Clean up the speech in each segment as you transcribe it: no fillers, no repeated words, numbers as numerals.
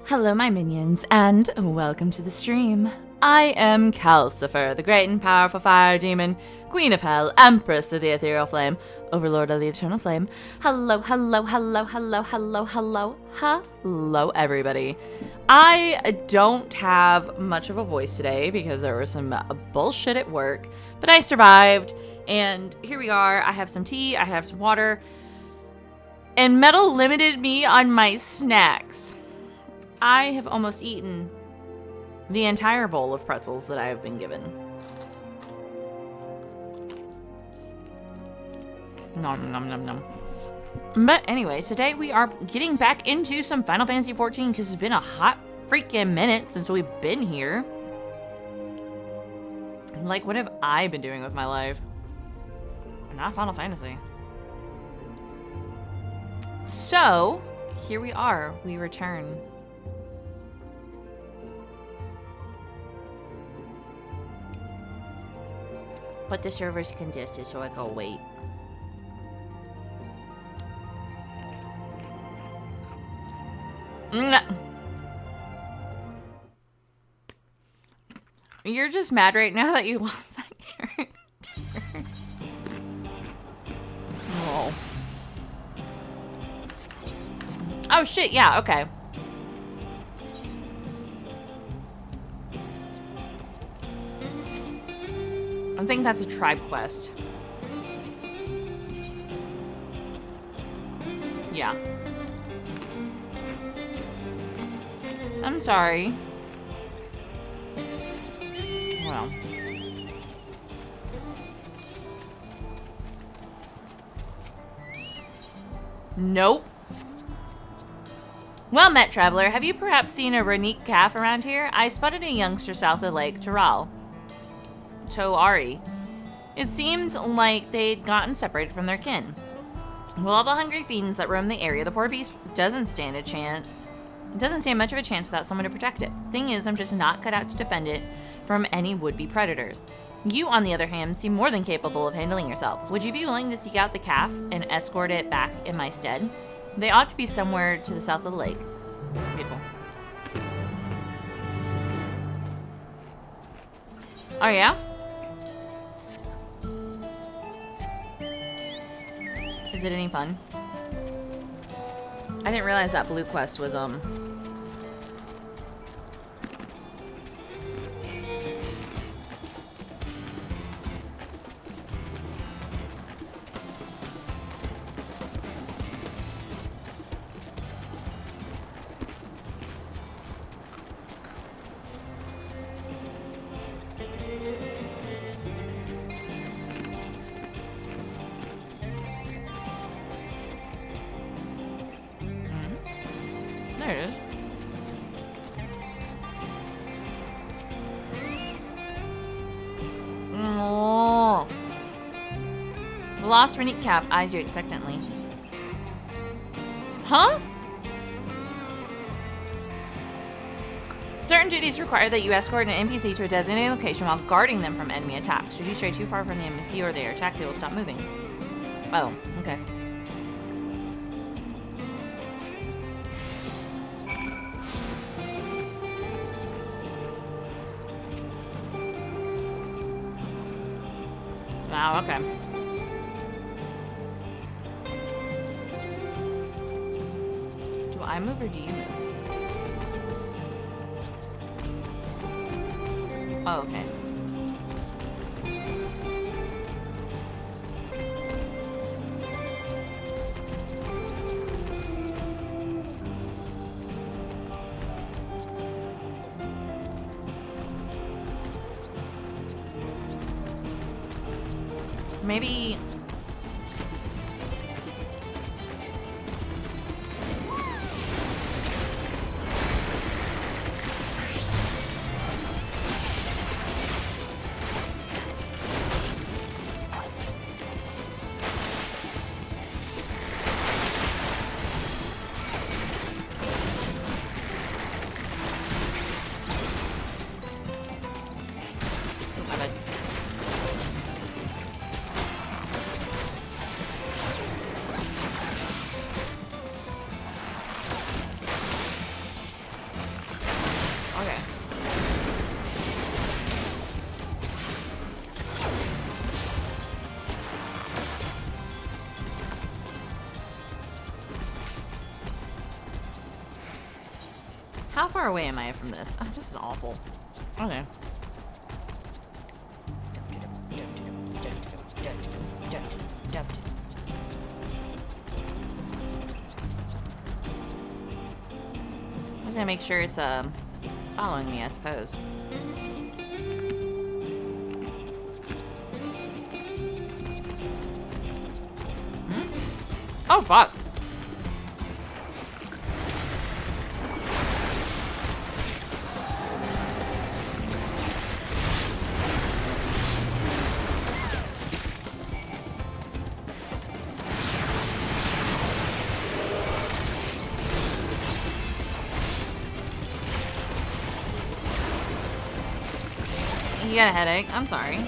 Hello, my minions, and welcome to the stream. I am Kalcifer, the great and powerful fire demon, Queen of Hell, Empress of the Ethereal Flame, Overlord of the Eternal Flame. Hello, hello, everybody. I don't have much of a voice today because there was some bullshit at work, but I survived, and here we are. I have some tea, I have some water, and Metal limited me on my snacks. I have almost eaten the entire bowl of pretzels that I have been given. Nom nom nom nom. But anyway, today we are getting back into some Final Fantasy XIV because it's been a hot freaking minute since we've been here. Like, what have I been doing with my life? Not Final Fantasy. So, here we are. We return. But the server's congested, so I go wait. You're just mad right now that you lost that character. Oh. Oh shit, yeah, okay. I think that's a tribe quest. Yeah. I'm sorry. Well. Nope. Well met, traveler. Have you perhaps seen a Renique calf around here? I spotted a youngster south of Lake Toral. Toari. It seemed like they'd gotten separated from their kin. With all the hungry fiends that roam the area, the poor beast doesn't stand a chance. It doesn't stand much of a chance without someone to protect it. Thing is, I'm just not cut out to defend it from any would-be predators. You, on the other hand, seem more than capable of handling yourself. Would you be willing to seek out the calf and escort it back in my stead? They ought to be somewhere to the south of the lake. Beautiful. Oh, yeah? Is it any fun? I didn't realize that blue quest was, There it is. Oh. The lost Renique calf eyes you expectantly. Huh? Certain duties require that you escort an NPC to a designated location while guarding them from enemy attacks. Should you stray too far from the NPC or they are attacked, they will stop moving. Oh, okay. Wow, okay. Do I move or do you move? Oh, okay. Maybe... far away am I from this? Oh, this is awful. Okay. I'm just gonna make sure it's following me, I suppose. Oh, fuck. You got a headache. I'm sorry.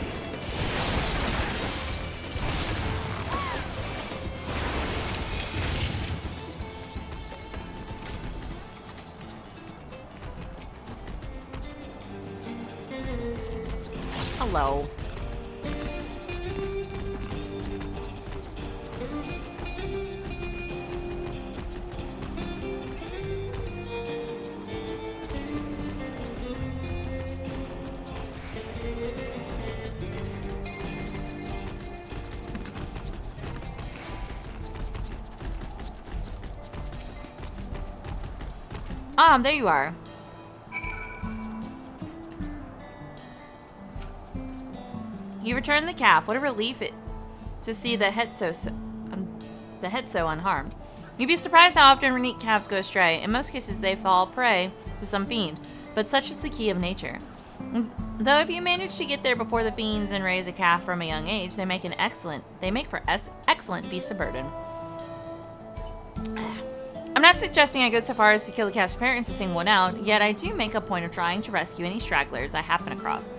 Hello. There you are. You returned the calf. What a relief to see the head so unharmed. You'd be surprised how often Renique calves go astray. In most cases, they fall prey to some fiend, but such is the key of nature. Though if you manage to get there before the fiends and raise a calf from a young age, they make for excellent beasts of burden. I'm not suggesting I go so far as to kill the calf's parents to sing one out, yet I do make a point of trying to rescue any stragglers I happen across.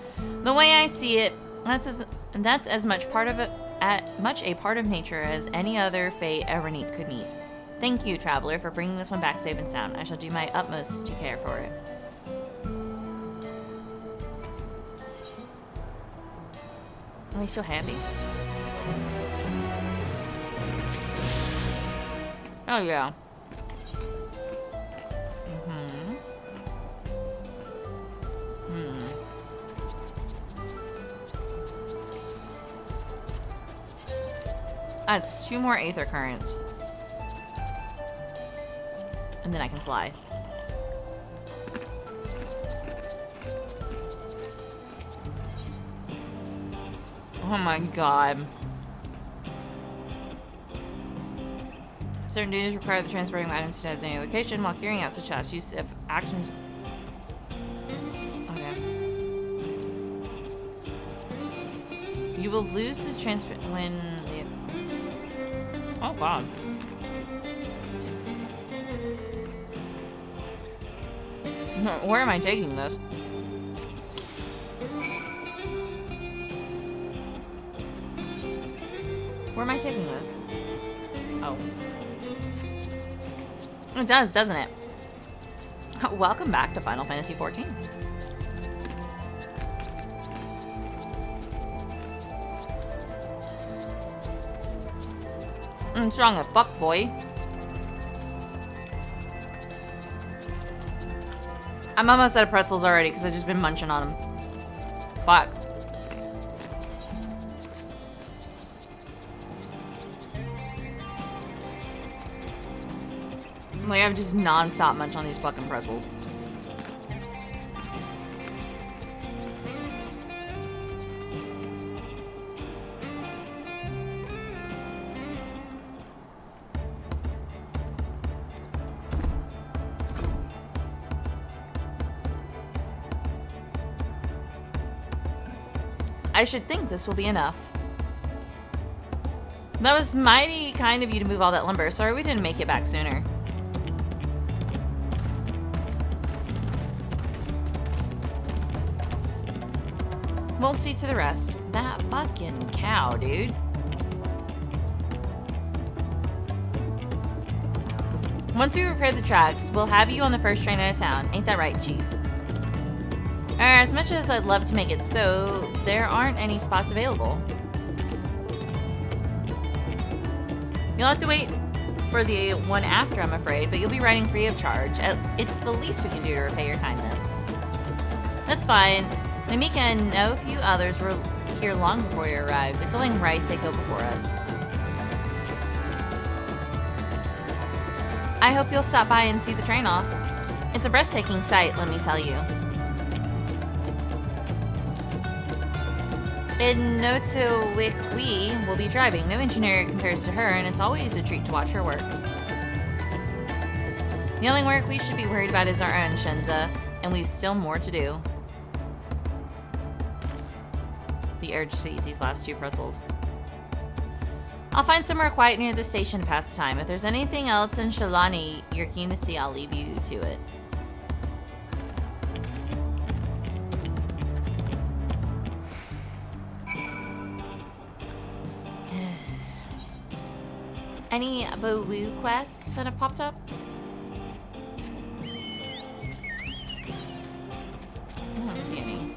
The way I see it, that's as much a part of nature as any other fate a Renique could meet. Thank you, traveler, for bringing this one back safe and sound. I shall do my utmost to care for it. Are we so happy? Oh yeah. That's 2 more Aether Currents. And then I can fly. Oh my god. Certain duties require the transporting of items to any location while carrying out such tasks. Use of actions. Okay. You will lose the transport when the. Oh god. Where am I taking this? Where am I taking this? Oh. It does, doesn't it? Welcome back to Final Fantasy XIV. I'm strong as fuck, boy. I'm almost out of pretzels already because I've just been munching on them. Fuck. Like, I've just non-stop munch on these fucking pretzels. I should think this will be enough. That was mighty kind of you to move all that lumber. Sorry we didn't make it back sooner. We'll see to the rest. That fucking cow, dude. Once we repair the tracks, we'll have you on the first train out of town. Ain't that right, Chief? As much as I'd love to make it so, there aren't any spots available. You'll have to wait for the one after, I'm afraid, but you'll be riding free of charge. It's the least we can do to repay your kindness. That's fine. Namika and a few others were here long before you arrived. It's only right they go before us. I hope you'll stop by and see the train off. It's a breathtaking sight, let me tell you. In Notowickwi will be driving. No engineer compares to her, and it's always a treat to watch her work. The only work we should be worried about is our own, Shenza, and we've still more to do. The urge to eat these last 2 pretzels. I'll find somewhere quiet near the station to pass the time. If there's anything else in Shalani you're keen to see, I'll leave you to it. Any Boo quests that have popped up? I don't see any.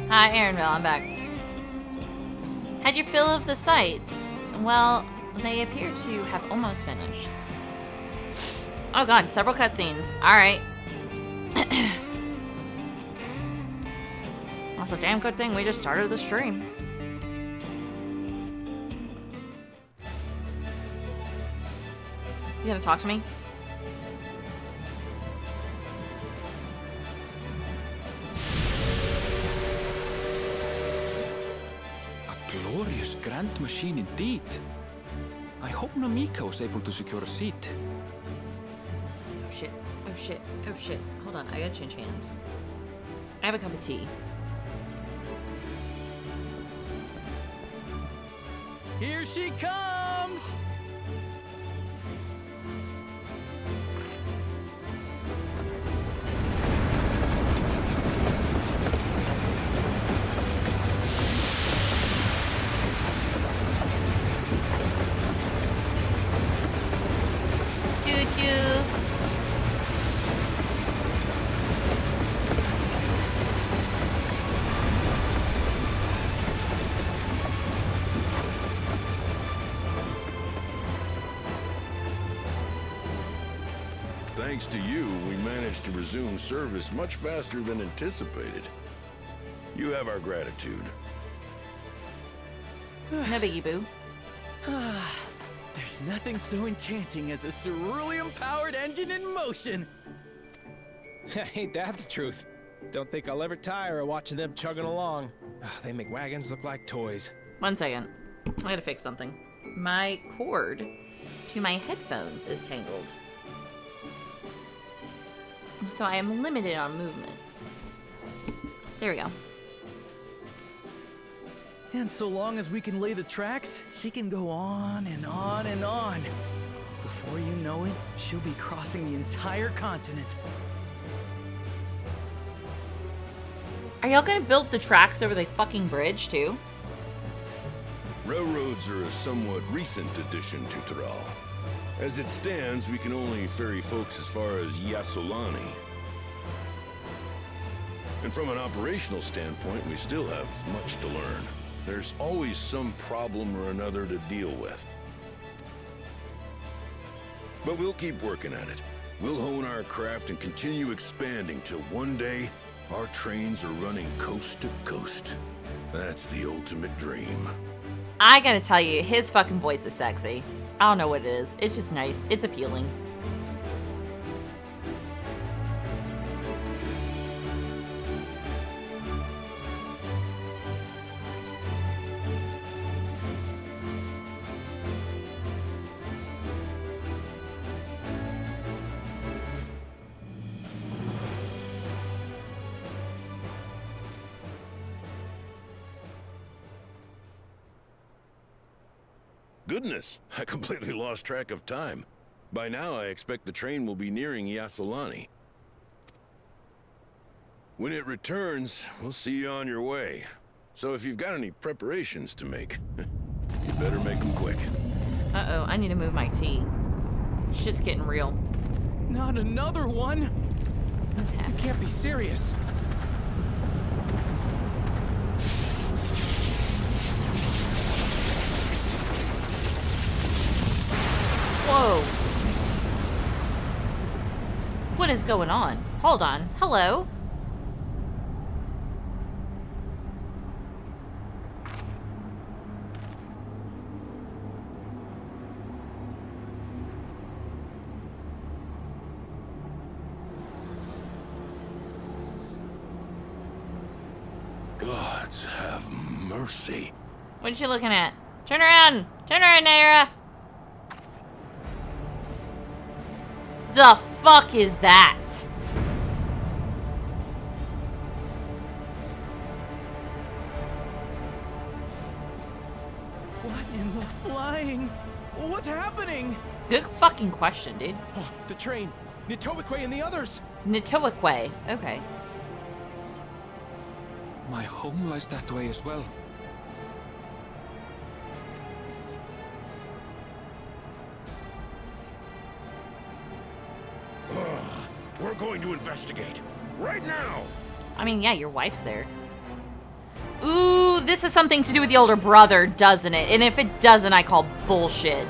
Hi, Aaronville, I'm back. Had your fill of the sights? Well, they appear to have almost finished. Oh god, several cutscenes. Alright. That's a damn good thing we just started the stream. You gonna talk to me? Glorious grand machine indeed. I hope Namika was able to secure a seat. Oh shit, oh shit, oh shit. Hold on, I gotta change hands. I have a cup of tea. Here she comes! Choo-choo. Thanks to you, we managed to resume service much faster than anticipated. You have our gratitude. No biggie, boo. There's nothing so enchanting as a cerulean-powered engine in motion. Ain't that the truth? Don't think I'll ever tire of watching them chugging along. They make wagons look like toys. 1 second. I gotta fix something. My cord to my headphones is tangled. So I am limited on movement. There we go. And so long as we can lay the tracks, she can go on and on and on. Before you know it, she'll be crossing the entire continent. Are y'all gonna build the tracks over the fucking bridge too? Railroads are a somewhat recent addition to Thrall. As it stands, we can only ferry folks as far as Yasolani. And from an operational standpoint, we still have much to learn. There's always some problem or another to deal with. But we'll keep working at it. We'll hone our craft and continue expanding till one day, our trains are running coast to coast. That's the ultimate dream. I gotta tell you, his fucking voice is sexy. I don't know what it is. It's just nice. It's appealing. Goodness, I completely lost track of time. By now, I expect the train will be nearing Yasolani. When it returns, we'll see you on your way. So if you've got any preparations to make, you better make them quick. Uh-oh, I need to move my tea. Shit's getting real. Not another one? What's You happening? can't be serious. Whoa. What is going on? Hold on. Hello? Gods have mercy. What is she looking at? Turn around! Turn around, Naira! The fuck is that? What in the flying? What's happening? Good fucking question, dude. Oh, the train. Nitoikwe and the others. Nitoikwe. Okay. My home lies that way as well. We're going to investigate. Right now! I mean, yeah, your wife's there. Ooh, this is something to do with the older brother, doesn't it? And if it doesn't, I call bullshit.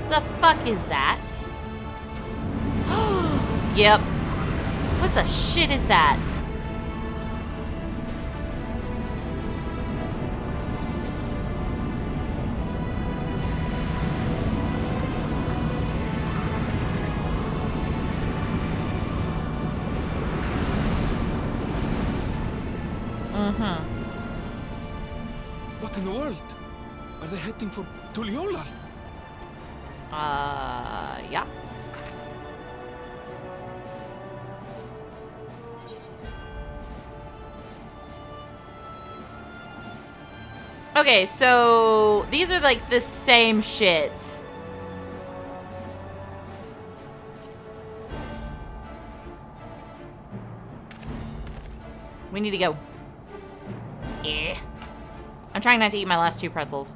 The fuck is that? Yep. What the shit is that? What in the world? Are they heading for Tuliyollal? Yeah. Okay, so these are like the same shit. We need to go. Yeah. I'm trying not to eat my last 2 pretzels.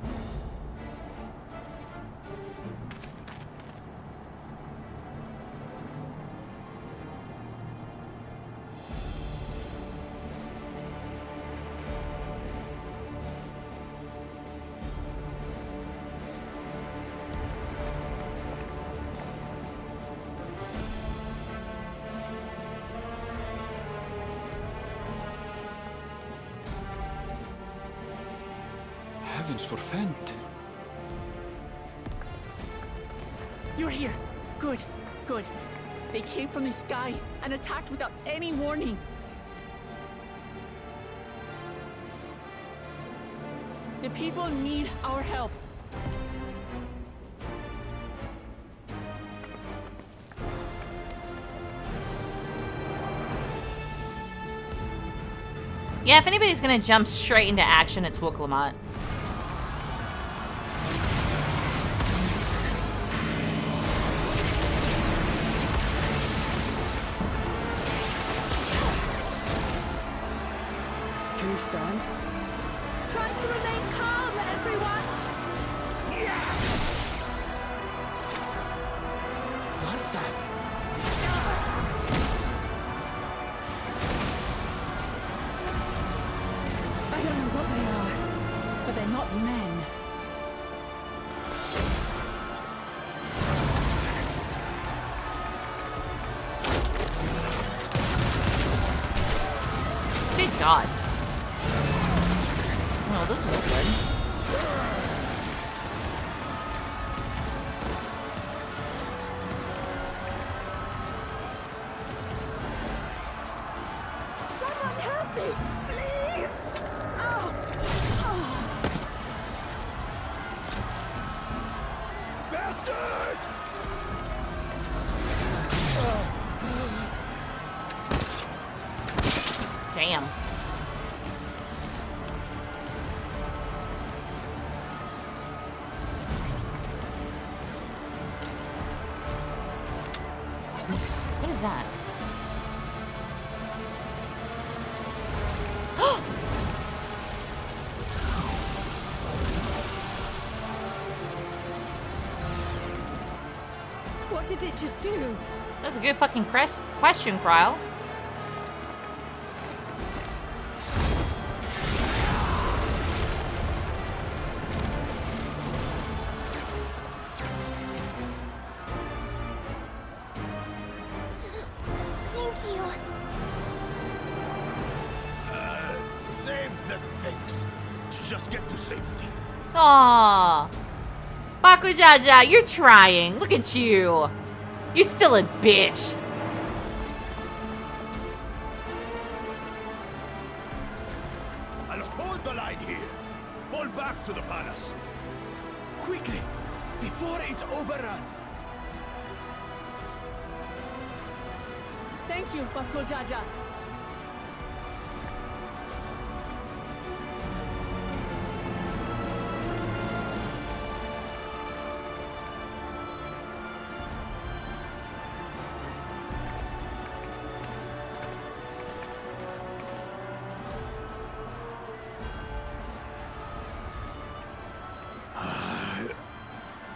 Heavens forfend. You're here. Good, good. They came from the sky and attacked without any warning. The people need our help. Yeah, if anybody's gonna jump straight into action, it's Wooklamot. Can you stand? Try to remain calm, everyone. What the? I don't know what they are, but they're not men. Good God. Oh, this is good. Someone help me, please! Oh. Bastard! is that? What did it just do? That's a good fucking question, Kryle. Thank you. Save the things. Just get to safety. Aww. Bakujaja, you're trying. Look at you. You're still a bitch. I'll hold the line here. Fall back to the palace. Quickly, before it's overrun. Thank you, Bakujaja.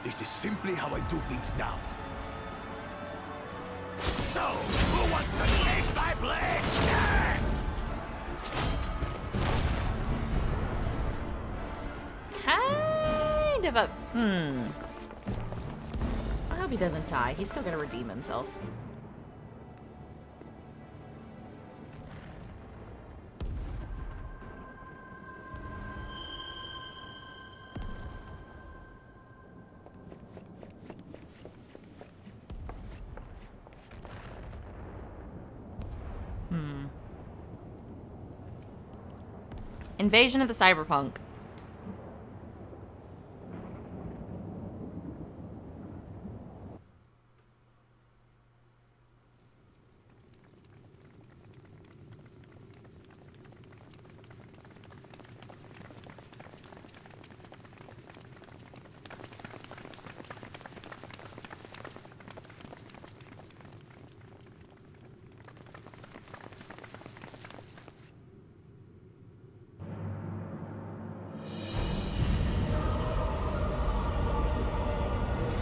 This is simply how I do things now. So, who wants to taste my blade next? Kind of a... I hope he doesn't die. He's still gonna redeem himself. Invasion of the Cyberpunk.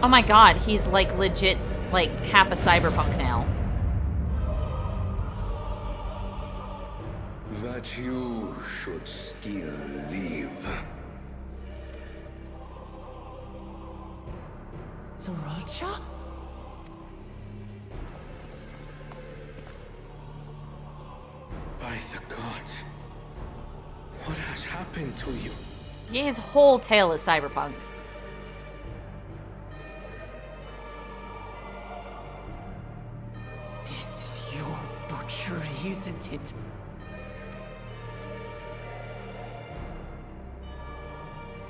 Oh my god, he's like legit like half a cyberpunk now. That you should still live. Zoralcha? By the gods, what has happened to you? Yeah, his whole tale is cyberpunk. This is your butchery, isn't it?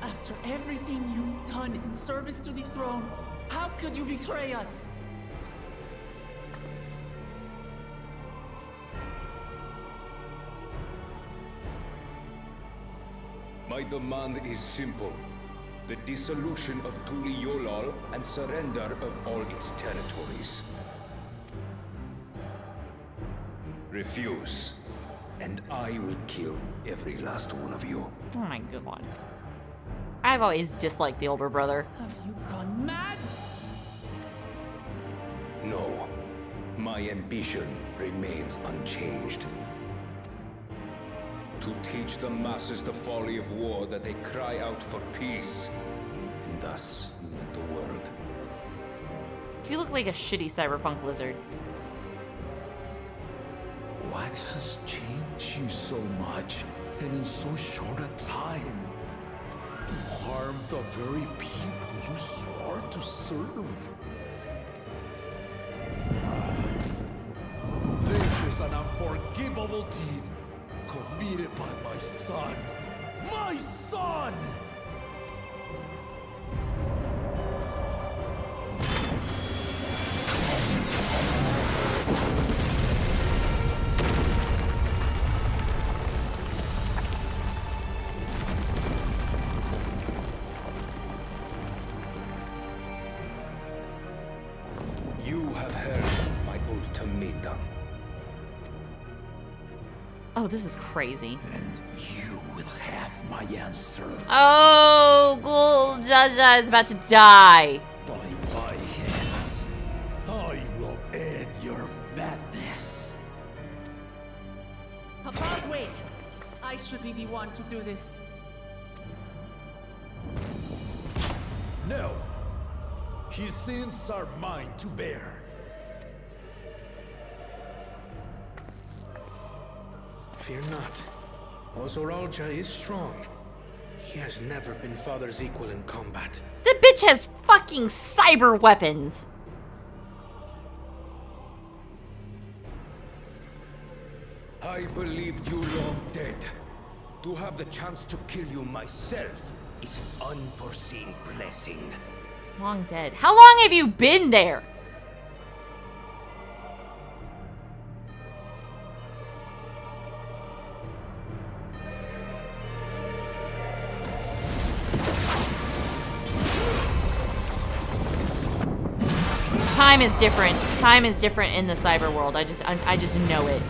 After everything you've done in service to the throne, how could you betray us? My demand is simple. The dissolution of Tuli Yolal and surrender of all its territories. Refuse, and I will kill every last one of you. Oh my god. I've always disliked the older brother. Have you gone mad? No, my ambition remains unchanged. To teach the masses the folly of war, that they cry out for peace, and thus unite the world. You look like a shitty cyberpunk lizard. What has changed you so much, and in so short a time? You harmed the very people you swore to serve. This is an unforgivable deed committed by my son. My son! You have heard my ultimatum. kingdom. Oh, this is crazy. And you will have my answer. Oh, Ghoul Jaja is about to die. By my hands, I will end your madness. Papa, wait! I should be the one to do this. No. His sins are mine to bear. Fear not. Ozoralja is strong. He has never been Father's equal in combat. The bitch has fucking cyber weapons. I believed you long dead. To have the chance to kill you myself is an unforeseen blessing. Long dead. How long have you been there? Time is different. Time is different in the cyber world. I just know it.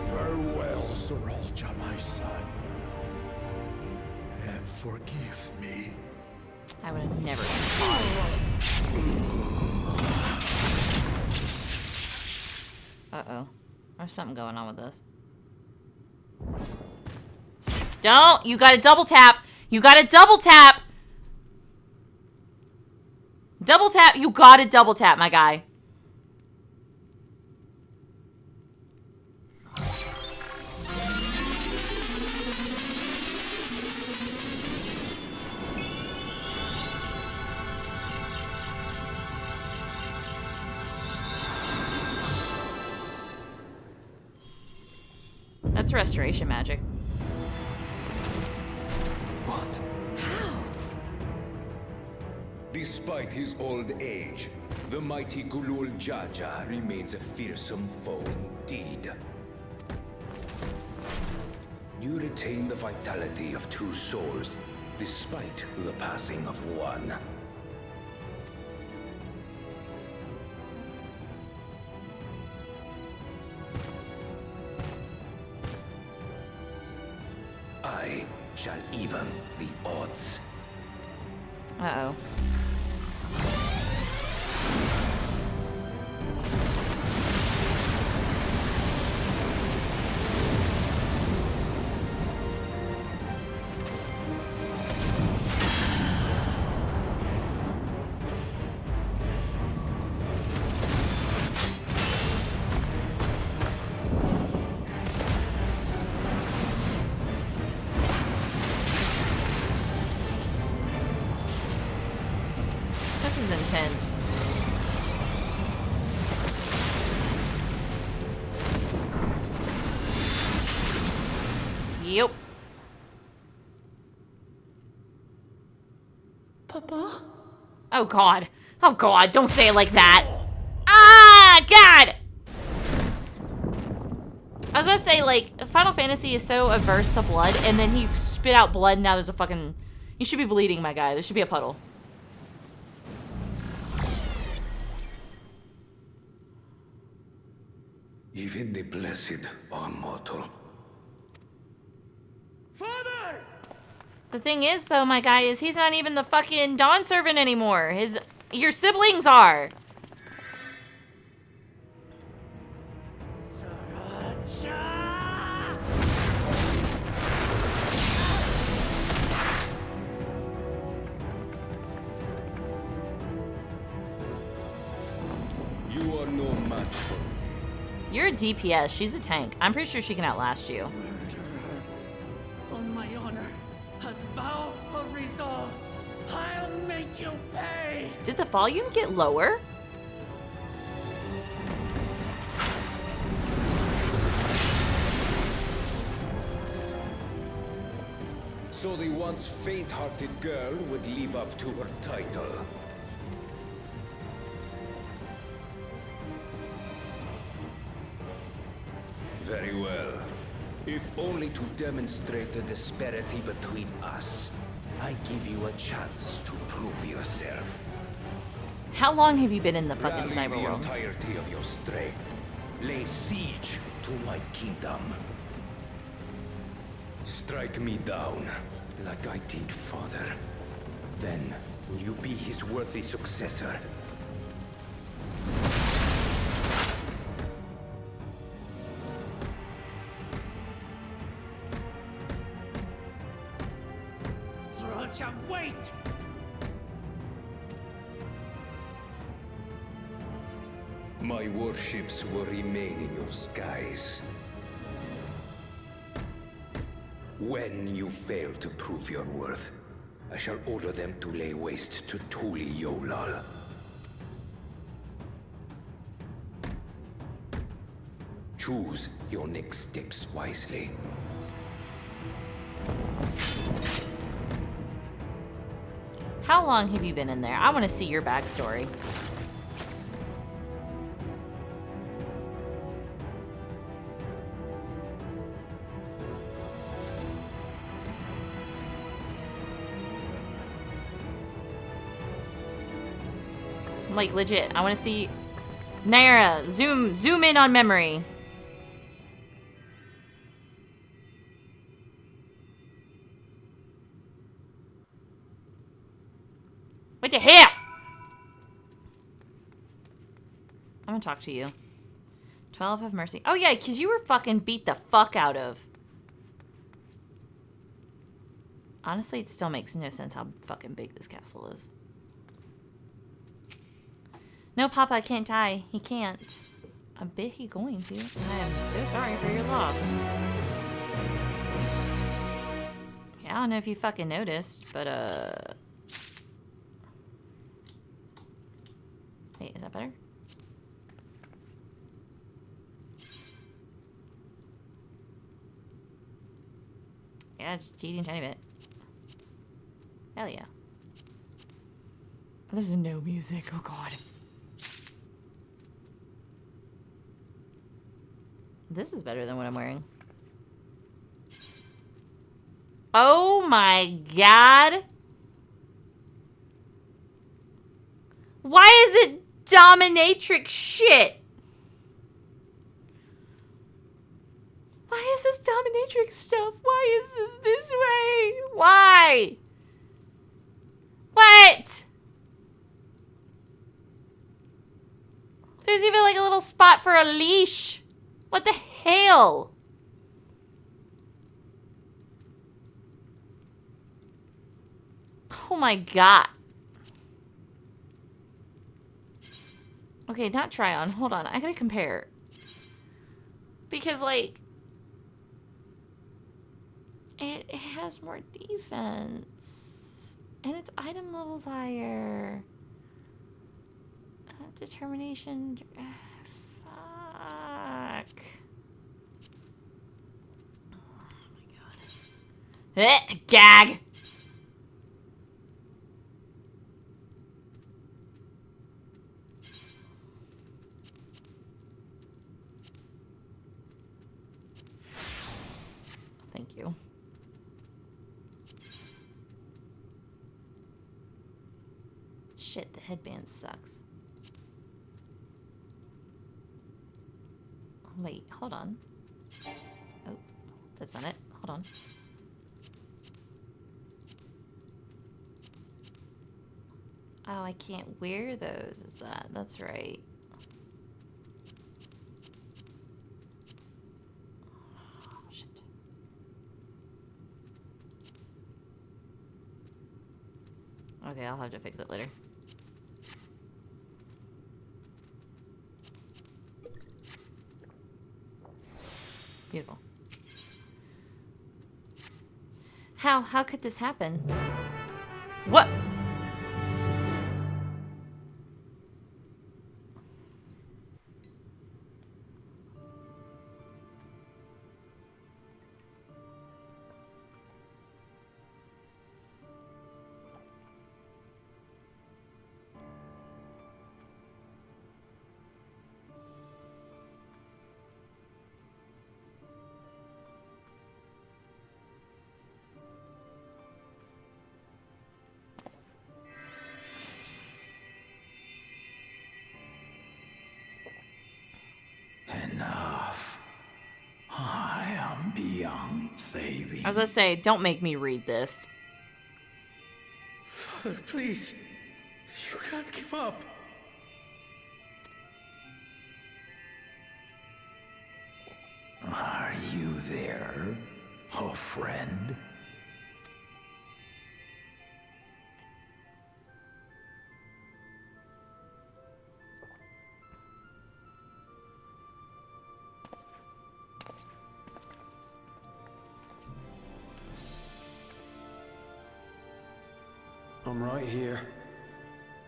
Farewell, Zoralja, my son. And forgive me. I would have never paused. Uh-oh. There's something going on with this. Don't! You gotta double tap! You gotta double tap! Double tap! You gotta double tap, my guy. That's restoration magic. What? Despite his old age, the mighty Gulul Jaja remains a fearsome foe indeed. You retain the vitality of two souls, despite the passing of one. I shall even the odds. Uh-oh. This is intense. Yep. Papa? Oh god. Oh god, don't say it like that. Ah, god! I was about to say, like, Final Fantasy is so averse to blood, and then he spit out blood, and now there's a fucking... You should be bleeding, my guy. There should be a puddle. Even the blessed are mortal. Father! The thing is, though, my guy, is he's not even the fucking Dawn servant anymore. Your siblings are. You are no match for me. You're a DPS. She's a tank. I'm pretty sure she can outlast you. Murder her. On my honor, as vow of resolve. I'll make you pay! Did the volume get lower? So the once faint-hearted girl would live up to her title. Very well. If only to demonstrate the disparity between us, I give you a chance to prove yourself. How long have you been in the fucking Rally cyber the world? entirety of your strength. Lay siege to my kingdom. Strike me down, like I did father. Then, will you be his worthy successor? Trolcha, wait! My warships will remain in your skies. When you fail to prove your worth, I shall order them to lay waste to Tuli Yolal. Choose your next steps wisely. How long have you been in there? I want to see your backstory. Like, legit, I want to see... Naira, zoom in on memory. What the hell? I'm gonna talk to you. 12 have mercy. Oh yeah, because you were fucking beat the fuck out of. Honestly, it still makes no sense how fucking big this castle is. No, Papa can't die. He can't. I bet he's going to. I am so sorry for your loss. Yeah, I don't know if you fucking noticed, but, Wait, is that better? Yeah, just teeny tiny bit. Hell yeah. There's no music, oh god. This is better than what I'm wearing. Oh my god! Why is it dominatrix shit? Why is this dominatrix stuff? Why is this way? Why? What? There's even like a little spot for a leash. What the hell? Oh my god. Okay, not try on. Hold on. I gotta compare. Because, like, it has more defense. And its item level's higher. Determination. Fuck. Oh my god. Gag! Thank you. Shit, the headband sucks. Wait, hold on. Oh, that's not it. Hold on. Oh, I can't wear those, is that? That's right. Oh, shit. Okay, I'll have to fix it later. Beautiful. How could this happen? What? I was gonna say, don't make me read this. Father, please. You can't give up. Are you there, oh friend? I'm right here.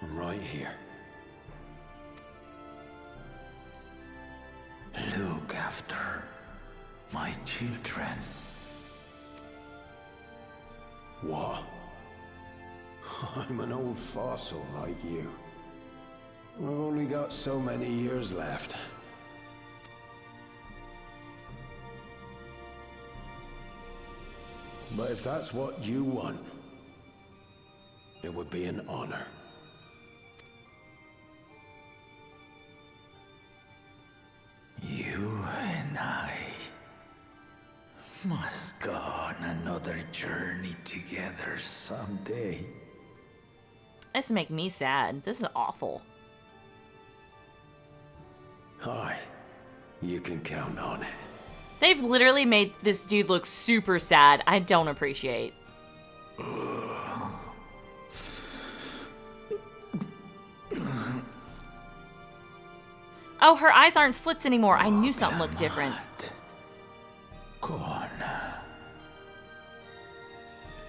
I'm right here. Look after my children. What? I'm an old fossil like you. I've only got so many years left. But if that's what you want, it would be an honor. You and I must go on another journey together someday. This is making me sad. This is awful. Aye, you can count on it. They've literally made this dude look super sad. I don't appreciate. Oh, her eyes aren't slits anymore. I knew something looked different. Go on.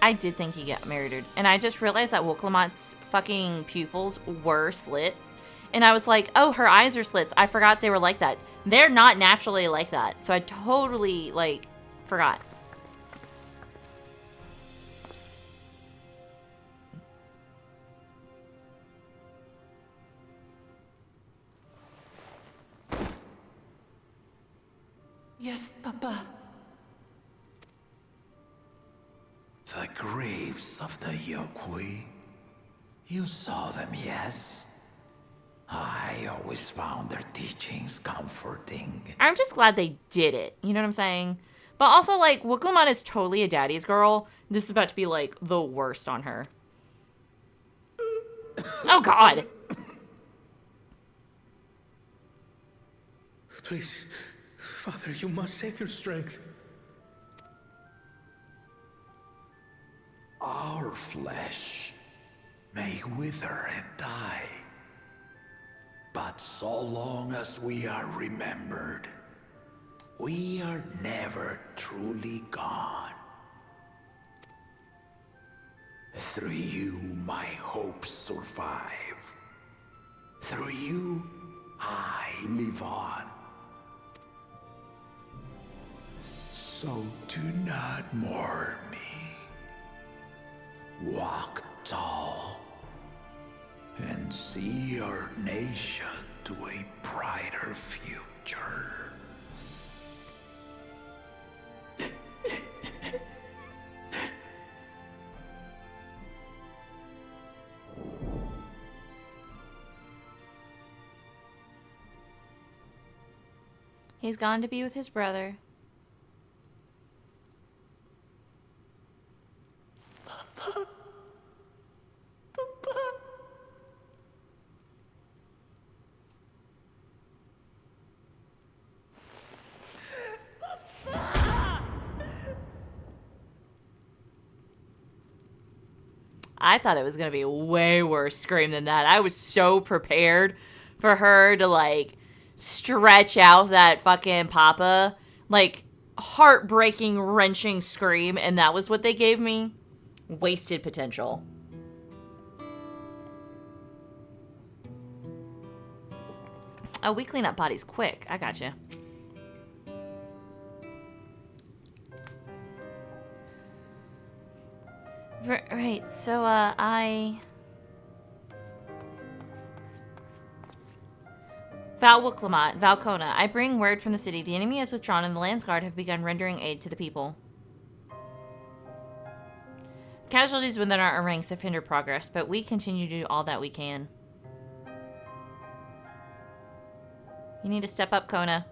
I did think he got murdered. And I just realized that Woklamat's fucking pupils were slits. And I was like, oh, her eyes are slits. I forgot they were like that. They're not naturally like that. So I totally, like, forgot. Yes, Papa. The graves of the Yokwi. You saw them, yes? I always found their teachings comforting. I'm just glad they did it. You know what I'm saying? But also, like, Woklamat is totally a daddy's girl. This is about to be, like, the worst on her. Oh, God. Please, Father, you must save your strength. Our flesh may wither and die, but so long as we are remembered, we are never truly gone. Through you, my hopes survive. Through you, I live on. So do not mourn me. Walk tall and see our nation to a brighter future. He's gone to be with his brother. I thought it was going to be a way worse scream than that. I was so prepared for her to, like, stretch out that fucking papa, like, heartbreaking, wrenching scream, and that was what they gave me. Wasted potential. Oh, we clean up bodies quick. I gotcha. Right, so, Val Woklamat, Valkona, I bring word from the city. The enemy has withdrawn and the Landsguard have begun rendering aid to the people. Casualties within our ranks have hindered progress, but we continue to do all that we can. You need to step up, Kona.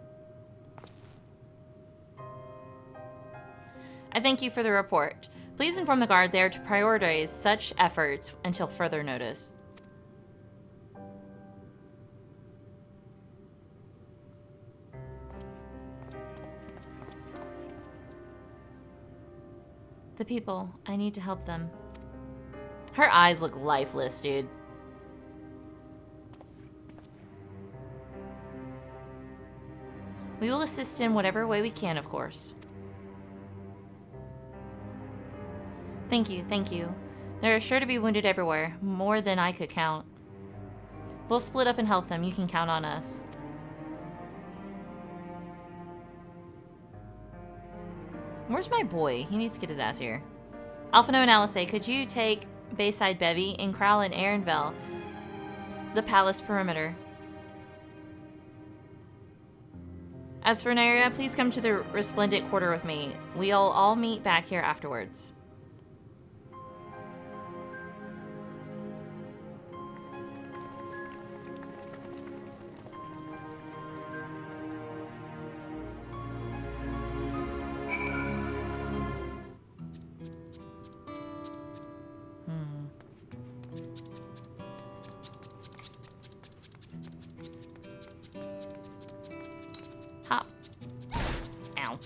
I thank you for the report. Please inform the guard they are to prioritize such efforts until further notice. The people. I need to help them. Her eyes look lifeless, dude. We will assist in whatever way we can, of course. Thank you, thank you. There are sure to be wounded everywhere, more than I could count. We'll split up and help them. You can count on us. Where's my boy? He needs to get his ass here. Alphino and Alice, could you take Bayside Bevy and Kral and Aaronville the palace perimeter? As for Naira, please come to the Resplendent Quarter with me. We'll all meet back here afterwards. Hop. Ow.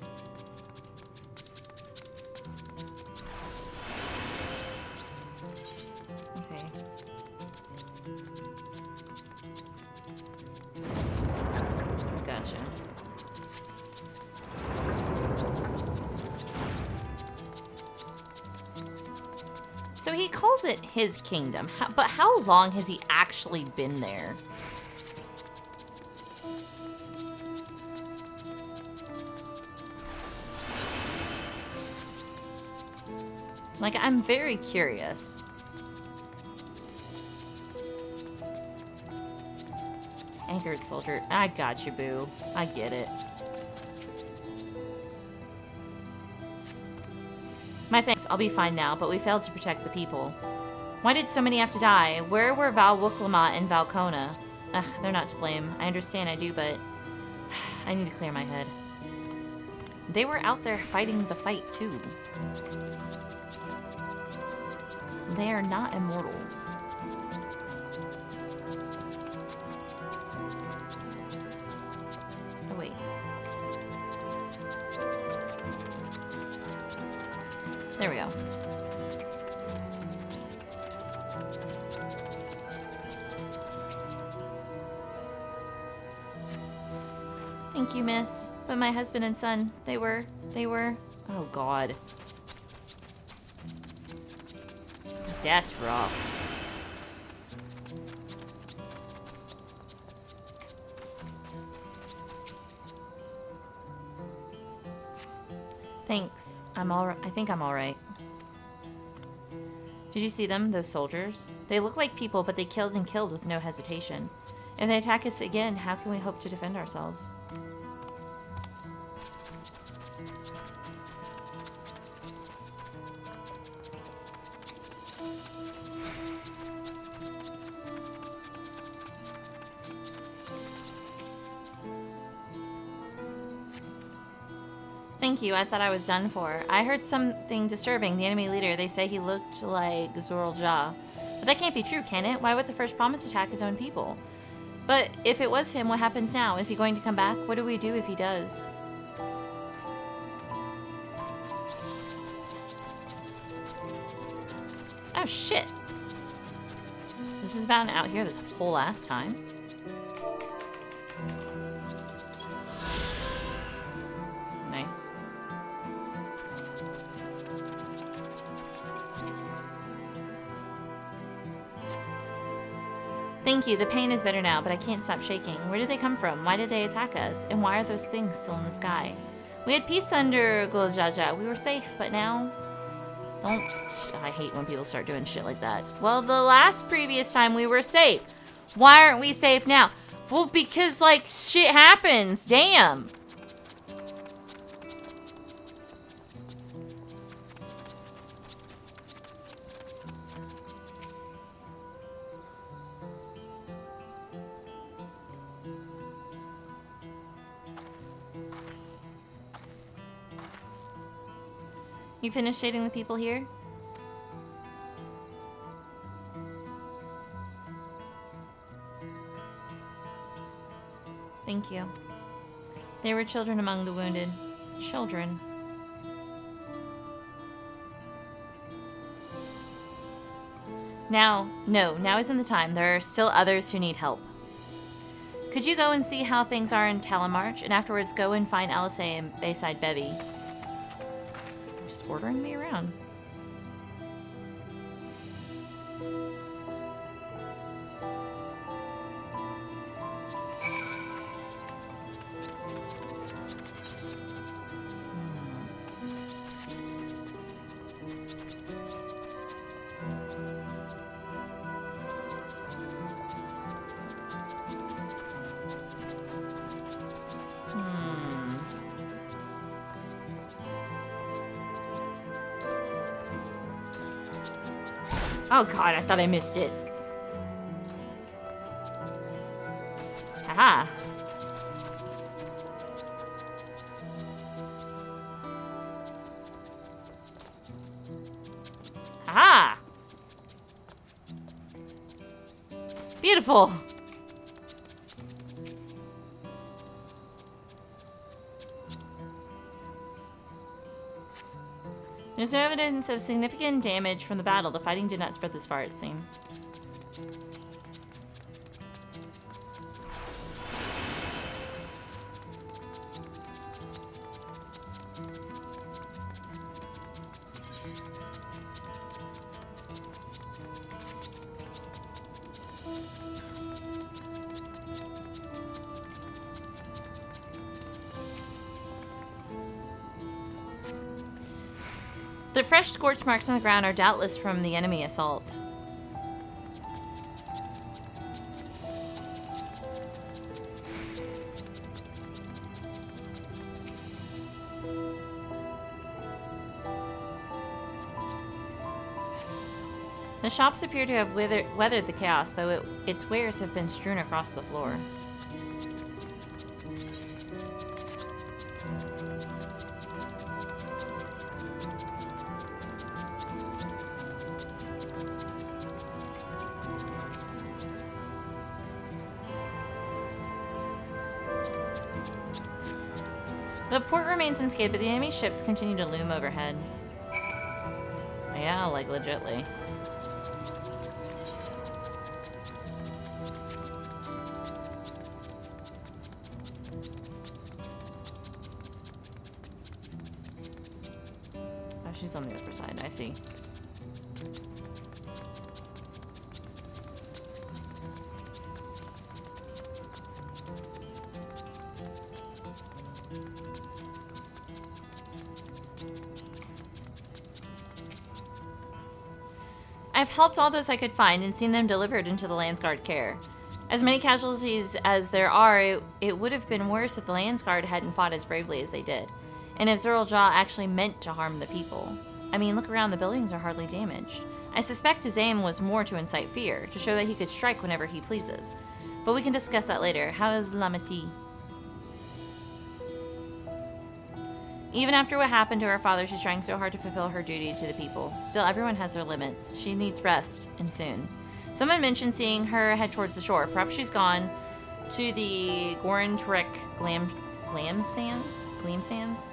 Okay. Gotcha. So he calls it his kingdom, but how long has he actually been there? Like, I'm very curious. Anchored soldier. I got you, boo. I get it. My thanks. I'll be fine now, but we failed to protect the people. Why did so many have to die? Where were Val Wuklamat and Valkona? Ugh, they're not to blame. I understand, I do, but I need to clear my head. They were out there fighting the fight, too. They are not immortals. Oh, wait. There we go. Thank you, miss. But my husband and son, they were... Oh, God. That's rough. Thanks. I think I'm all right. Did you see them, those soldiers? They look like people, but they killed and killed with no hesitation. If they attack us again, how can we hope to defend ourselves? Thank you, I thought I was done for. I heard something disturbing. The enemy leader, they say he looked like Zorlja. But that can't be true, can it? Why would the first promise attack his own people? But if it was him, what happens now? Is he going to come back? What do we do if he does? Oh, shit. This has been out here this whole last time. Nice. Thank you. The pain is better now, but I can't stop shaking. Where did they come from? Why did they attack us? And why are those things still in the sky? We had peace under Guljaja. We were safe, but now... Don't... I hate when people start doing shit like that. Well, the previous time we were safe. Why aren't we safe now? Well, because, like, shit happens. Damn. You finished dating the people here? Thank you. They were children among the wounded. Children. Now isn't the time. There are still others who need help. Could you go and see how things are in Talamarch, and afterwards go and find Alice and Bayside Bevy? Just ordering me around. Oh god, I thought I missed it. Haha. Haha. Beautiful. There's no evidence of significant damage from the battle. The fighting did not spread this far, it seems. The fresh scorch marks on the ground are doubtless from the enemy assault. The shops appear to have weathered the chaos, though its wares have been strewn across the floor. The port remains unscathed, but the enemy ships continue to loom overhead. Yeah, like legitly. Oh, she's on the other side, I see. I've helped all those I could find and seen them delivered into the Landsguard care. As many casualties as there are, it would have been worse if the Landsguard hadn't fought as bravely as they did, and if Zurl-Jaw actually meant to harm the people. I mean, look around, the buildings are hardly damaged. I suspect his aim was more to incite fear, to show that he could strike whenever he pleases. But we can discuss that later. How is Lamati? Even after what happened to her father, she's trying so hard to fulfill her duty to the people. Still, everyone has their limits. She needs rest, and soon. Someone mentioned seeing her head towards the shore. Perhaps she's gone to the Gorentrick Glam Sands?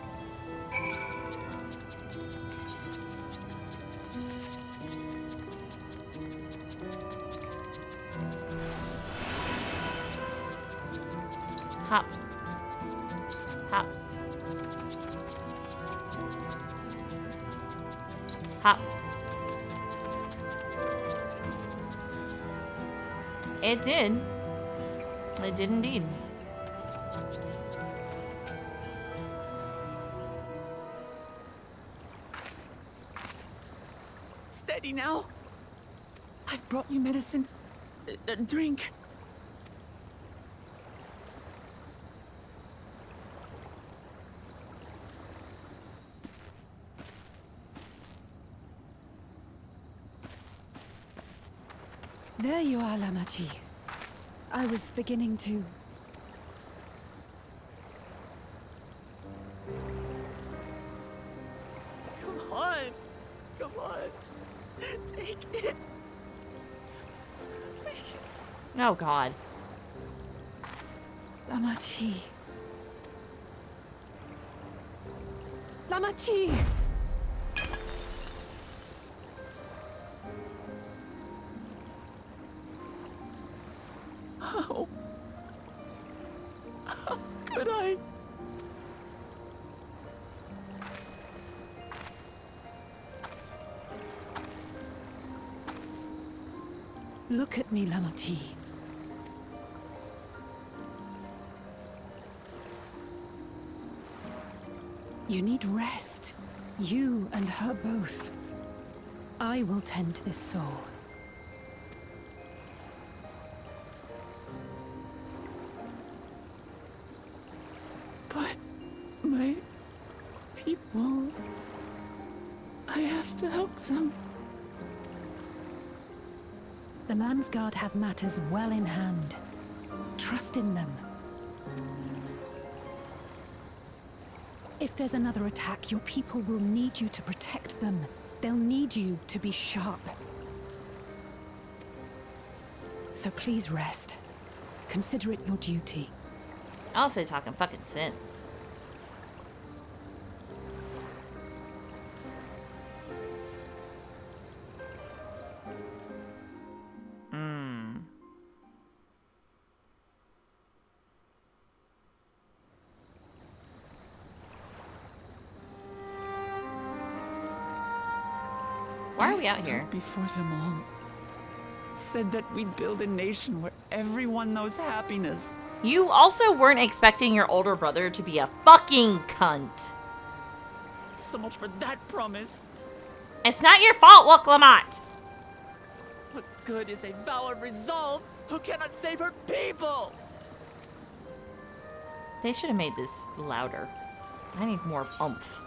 Hop. Hop. Hop. It did. It did indeed. Steady now. I've brought you medicine. Drink. There you are, Lamati. I was beginning to... Come on. Come on. Take it. Please. Oh, God. Lamachi. Lamachi! How could I? Look at me, Lamachi. You need rest. You and her both. I will tend to this soul. But my people... I have to help them. The Landsguard have matters well in hand. Trust in them. If there's another attack, your people will need you to protect them. They'll need you to be sharp. So please rest. Consider it your duty. I'll say talking fucking sense. Why are we out here? Before them all. Said that we'd build a nation where everyone knows happiness. You also weren't expecting your older brother to be a fucking cunt. So much for that promise. It's not your fault, Woklamat. What good is a vow of resolve who cannot save her people? They should have made this louder. I need more oomph.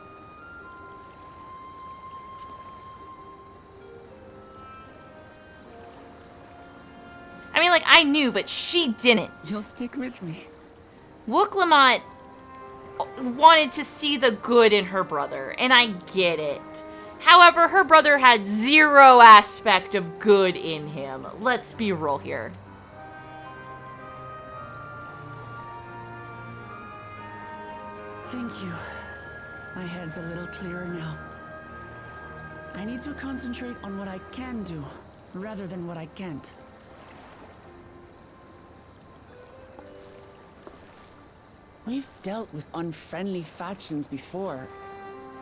I mean, like, I knew, but she didn't. You'll stick with me. Woklamat wanted to see the good in her brother, and I get it. However, her brother had zero aspect of good in him. Let's be real here. Thank you. My head's a little clearer now. I need to concentrate on what I can do, rather than what I can't. We've dealt with unfriendly factions before.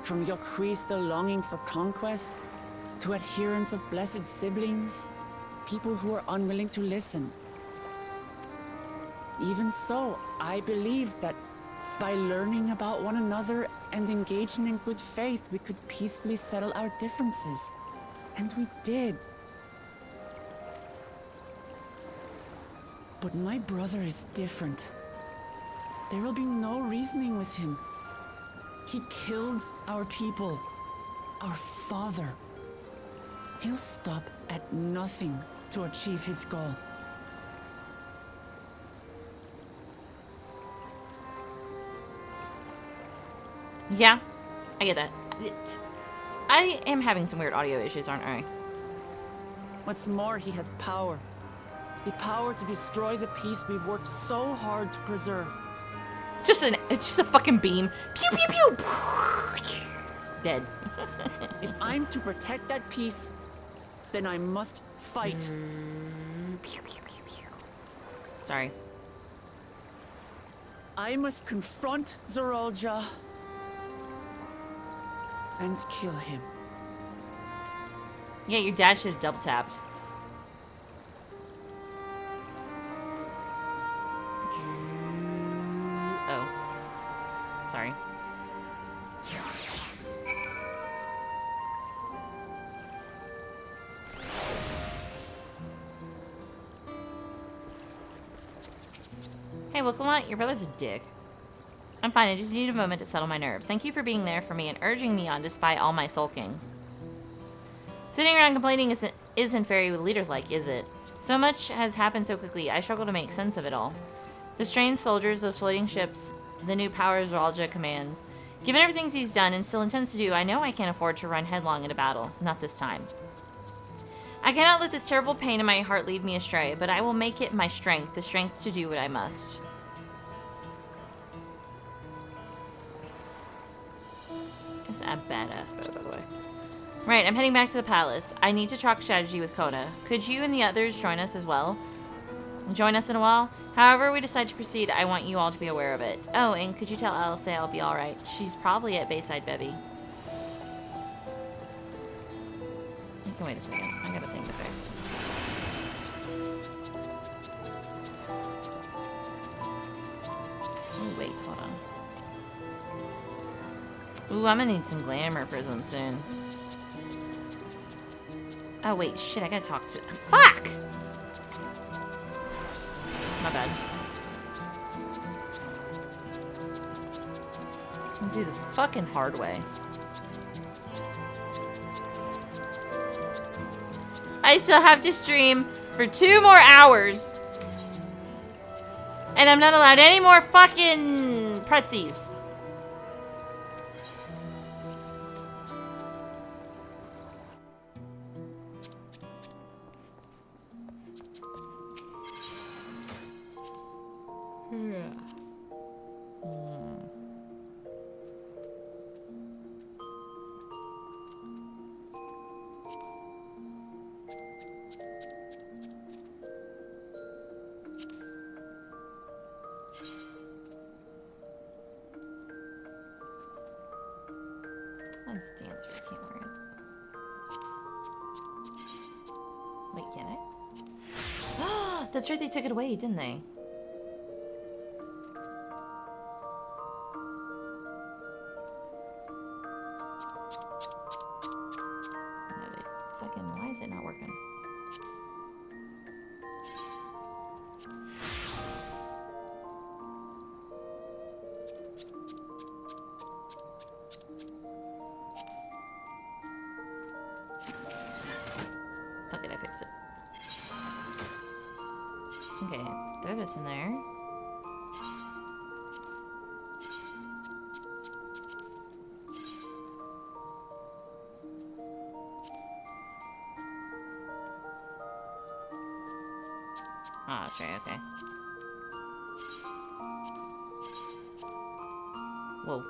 From Yokwista longing for conquest, to adherents of blessed siblings, people who are unwilling to listen. Even so, I believe that by learning about one another and engaging in good faith, we could peacefully settle our differences. And we did. But my brother is different. There will be no reasoning with him. He killed our people, our father. He'll stop at nothing to achieve his goal. Yeah, I get that. I am having some weird audio issues, aren't I? What's more, he has power. The power to destroy the peace we've worked so hard to preserve. It's just a fucking beam. Pew, pew, pew. Dead. If I'm to protect that peace, then I must fight. Pew, pew, pew, pew. Sorry. I must confront Zorolja and kill him. Yeah, your dad should have double tapped. Oh. Sorry. Hey, Woklamat, your brother's a dick. I'm fine, I just need a moment to settle my nerves. Thank you for being there for me and urging me on despite all my sulking. Sitting around complaining isn't very leader-like, is it? So much has happened so quickly, I struggle to make sense of it all. The strange soldiers, those floating ships, the new powers Ralja commands. Given everything he's done and still intends to do, I know I can't afford to run headlong into battle. Not this time. I cannot let this terrible pain in my heart lead me astray, but I will make it my strength, the strength to do what I must. It's a badass bow, by the way. Right, I'm heading back to the palace. I need to talk strategy with Kona. Could you and the others join us as well? Join us in a while? However we decide to proceed, I want you all to be aware of it. Oh, and could you tell Alice I'll be alright? She's probably at Bayside Bevy. You can wait a second. I got a thing to fix. Oh, wait, hold on. Ooh, I'm gonna need some glamour prisms soon. Oh, wait, shit, I gotta talk to... Fuck! My bad. I'll do this fucking hard way. I still have to stream for 2 more hours. And I'm not allowed any more fucking pretzies. Let's dance or I can't wear it. Wait, can I? That's right, they took it away, didn't they? No, they fucking, why is it not working? Fuck it, I fixed it. Okay, throw this in there. Ah, that's right, okay. Whoa.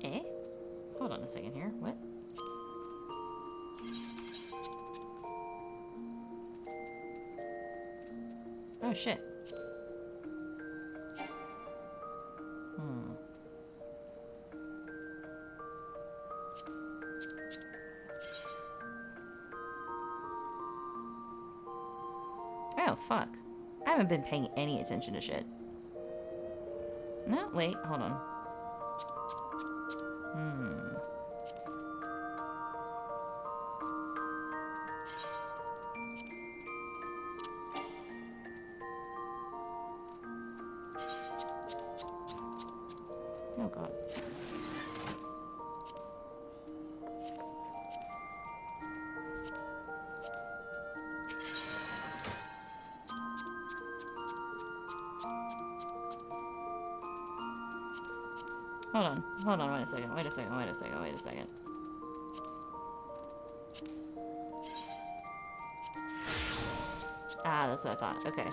Eh? Hold on a second here. What? Oh, shit. Oh, fuck. I haven't been paying any attention to shit. No, wait, hold on. Oh, God. Hold on, wait a second. Ah, that's what I thought. Okay.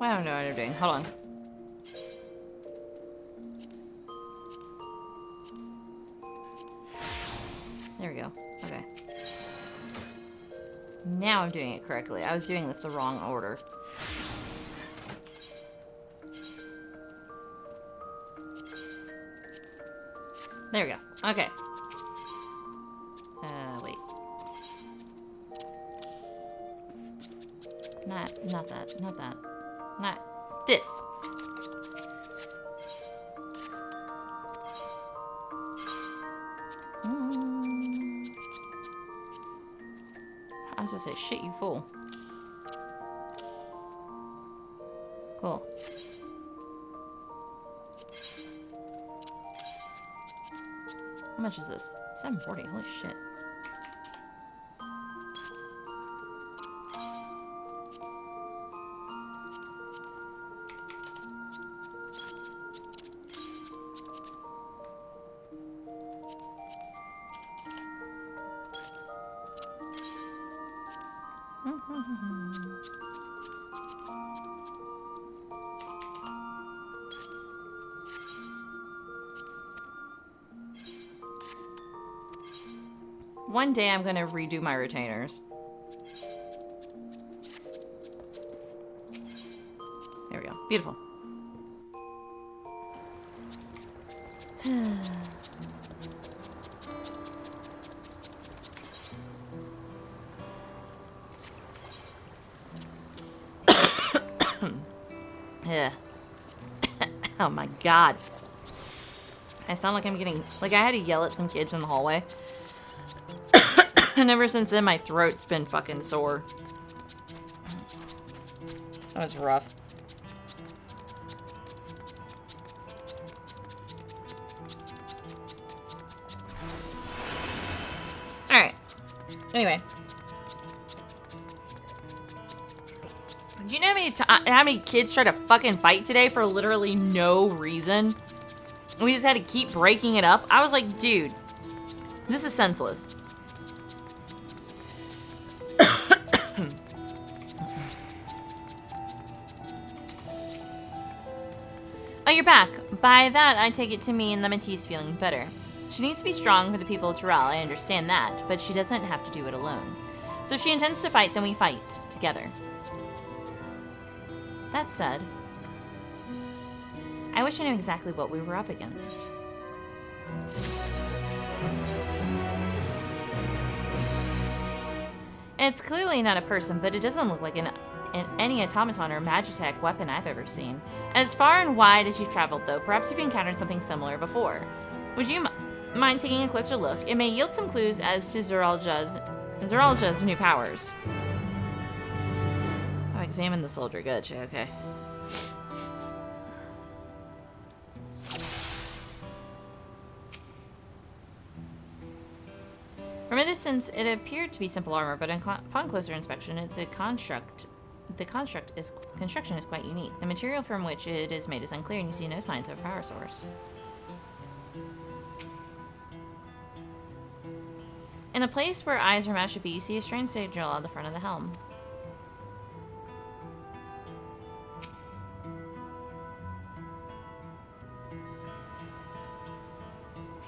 Well, I don't know what I'm doing. Hold on. There we go. Okay. Now I'm doing it correctly. I was doing this the wrong order. There we go. Okay. Wait. Not that. Not this. was gonna say, shit, you fool. Cool. How much is this? 740, holy shit. One day I'm gonna redo my retainers. There we go. Beautiful. Yeah. Oh my god. I sound like I'm getting... Like I had to yell at some kids in the hallway. And ever since then, my throat's been fucking sore. That was rough. Alright. Anyway. Do you know how many kids tried to fucking fight today for literally no reason? We just had to keep breaking it up. I was like, dude, this is senseless. Oh, you're back. By that, I take it to mean Lemeti's feeling better. She needs to be strong for the people of Tural, I understand that, but she doesn't have to do it alone. So if she intends to fight, then we fight together. That said, I wish I knew exactly what we were up against. It's clearly not a person, but it doesn't look like any automaton or magitech weapon I've ever seen. As far and wide as you've traveled, though, perhaps you've encountered something similar before. Would you mind taking a closer look? It may yield some clues as to Zoralja's new powers. Oh, examine the soldier. Gotcha, okay. From a distance, it appeared to be simple armor, but upon closer inspection, it's a construct. The construction is quite unique. The material from which it is made is unclear, and you see no signs of a power source. In a place where eyes or mouth should be, you see a strange sigil on the front of the helm.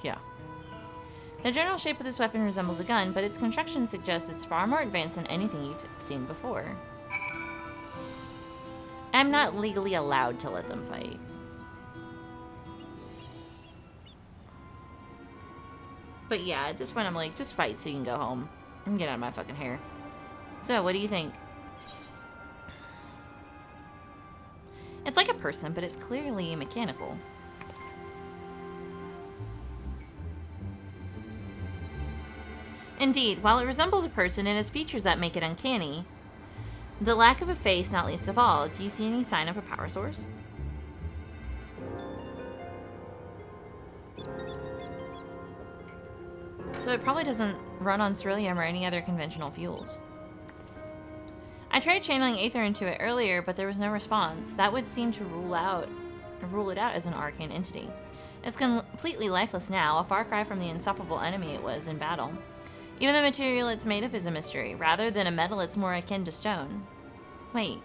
Yeah. The general shape of this weapon resembles a gun, but its construction suggests it's far more advanced than anything you've seen before. I'm not legally allowed to let them fight. But yeah, at this point I'm like, just fight so you can go home. And get out of my fucking hair. So, what do you think? It's like a person, but it's clearly mechanical. Indeed, while it resembles a person, it has features that make it uncanny. The lack of a face, not least of all. Do you see any sign of a power source? So it probably doesn't run on ceruleum or any other conventional fuels. I tried channeling Aether into it earlier, but there was no response. That would seem to rule it out as an arcane entity. It's completely lifeless now, a far cry from the unstoppable enemy it was in battle. Even the material it's made of is a mystery. Rather than a metal, it's more akin to stone. Wait,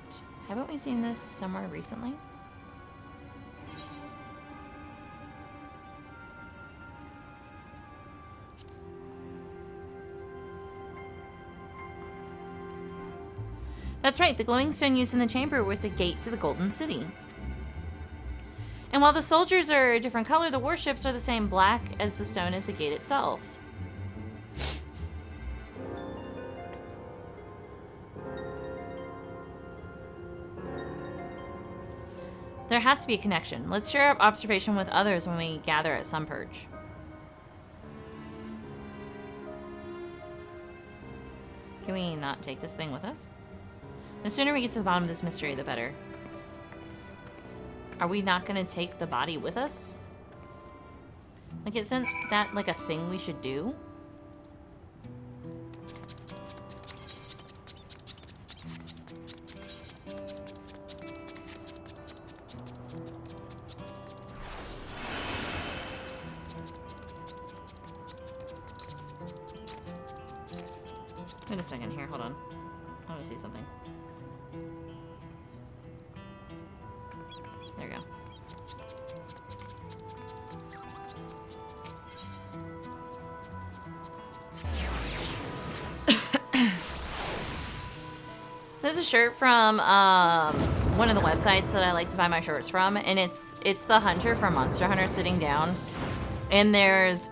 haven't we seen this somewhere recently? That's right, the glowing stone used in the chamber with the gate to the Golden City. And while the soldiers are a different color, the warships are the same black as the stone as the gate itself. There has to be a connection. Let's share our observation with others when we gather at Sunpurge. Can we not take this thing with us? The sooner we get to the bottom of this mystery, the better. Are we not gonna take the body with us? Like, isn't that like a thing we should do? Wait a second here, hold on. I want to see something. There we go. There's a shirt from one of the websites that I like to buy my shirts from, and it's the hunter from Monster Hunter sitting down, and there's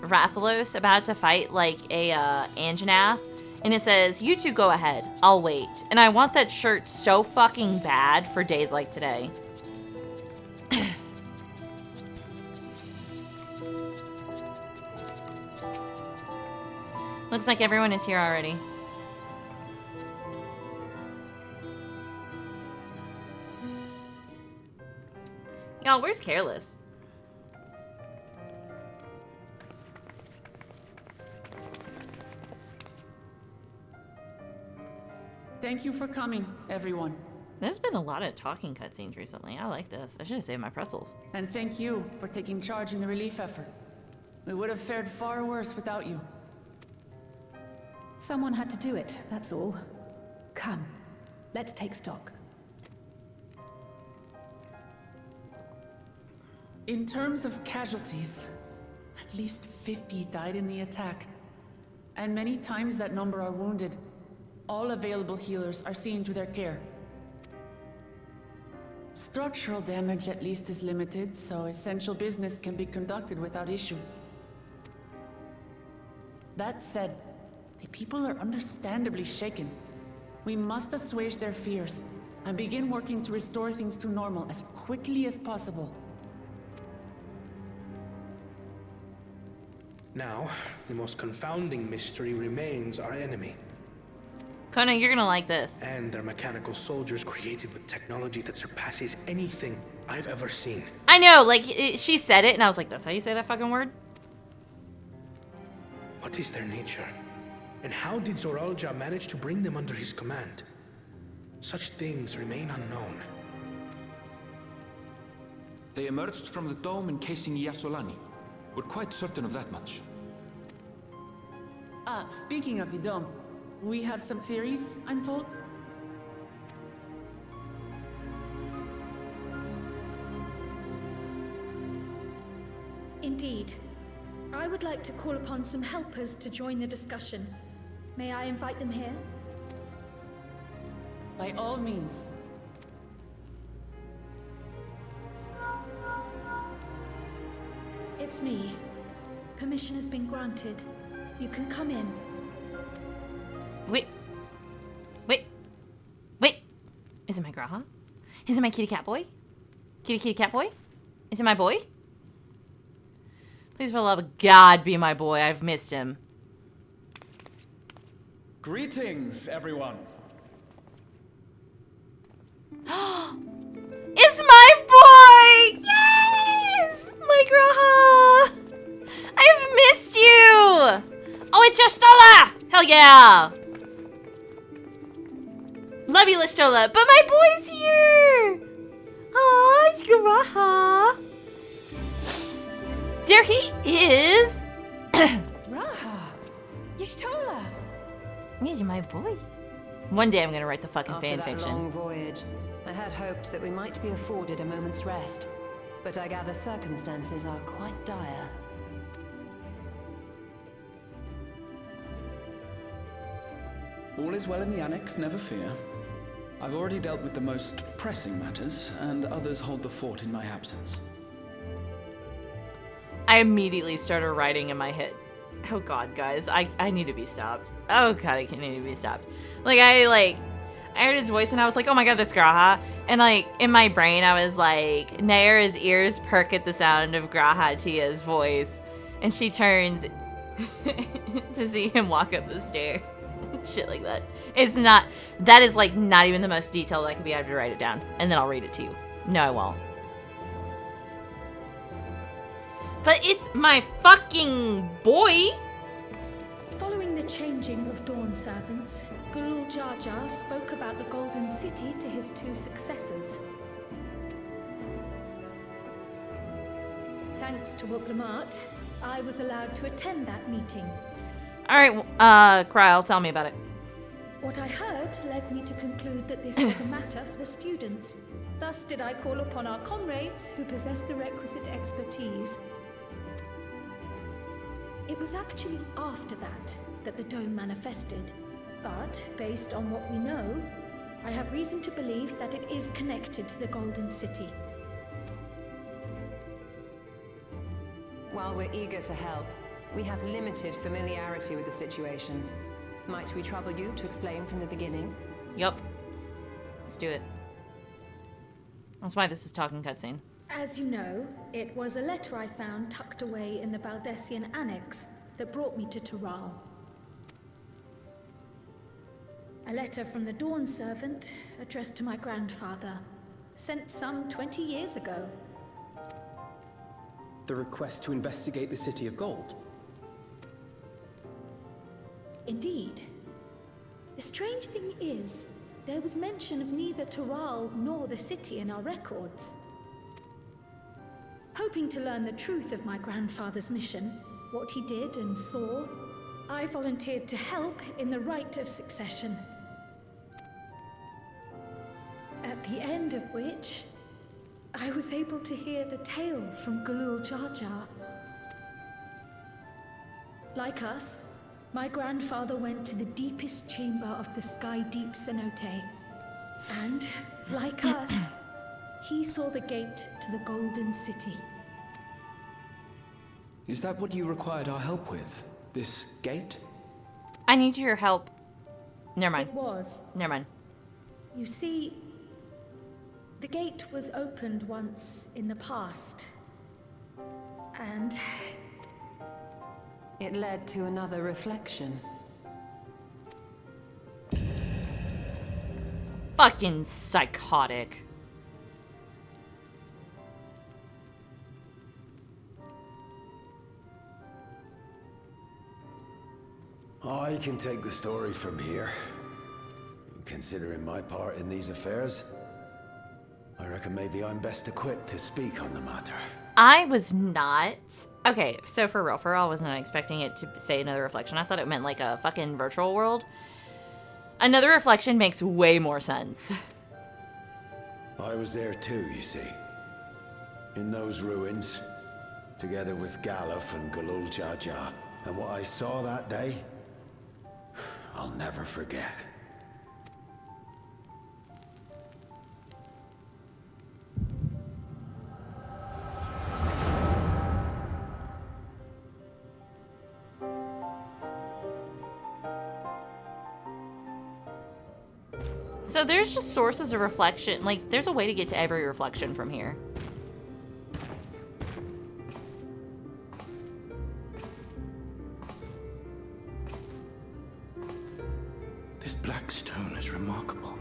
Rathalos about to fight like a Anjanath, and it says, "You two go ahead, I'll wait." And I want that shirt so fucking bad for days like today. Looks like everyone is here already. Y'all, where's Careless? Thank you for coming, everyone. There's been a lot of talking cutscenes recently. I like this. I should have saved my pretzels. And thank you for taking charge in the relief effort. We would have fared far worse without you. Someone had to do it, that's all. Come, let's take stock. In terms of casualties, at least 50 died in the attack. And many times that number are wounded. All available healers are seen to their care. Structural damage at least is limited, so essential business can be conducted without issue. That said, the people are understandably shaken. We must assuage their fears and begin working to restore things to normal as quickly as possible. Now, the most confounding mystery remains our enemy. Kona, you're gonna like this. And their mechanical soldiers created with technology that surpasses anything I've ever seen. I know, like, she said it, and I was like, that's how you say that fucking word? What is their nature? And how did Zoralja manage to bring them under his command? Such things remain unknown. They emerged from the dome encasing Yasolani. We're quite certain of that much. Speaking of the dome, we have some theories, I'm told. Indeed. I would like to call upon some helpers to join the discussion. May I invite them here? By all means. It's me. Permission has been granted. You can come in. Wait. Is it my Graha? Is it my kitty cat boy? Kitty cat boy? Is it my boy? Please, for the love of God, be my boy. I've missed him. Greetings, everyone. It's my boy! Yes! My Graha! I've missed you! Oh, it's Yastola! Hell yeah! Love you, Lashtola, but my boy's here! Aw, it's Graha. There he is! Raha! Y'shtola! He's my boy. One day I'm gonna write the fucking After that fanfiction. long voyage, I had hoped that we might be afforded a moment's rest, but I gather circumstances are quite dire. All is well in the Annex, never fear. I've already dealt with the most pressing matters, and others hold the fort in my absence. I immediately started writing in my head. Oh god, guys, I need to be stopped. Oh god, I need to be stopped. I heard his voice and I was like, oh my god, that's Graha. And like, in my brain, I was like, Naira's ears perk at the sound of Graha Tia's voice. And she turns to see him walk up the stairs. Shit like that. It's not, that is like not even the most detailed I could be. I have to write it down and then I'll read it to you. No, I won't. But it's my fucking boy. Following the changing of Dawn servants, Galul Jar Jar spoke about the Golden City to his 2 successors. Thanks to Wuglamart, I was allowed to attend that meeting. Alright, Kryl, tell me about it. What I heard led me to conclude that this was a matter for the students. Thus did I call upon our comrades who possess the requisite expertise. It was actually after that the dome manifested. But, based on what we know, I have reason to believe that it is connected to the Golden City. While we're eager to help, we have limited familiarity with the situation. Might we trouble you to explain from the beginning? Yup. Let's do it. That's why this is talking cutscene. As you know, it was a letter I found tucked away in the Baldessian Annex that brought me to Tural. A letter from the Dawn servant addressed to my grandfather, sent some 20 years ago. The request to investigate the City of Gold. Indeed. The strange thing is, there was mention of neither Tural nor the city in our records. Hoping to learn the truth of my grandfather's mission, what he did and saw, I volunteered to help in the rite of succession. At the end of which, I was able to hear the tale from Galul Jar Jar. Like us, my grandfather went to the deepest chamber of the Sky Deep Cenote. And, like us, he saw the gate to the Golden City. Is that what you required our help with? This gate? I need your help. Never mind. It was. Never mind. You see, the gate was opened once in the past. And it led to another reflection. Fucking psychotic. I can take the story from here. Considering my part in these affairs, I reckon maybe I'm best equipped to speak on the matter. I was not. Okay, so for real, I was not expecting it to say another reflection. I thought it meant like a fucking virtual world. Another reflection makes way more sense. I was there too, you see. In those ruins, together with Galuf and Galul Jar Jar. And what I saw that day, I'll never forget. So there's just sources of reflection. Like, there's a way to get to every reflection from here. This black stone is remarkable.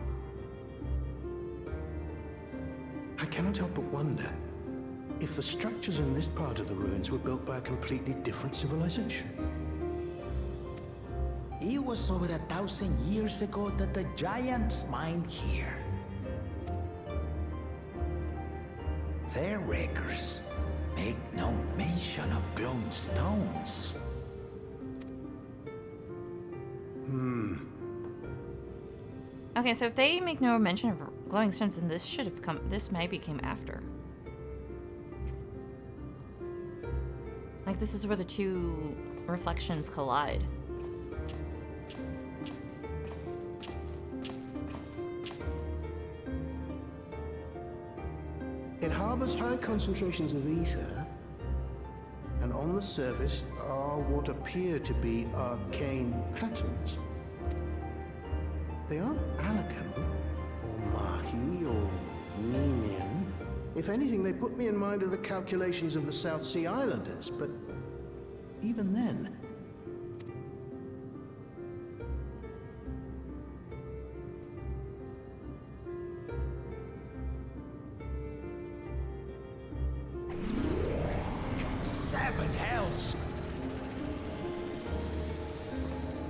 I cannot help but wonder if the structures in this part of the ruins were built by a completely different civilization. It was over 1,000 years ago that the giants mined here. Their records make no mention of glowing stones. Okay, so if they make no mention of glowing stones, then this should have come. This maybe came after. Like, this is where the two reflections collide. It harbors high concentrations of ether, and on the surface are what appear to be arcane patterns. They aren't Alakan, or Mahi, or Mimian. If anything, they put me in mind of the calculations of the South Sea Islanders, but even then... seven hells.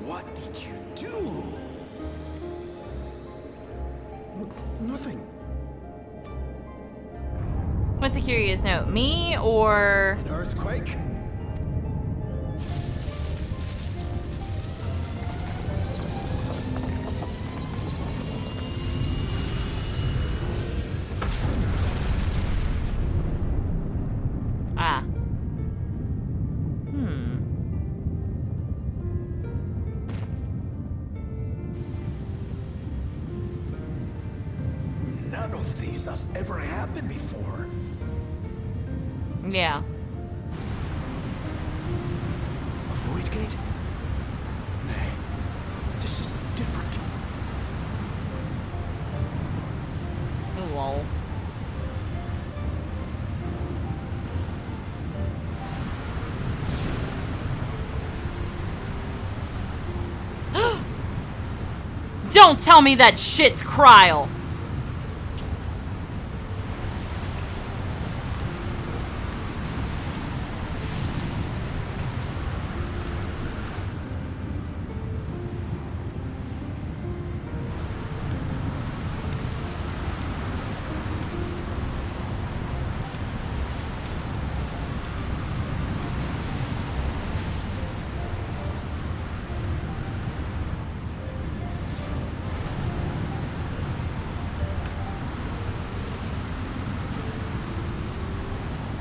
What did you do? Nothing. What's a curious note? Me or... An earthquake? Ah. None of this has ever happened before. Yeah. A void gate? Nay, this is different. Oh, lol. Don't tell me that shit's Kryl.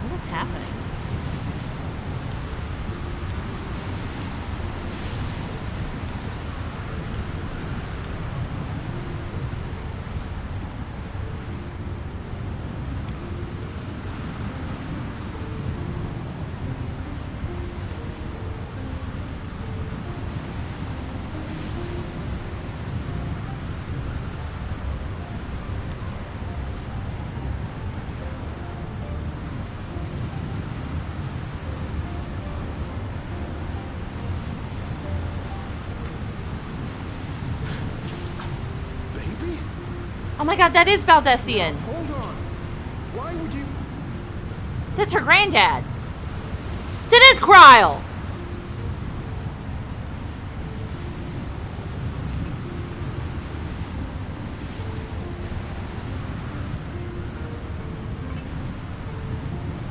What is happening? Oh my god, that is Baldessian. Hold on. Why would you... That's her granddad. That is Kryl.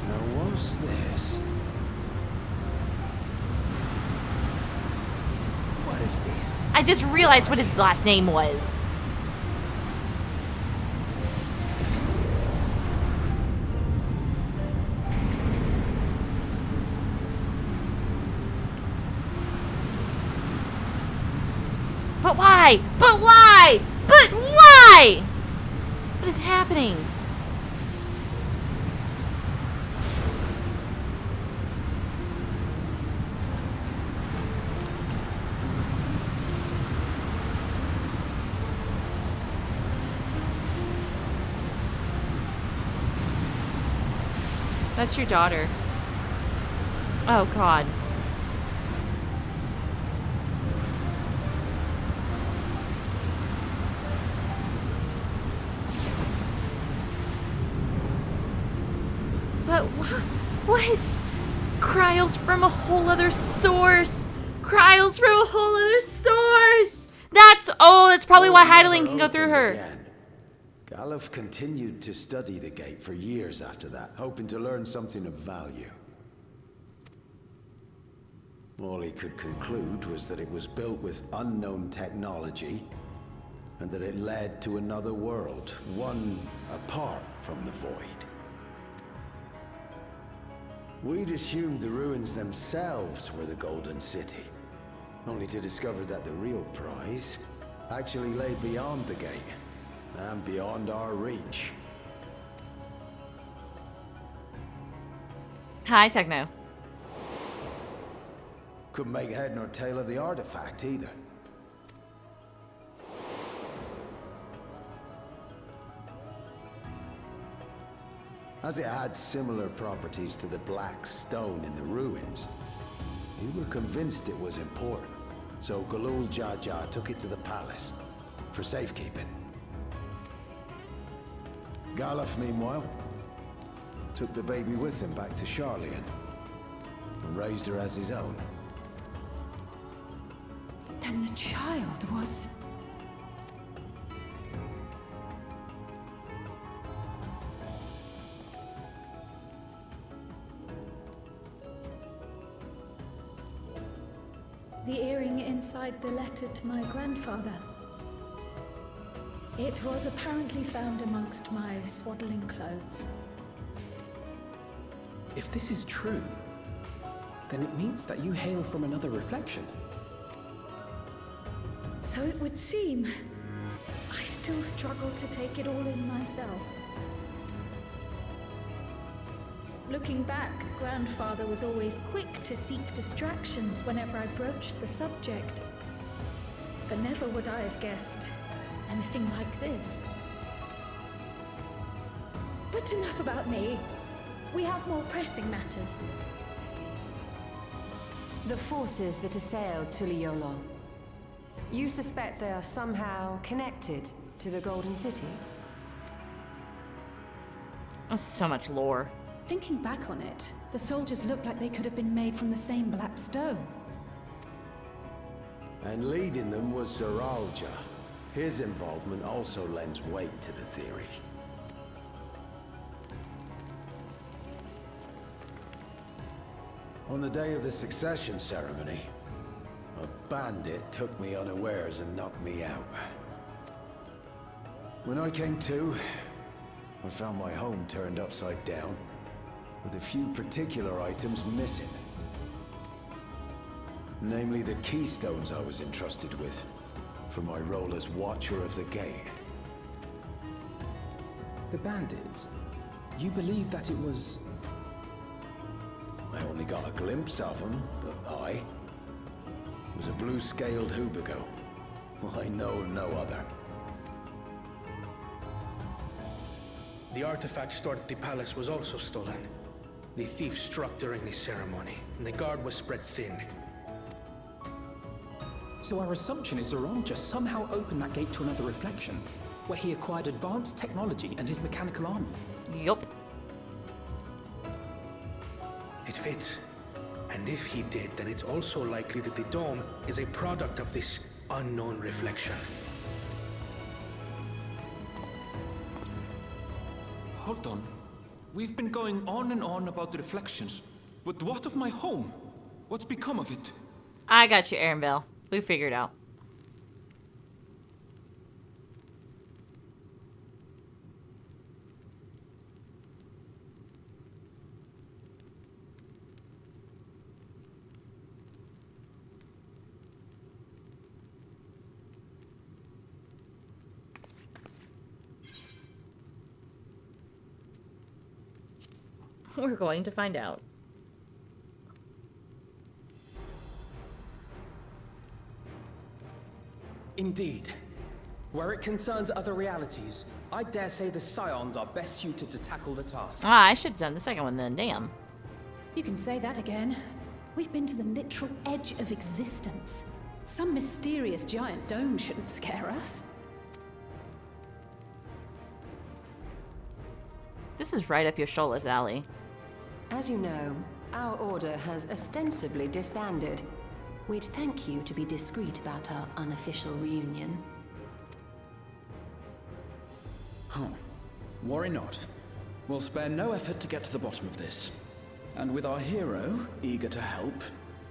Now what's this? What is this? I just realized what his last name was. But why? But why? But why? What is happening? That's your daughter. Oh, God. But what? Kryl's from a whole other source. Kryl's from a whole other source. That's probably why Heidelin can go through her. Galuf continued to study the gate for years after that, hoping to learn something of value. All he could conclude was that it was built with unknown technology, and that it led to another world, one apart from the Void. We'd assumed the ruins themselves were the Golden City, only to discover that the real prize actually lay beyond the gate, and beyond our reach. Hi, Techno. Couldn't make head nor tail of the artifact either. As it had similar properties to the black stone in the ruins, we were convinced it was important, so Galul Jaja took it to the palace for safekeeping. Galuf, meanwhile, took the baby with him back to Sharlayan. and raised her as his own. Then the child was... The earring inside the letter to my grandfather. It was apparently found amongst my swaddling clothes. If this is true, then it means that you hail from another reflection. So it would seem. I still struggle to take it all in myself. Looking back, Grandfather was always quick to seek distractions whenever I broached the subject. But never would I have guessed anything like this. But enough about me. We have more pressing matters. The forces that assailed Tuliolo. You suspect they are somehow connected to the Golden City? That's so much lore. Thinking back on it, the soldiers looked like they could have been made from the same black stone. And leading them was Sir Alja. His involvement also lends weight to the theory. On the day of the succession ceremony, a bandit took me unawares and knocked me out. When I came to, I found my home turned upside down, with a few particular items missing. Namely the keystones I was entrusted with, for my role as Watcher of the Gate. The bandit? You believe that it was... I only got a glimpse of him, but it was a blue-scaled Hubigo. I know no other. The artifact stored at the palace was also stolen. The thief struck during the ceremony, and the guard was spread thin. So our assumption is Zoranja somehow opened that gate to another reflection, where he acquired advanced technology and his mechanical army. Yup. It fits. And if he did, then it's also likely that the dome is a product of this unknown reflection. Hold on. We've been going on and on about the reflections. But what of my home? What's become of it? I got you, Aaronville. We figured out. We're going to find out. Indeed. Where it concerns other realities, I dare say the Scions are best suited to tackle the task. Ah, I should have done the second one then, damn. You can say that again. We've been to the literal edge of existence. Some mysterious giant dome shouldn't scare us. This is right up your Shola's alley. As you know, our order has ostensibly disbanded. We'd thank you to be discreet about our unofficial reunion. Huh. Worry not. We'll spare no effort to get to the bottom of this. And with our hero eager to help,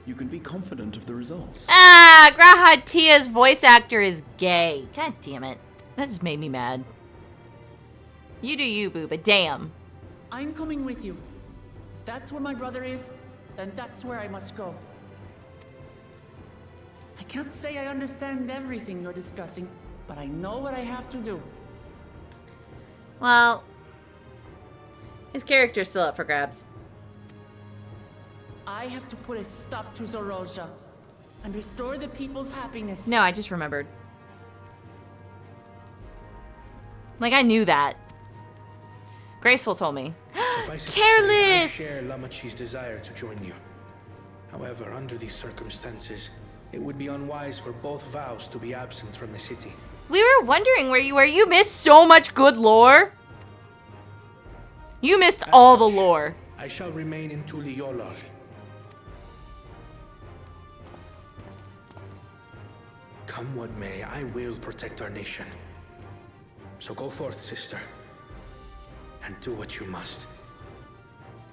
you can be confident of the results. Ah, Graha Tia's voice actor is gay. God damn it. That just made me mad. You do you, boo, but damn. I'm coming with you. If that's where my brother is, then that's where I must go. I can't say I understand everything you're discussing, but I know what I have to do. Well, his character's still up for grabs. I have to put a stop to Zoranja and restore the people's happiness. No, I just remembered. Like, I knew that. Graceful told me. Careless! I share Lamachi's desire to join you. However, under these circumstances, it would be unwise for both vows to be absent from the city. We were wondering where you were. You missed so much good lore. You missed all the lore. I shall remain in Tuliolol. Come what may, I will protect our nation. So go forth, sister, and do what you must.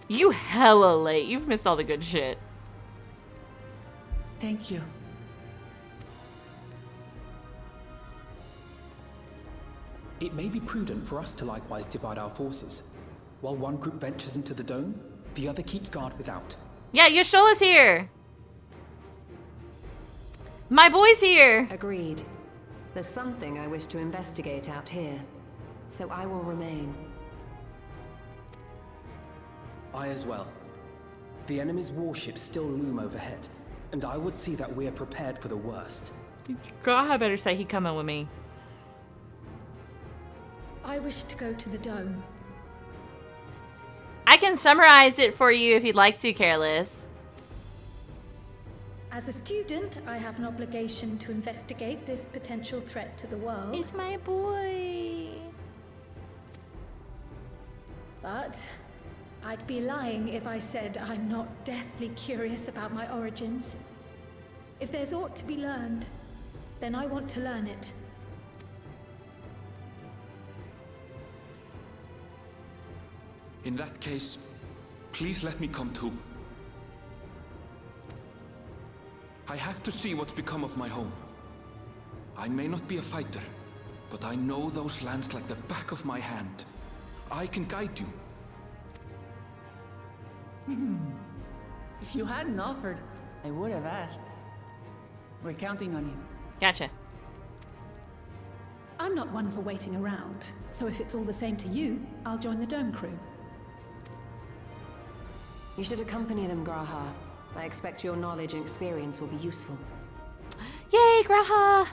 You hella late. You've missed all the good shit. Thank you. It may be prudent for us to likewise divide our forces. While one group ventures into the dome, the other keeps guard without. Yeah, Yashtola's here. My boy's here. Agreed. There's something I wish to investigate out here, so I will remain. I as well. The enemy's warships still loom overhead, and I would see that we are prepared for the worst. God, better say he coming with me. I wish to go to the dome. I can summarize it for you if you'd like to, Careless. As a student, I have an obligation to investigate this potential threat to the world. He's my boy. But I'd be lying if I said I'm not deathly curious about my origins. If there's aught to be learned, then I want to learn it. In that case, please let me come too. I have to see what's become of my home. I may not be a fighter, but I know those lands like the back of my hand. I can guide you. If you hadn't offered, I would have asked. We're counting on you. Gotcha. I'm not one for waiting around, so if it's all the same to you, I'll join the Dome crew. You should accompany them, Graha. I expect your knowledge and experience will be useful. Yay, Graha!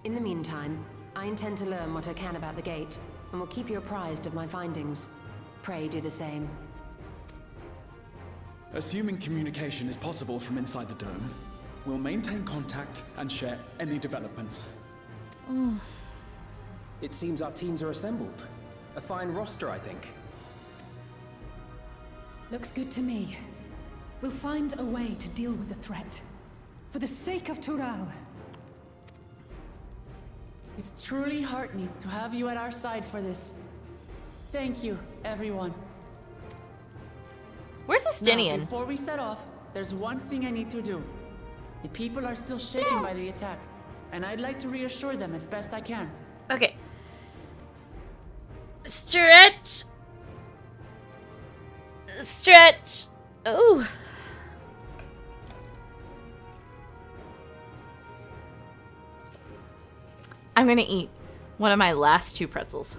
In the meantime, I intend to learn what I can about the gate, and will keep you apprised of my findings. Pray do the same. Assuming communication is possible from inside the dome, we'll maintain contact and share any developments. It seems our teams are assembled. A fine roster, I think. Looks good to me. We'll find a way to deal with the threat. For the sake of Tural. It's truly heartening to have you at our side for this. Thank you, everyone. Where's Estinian? Now, before we set off, there's one thing I need to do. The people are still shaken by the attack, and I'd like to reassure them as best I can. Okay. Stretch. Stretch. Ooh. I'm gonna eat one of my last 2 pretzels.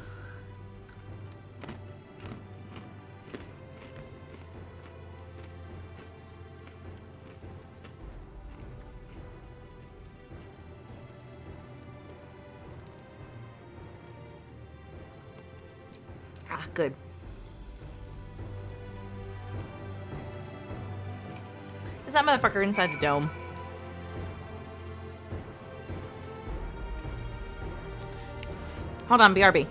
Ah, good. Is that motherfucker inside the dome? Hold on, BRB.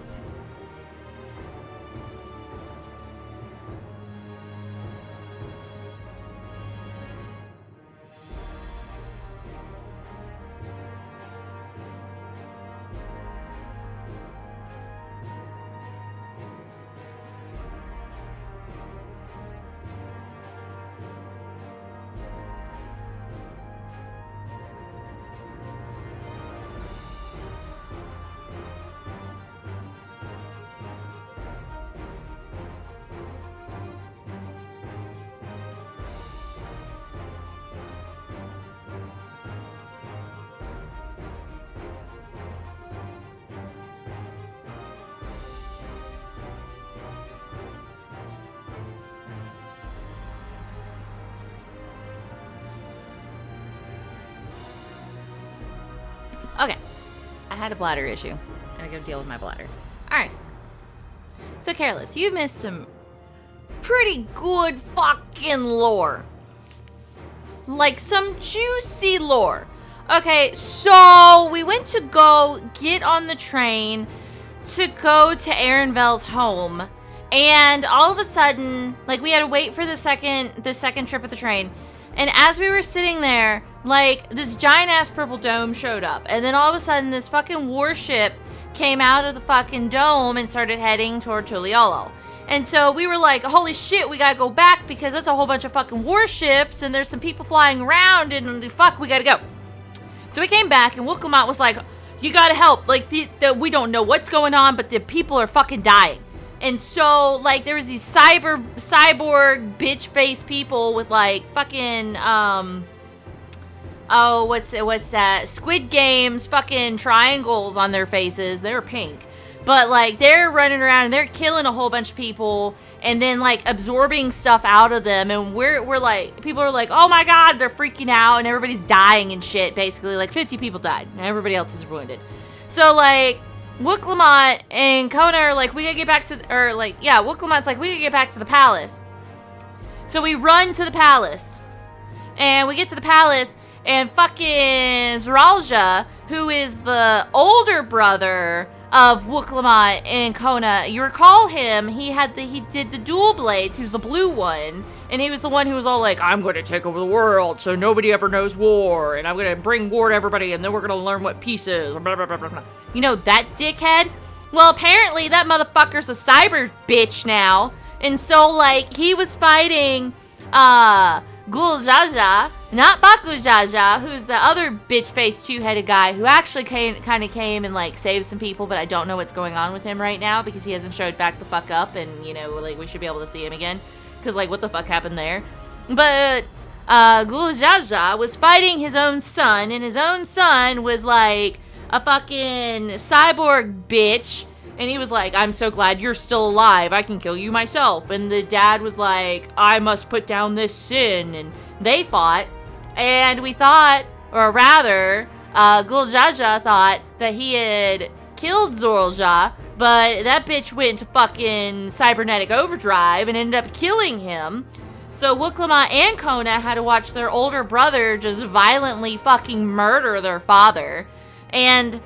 Okay. I had a bladder issue. Gotta go deal with my bladder. Alright. So, Careless, you've missed some pretty good fucking lore. Like some juicy lore. Okay, so we went to go get on the train to go to Aaronvel's home. And all of a sudden, like, we had to wait for the second trip of the train. And as we were sitting there, like, this giant-ass purple dome showed up. And then all of a sudden, this fucking warship came out of the fucking dome and started heading toward Tuliolo. And so we were like, holy shit, we gotta go back because that's a whole bunch of fucking warships and there's some people flying around and fuck, we gotta go. So we came back and Wooklamont was like, you gotta help. Like, we don't know what's going on, but the people are fucking dying. And so, like, there was these cyborg, bitch-faced people with, like, fucking, oh, what's that? Squid Games fucking triangles on their faces. They were pink. But, like, they're running around and they're killing a whole bunch of people and then, like, absorbing stuff out of them. And we're like, people are like, oh my god, they're freaking out and everybody's dying and shit, basically. Like, 50 people died and everybody else is wounded. So, like, Wooklamont and Kona are like, we gotta get back to, Wooklamot's like, we gotta get back to the palace. So we run to the palace. And we get to the palace, and fucking Zoralja, who is the older brother of Wooklamont and Kona, you recall him, he did the dual blades, he was the blue one, and he was the one who was all like, I'm going to take over the world so nobody ever knows war, and I'm going to bring war to everybody, and then we're going to learn what peace is, blah, blah, blah, blah, blah. You know, that dickhead? Well, apparently that motherfucker's a cyber bitch now, and so, like, he was fighting, Guljaja, not Bakujaja, who's the other bitch-faced two-headed guy who actually kind of came and, like, saved some people, but I don't know what's going on with him right now because he hasn't showed back the fuck up, and, you know, like, we should be able to see him again because, like, what the fuck happened there? But Guljaja was fighting his own son, and his own son was, like, a fucking cyborg bitch. And he was like, I'm so glad you're still alive. I can kill you myself. And the dad was like, I must put down this sin. And they fought. And we thought, or rather, Guljaja thought that he had killed Zoralja. But that bitch went into fucking cybernetic overdrive and ended up killing him. So Wooklamont and Kona had to watch their older brother just violently fucking murder their father. And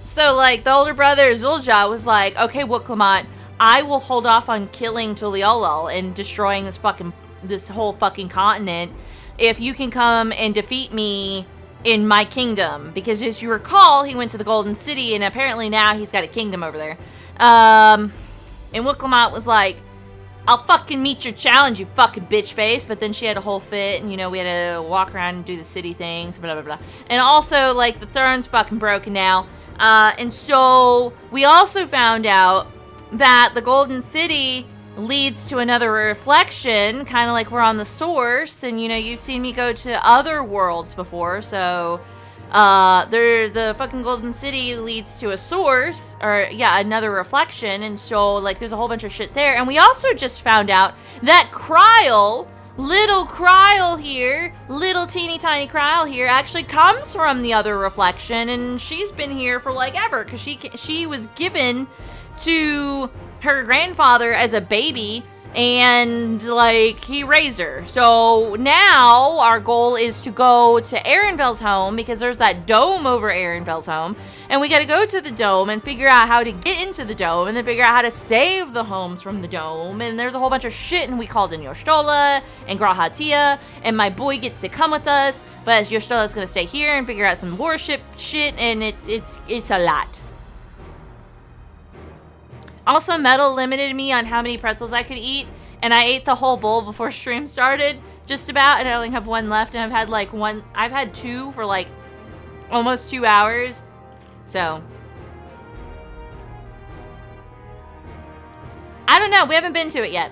so, like, the older brother, Zulja, was like, okay, Wooklamont, I will hold off on killing Tuliolo and destroying this whole fucking continent if you can come and defeat me in my kingdom. Because as you recall, he went to the Golden City, and apparently now he's got a kingdom over there. And Wooklamont was like, I'll fucking meet your challenge, you fucking bitch face. But then she had a whole fit, and, you know, we had to walk around and do the city things, blah, blah, blah. And also, like, the throne's fucking broken now. And so we also found out that the Golden City leads to another reflection, kind of like we're on the source. And, you know, you've seen me go to other worlds before, so the fucking Golden City leads to a source, or yeah, another reflection. And so, like, there's a whole bunch of shit there. And we also just found out that Kryl, little Kryl here, little teeny tiny Kryl here, actually comes from the other reflection, and she's been here for, like, ever, because she was given to her grandfather as a baby, and, like, he raised her. So now our goal is to go to Erenvel's home, because there's that dome over Erenvel's home, and we gotta go to the dome and figure out how to get into the dome, and then figure out how to save the homes from the dome. And there's a whole bunch of shit, and we called in Yoshtola and Grahatia, and my boy gets to come with us, but Yoshtola's gonna stay here and figure out some warship shit, and it's a lot. Also, Metal limited me on how many pretzels I could eat, and I ate the whole bowl before stream started, just about, and I only have one left, and I've had two for, like, almost 2 hours, so. I don't know, we haven't been to it yet.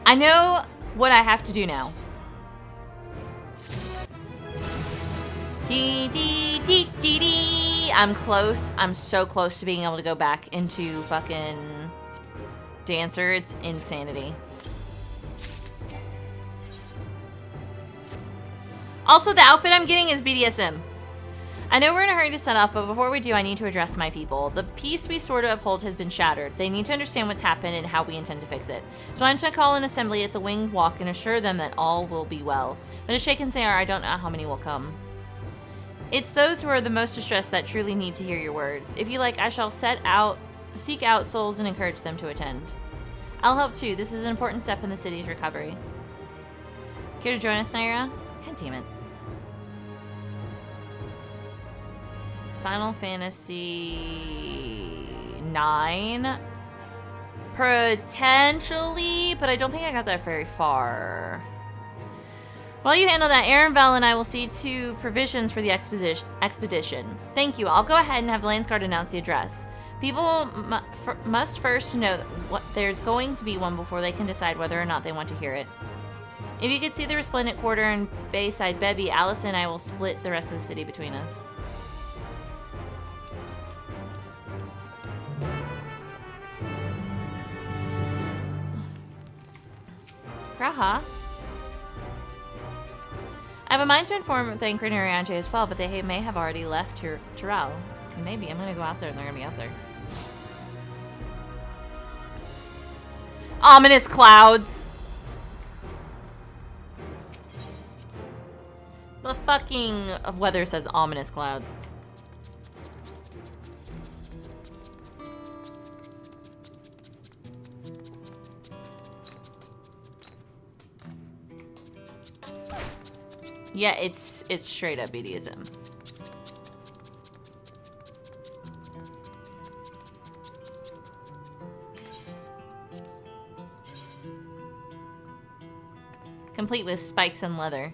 I know what I have to do now. Dee dee dee dee dee. I'm close. I'm so close to being able to go back into fucking Dancer. It's insanity. Also, the outfit I'm getting is BDSM. I know we're in a hurry to set off, but before we do, I need to address my people. The peace we sort of uphold has been shattered. They need to understand what's happened and how we intend to fix it. So I'm to call an assembly at the Winged Walk and assure them that all will be well. But as shaken as they are, I don't know how many will come. It's those who are the most distressed that truly need to hear your words. If you like, I shall seek out souls and encourage them to attend. I'll help too. This is an important step in the city's recovery. Care to join us, Naira? God damn it. Final Fantasy 9? Potentially, but I don't think I got that very far. While you handle that, Aaron, Val, and I will see to provisions for the expedition. Thank you. I'll go ahead and have the Lance Guard announce the address. People must first know that there's going to be one before they can decide whether or not they want to hear it. If you could see the Resplendent Quarter and Bayside Bebby, Alice and I will split the rest of the city between us. Graha. I have a mind to inform Thancred and Ariante as well, but they may have already left Tural. Maybe. I'm gonna go out there and they're gonna be out there. Ominous clouds! The fucking weather says ominous clouds. Yeah, it's straight up BDSM. Complete with spikes and leather.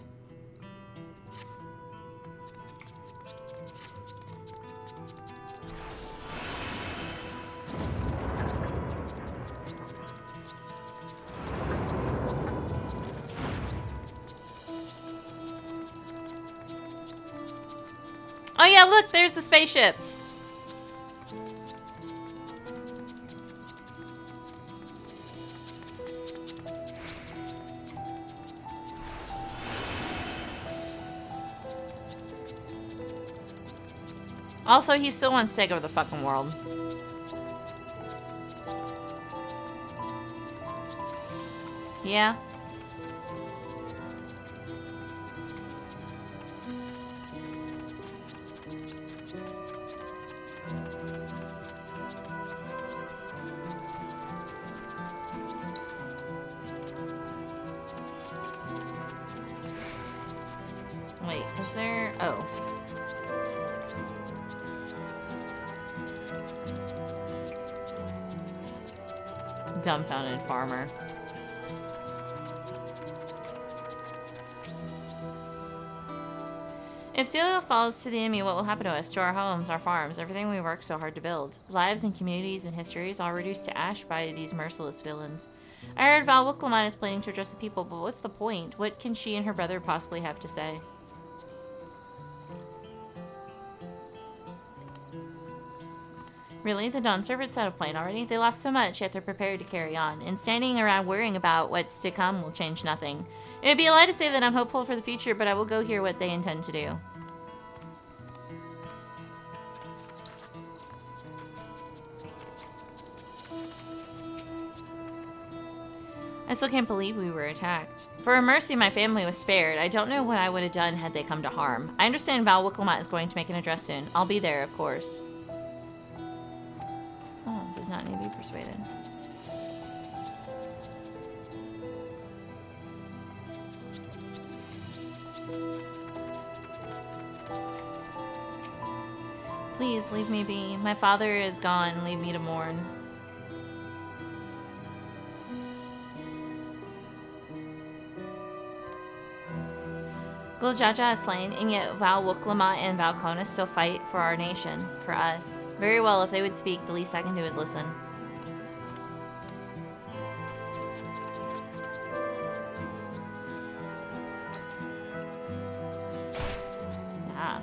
Oh yeah, look, there's the spaceships. Also, he still wants to take over the fucking world. Yeah. Wait, is there... Oh. Dumbfounded farmer. If Delia falls to the enemy, what will happen to us, to our homes, our farms, everything we worked so hard to build? Lives and communities and histories all reduced to ash by these merciless villains. I heard Val Wickleman is planning to address the people, but what's the point? What can she and her brother possibly have to say? Really? The Dawn Servants out of plane already? They lost so much, yet they're prepared to carry on. And standing around worrying about what's to come will change nothing. It would be a lie to say that I'm hopeful for the future, but I will go hear what they intend to do. I still can't believe we were attacked. For a mercy, my family was spared. I don't know what I would have done had they come to harm. I understand Val Wicklemat is going to make an address soon. I'll be there, of course. Oh, does not need to be persuaded. Please, leave me be. My father is gone. Leave me to mourn. Guljaja is slain, and yet Val Wuklama and Val Kona still fight for our nation, for us. Very well, if they would speak, the least I can do is listen. Ah.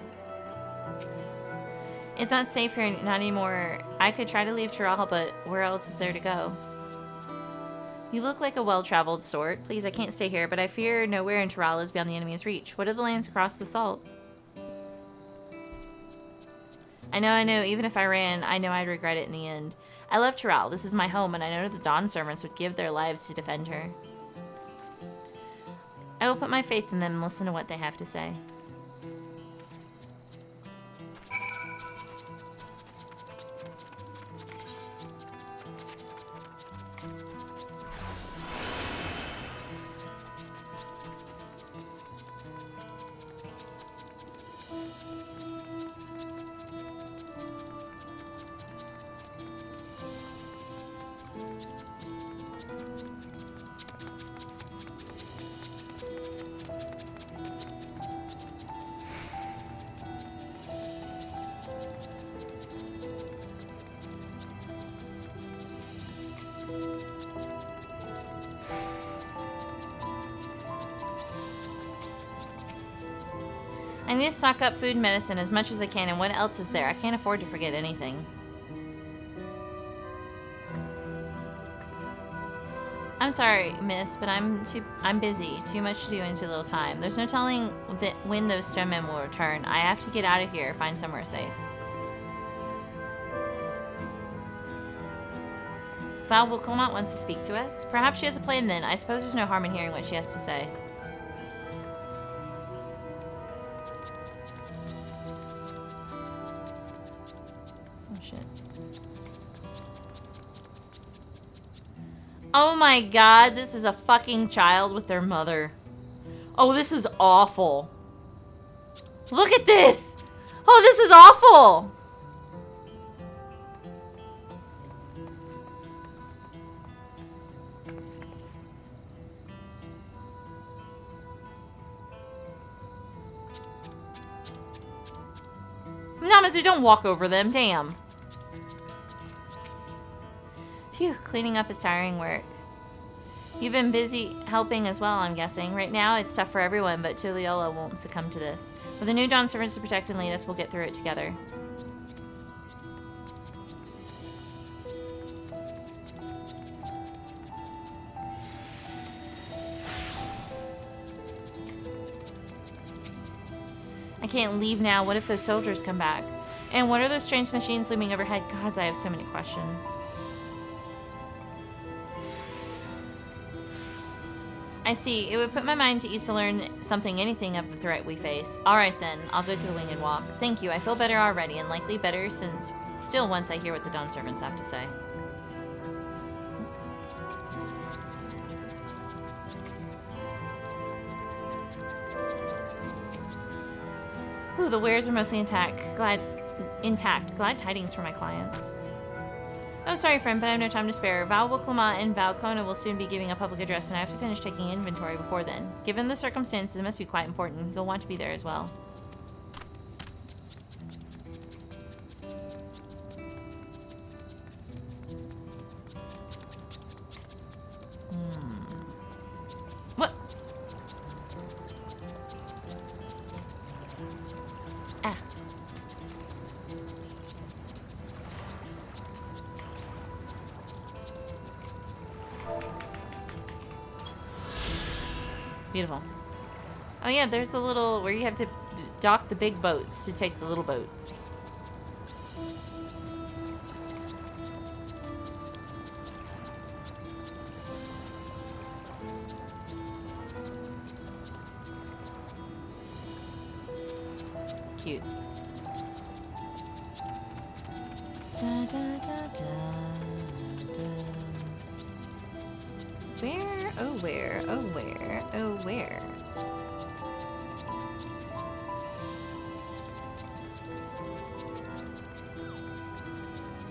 It's not safe here, not anymore. I could try to leave Tural, but where else is there to go? You look like a well-traveled sort. Please, I can't stay here, but I fear nowhere in Tural is beyond the enemy's reach. What of the lands across the salt? I know, even if I ran, I know I'd regret it in the end. I love Tural. This is my home, and I know the Dawn servants would give their lives to defend her. I will put my faith in them and listen to what they have to say. I need to stock up food and medicine as much as I can, and what else is there? I can't afford to forget anything. I'm sorry, miss, but I'm busy. Too much to do in too little time. There's no telling when those stonemen will return. I have to get out of here, find somewhere safe. Val Wilcomot wants to speak to us. Perhaps she has a plan then. I suppose there's no harm in hearing what she has to say. Oh, shit. Oh my god, this is a fucking child with their mother. Oh, this is awful. Look at this! Oh, this is awful! Namazu, don't walk over them, damn. Phew, cleaning up is tiring work. You've been busy helping as well, I'm guessing. Right now, it's tough for everyone, but Tuliolo won't succumb to this. With the new Dawn servants to protect and lead us, we'll get through it together. I can't leave now. What if those soldiers come back? And what are those strange machines looming overhead? Gods, I have so many questions. I see. It would put my mind to ease to learn anything of the threat we face. Alright then, I'll go to the Winged Walk. Thank you, I feel better already, and likely better still once I hear what the Dawn servants have to say. Ooh, the wares are mostly intact. Glad tidings for my clients. Oh, sorry, friend, but I have no time to spare. Val Wilcomot and Val Kona will soon be giving a public address, and I have to finish taking inventory before then. Given the circumstances, it must be quite important. You'll want to be there as well. What? Ah. Beautiful. Oh yeah, there's a little where you have to dock the big boats to take the little boats. Cute. Da, da, da, da, da. Where? Oh, where? Oh, where? Oh, where?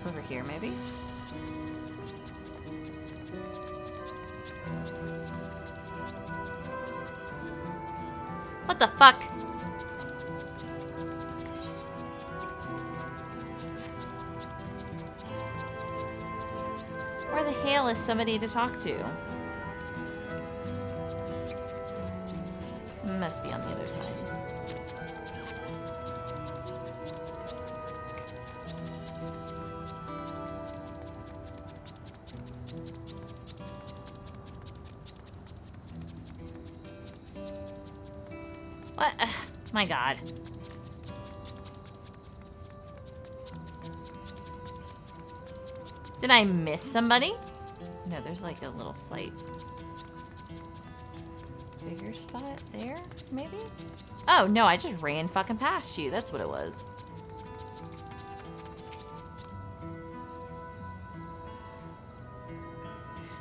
Over here, maybe? What the fuck? Where the hell is somebody to talk to? Must be on the other side. What? My God. Did I miss somebody? No, there's like a little slight bigger spot there, maybe? Oh, no, I just ran fucking past you. That's what it was.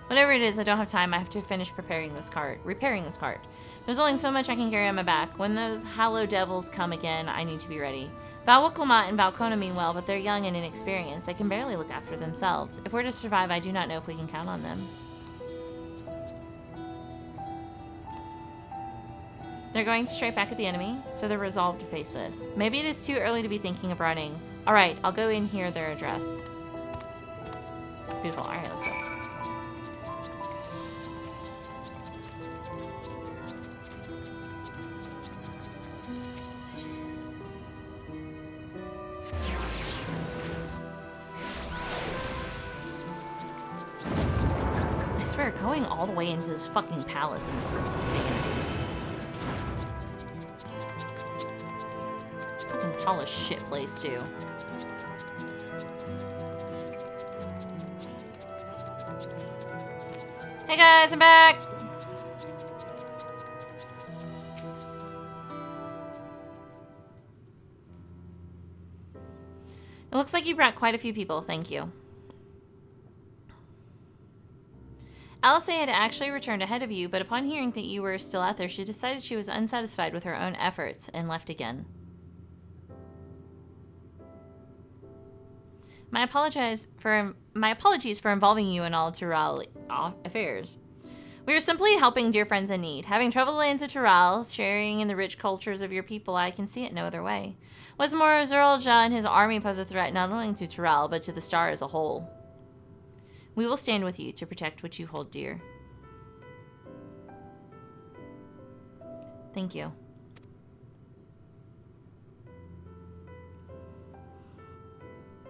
Whatever it is, I don't have time. I have to finish repairing this cart. There's only so much I can carry on my back. When those Hallow Devils come again, I need to be ready. Val Wilcomot and Val Kona mean well, but they're young and inexperienced. They can barely look after themselves. If we're to survive, I do not know if we can count on them. They're going to strike back at the enemy, so they're resolved to face this. Maybe it is too early to be thinking of running. Alright, I'll go in hear their address. Beautiful. Alright, let's go. swear, going all the way into this fucking palace is insanity. Fucking tall as shit place, too. Hey guys, I'm back! It looks like you brought quite a few people, thank you. Alice had actually returned ahead of you, but upon hearing that you were still out there, she decided she was unsatisfied with her own efforts and left again. My apologies for involving you in all Tural affairs. We are simply helping dear friends in need. Having traveled the lands of Tural, sharing in the rich cultures of your people, I can see it no other way. What's more, Zeralja and his army pose a threat not only to Tural, but to the star as a whole. We will stand with you to protect what you hold dear. Thank you.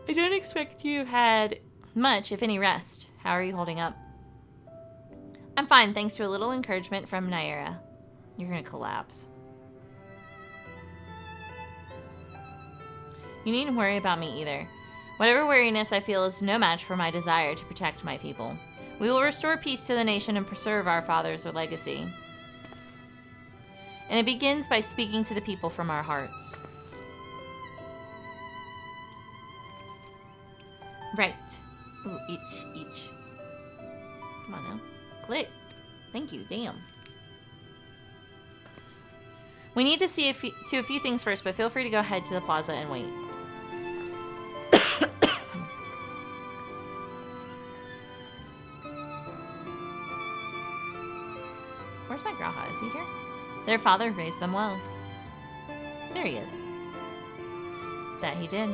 I don't expect you had much, if any, rest. How are you holding up? I'm fine, thanks to a little encouragement from Naira. You're gonna collapse. You needn't worry about me either. Whatever weariness I feel is no match for my desire to protect my people. We will restore peace to the nation and preserve our father's legacy. And it begins by speaking to the people from our hearts. Right. Ooh, each. Come on now. Click. Thank you, damn. We need to see a few things first, but feel free to go ahead to the plaza and wait. Where's my Graha? Is he here? Their father raised them well. There he is. That he did.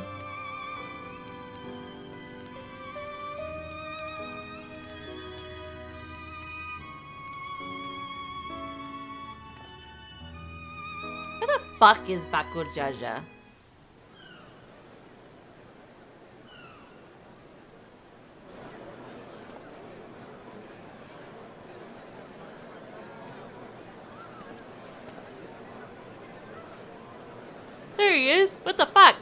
Where the fuck is Bakur Jaja? There he is. What the fuck?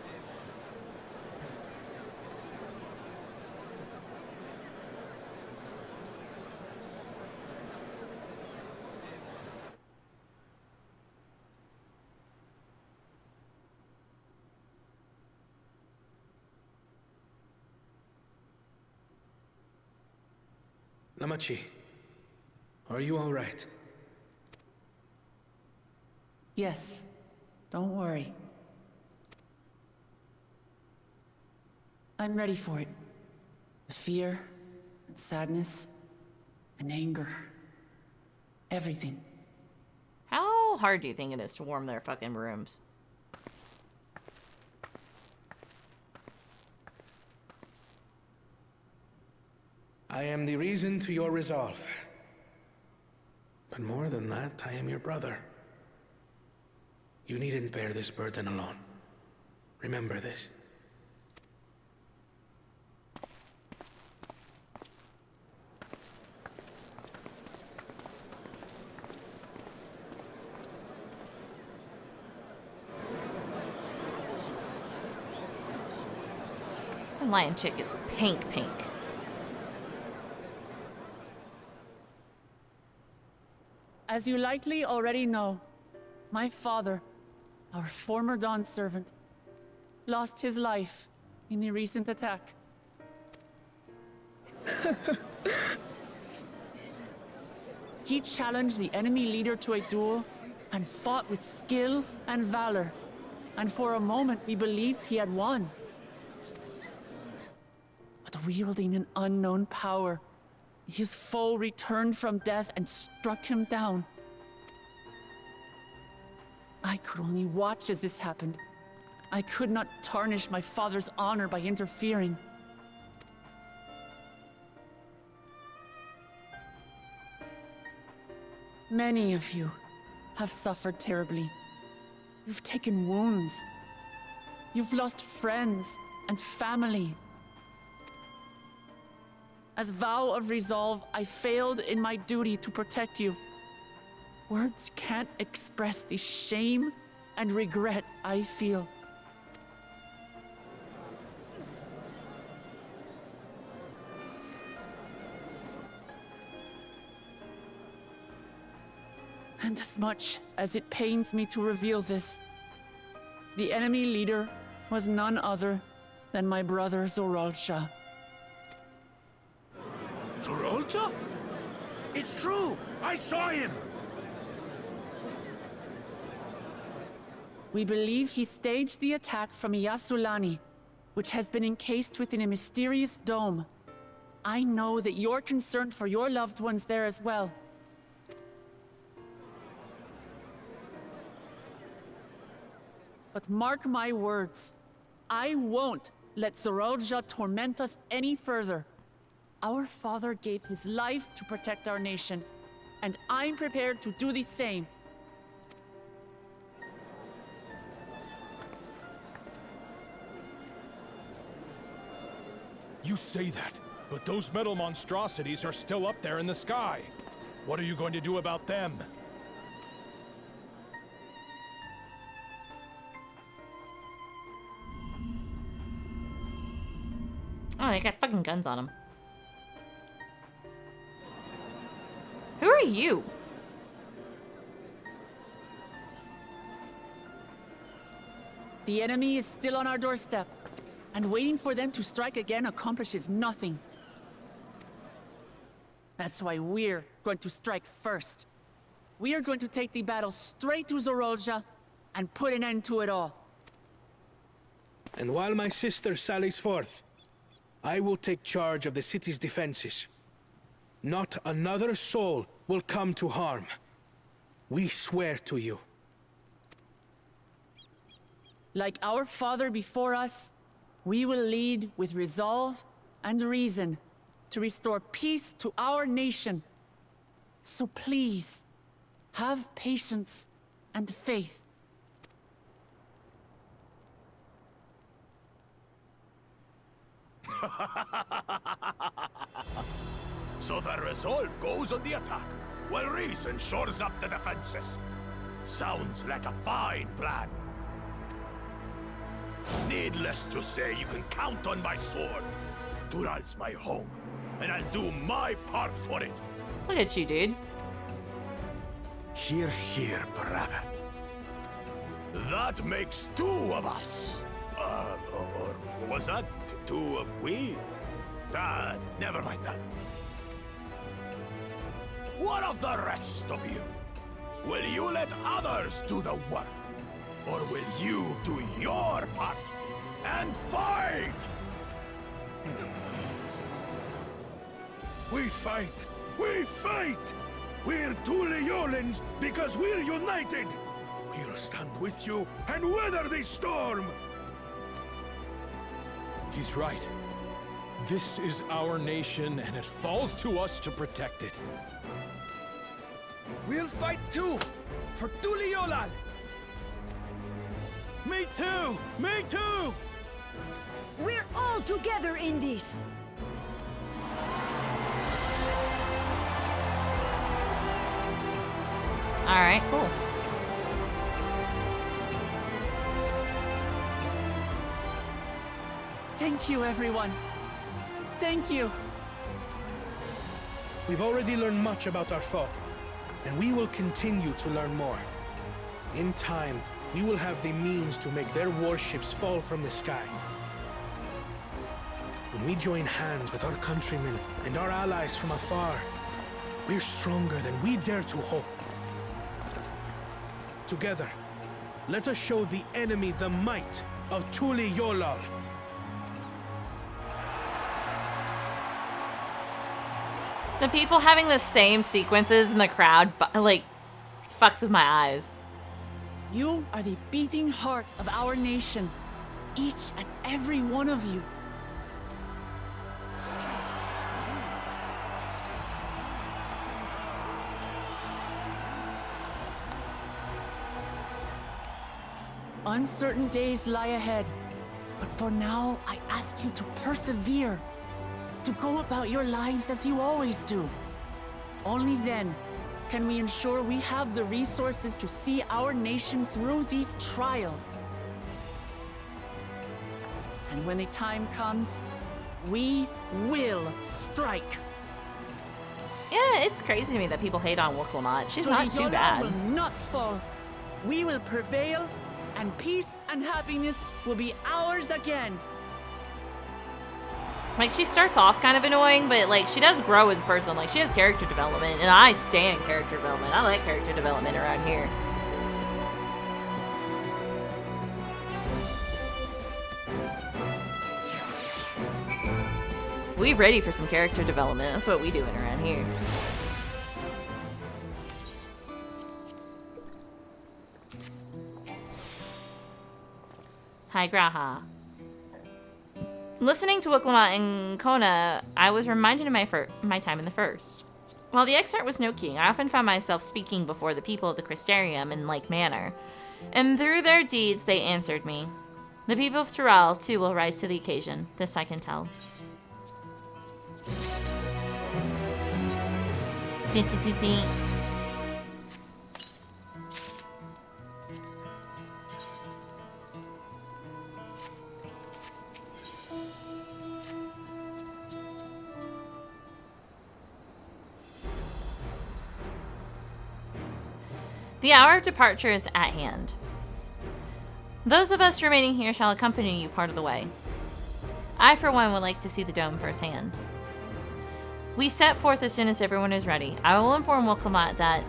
Namachi, are you all right? Yes. Don't worry. I'm ready for it. The fear, and sadness, and anger. Everything. How hard do you think it is to warm their fucking rooms? I am the reason to your resolve. But more than that, I am your brother. You needn't bear this burden alone. Remember this. The lion chick is pink. As you likely already know, my father, our former Dawn servant, lost his life in the recent attack. He challenged the enemy leader to a duel and fought with skill and valor, and for a moment we believed he had won. But wielding an unknown power, his foe returned from death and struck him down. I could only watch as this happened. I could not tarnish my father's honor by interfering. Many of you have suffered terribly. You've taken wounds. You've lost friends and family. As vow of resolve, I failed in my duty to protect you. Words can't express the shame and regret I feel. And as much as it pains me to reveal this, the enemy leader was none other than my brother Zoralsha. Zoralsha? It's true! I saw him! We believe he staged the attack from Yasulani, which has been encased within a mysterious dome. I know that you're concerned for your loved ones there as well. But mark my words, I won't let Zoralsha torment us any further. Our father gave his life to protect our nation, and I'm prepared to do the same. You say that, but those metal monstrosities are still up there in the sky. What are you going to do about them? Oh, they got fucking guns on them. Who are you? The enemy is still on our doorstep, and waiting for them to strike again accomplishes nothing. That's why we're going to strike first. We are going to take the battle straight to Zoralsha and put an end to it all. And while my sister sallies forth, I will take charge of the city's defenses. Not another soul will come to harm. We swear to you. Like our father before us, we will lead with resolve and reason to restore peace to our nation. So please, have patience and faith. So the resolve goes on the attack, while reason shores up the defenses. Sounds like a fine plan. Needless to say, you can count on my sword. Dural's my home, and I'll do my part for it. Look at you, dude. Hear, hear, brother. That makes two of us. Or was that two of we? Never mind that. What of the rest of you? Will you let others do the work? Or will you do your part and fight? We fight! We fight! We're Tuliolans because we're united! We'll stand with you and weather this storm! He's right. This is our nation, and it falls to us to protect it. We'll fight too! For Tuliolal! Me too! Me too! We're all together in this! Alright, cool. Thank you, everyone. Thank you. We've already learned much about our foe, and we will continue to learn more. In time, we will have the means to make their warships fall from the sky. When we join hands with our countrymen and our allies from afar, we're stronger than we dare to hope. Together, let us show the enemy the might of Tuliolal. The people having the same sequences in the crowd, like, fucks with my eyes. You are the beating heart of our nation. Each and every one of you. Uncertain days lie ahead, but for now, I ask you to persevere. to go about your lives as you always do. Only then can we ensure we have the resources to see our nation through these trials. And when the time comes, we will strike. Yeah, it's crazy to me that people hate on Wuklamot. She's not too Yola bad. will not fall. We will prevail, and peace and happiness will be ours again. Like, she starts off kind of annoying, but, like, she does grow as a person. Like, she has character development, and I stand character development. I like character development around here. We ready for some character development. That's what we doing around here. Hi, Graha. Listening to Wuklamot and Kona, I was reminded of my time in the First. While the Exarch was no king, I often found myself speaking before the people of the Crystarium in like manner, and through their deeds they answered me. The people of Tural, too, will rise to the occasion. This I can tell. The hour of departure is at hand. Those of us remaining here shall accompany you part of the way. I, for one, would like to see the dome firsthand. We set forth as soon as everyone is ready. I will inform Wuklamot that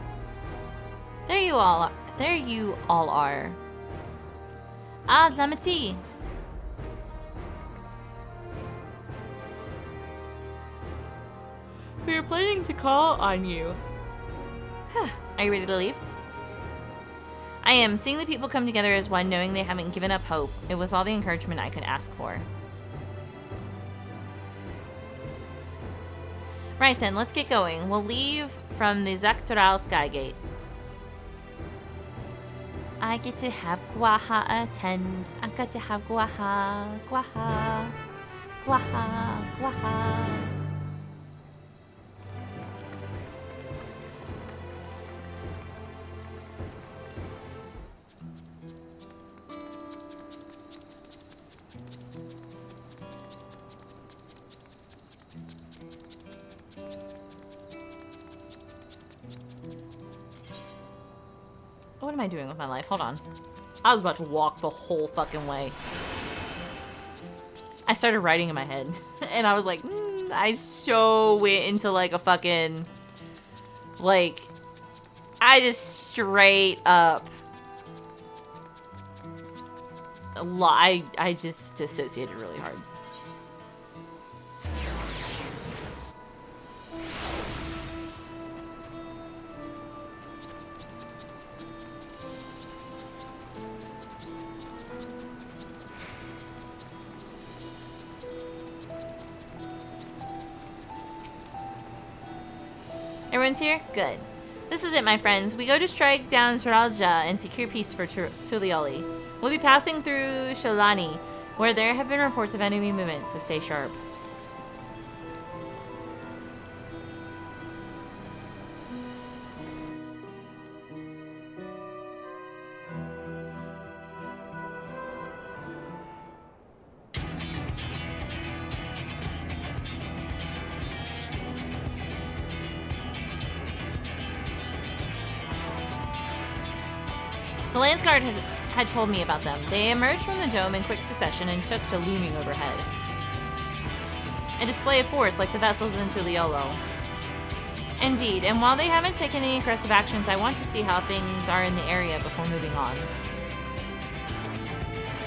there you all are. Ah, Lamati. We are planning to call on you. Are you ready to leave? I am. Seeing the people come together as one, knowing they haven't given up hope, it was all the encouragement I could ask for. Right then, let's get going. We'll leave from the Zaktural Skygate. I get to have Gwaha attend. I got to have Gwaha, Gwaha, Gwaha, Gwaha. What am I doing with my life? Hold on. I was about to walk the whole fucking way. I started writing in my head. And I was like, I so went into like a fucking... Like... I just straight up... I just dissociated really hard. Everyone's here? Good. This is it, my friends. We go to strike down Zeralja and secure peace for Tulioli. We'll be passing through Sholani, where there have been reports of enemy movement, so stay sharp. The Lance Guard had told me about them. They emerged from the dome in quick succession and took to looming overhead. A display of force like the vessels in Tuliolo. Indeed, and while they haven't taken any aggressive actions, I want to see how things are in the area before moving on.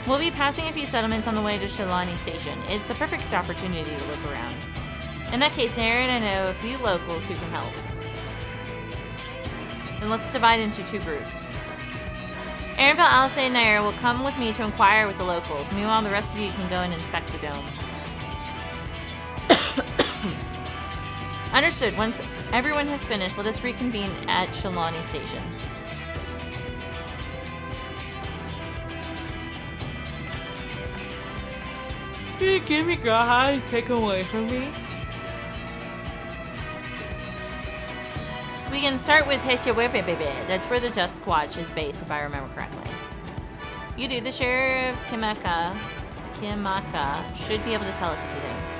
We'll be passing a few settlements on the way to Shalani Station. It's the perfect opportunity to look around. In that case, Aaron and I know a few locals who can help. Then let's divide into two groups. Aaronville, Alice, and Nair will come with me to inquire with the locals. Meanwhile, the rest of you can go and inspect the dome. Understood. Once everyone has finished, let us reconvene at Shalani Station. You give me Graha and take away from me? We can start with Heshawebebebe. That's where the Dusk Watch is based, if I remember correctly. You do. The Sheriff Kimaka should be able to tell us a few things.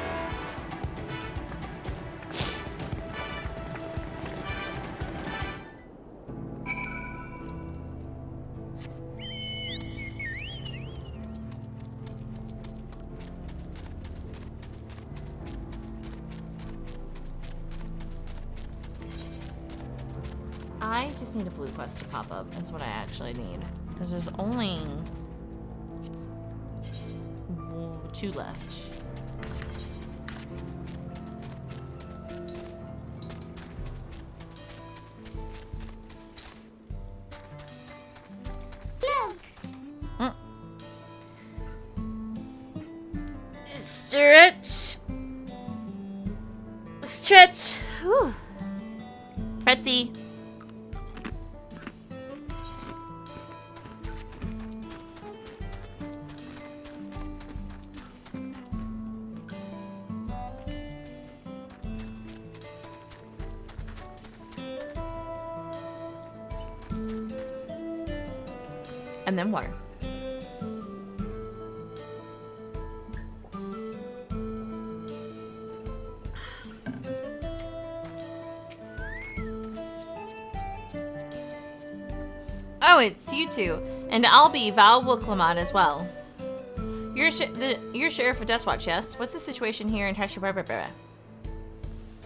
I just need a blue quest to pop up, is what I actually need. Because there's only 2 left. Look! Stretch! Stretch! Whew. Pretzy. And then water. Oh, it's you two. And I'll be Val Wilklamot as well. You're Sheriff of Dustwatch, yes? What's the situation here in Heshawebebebe?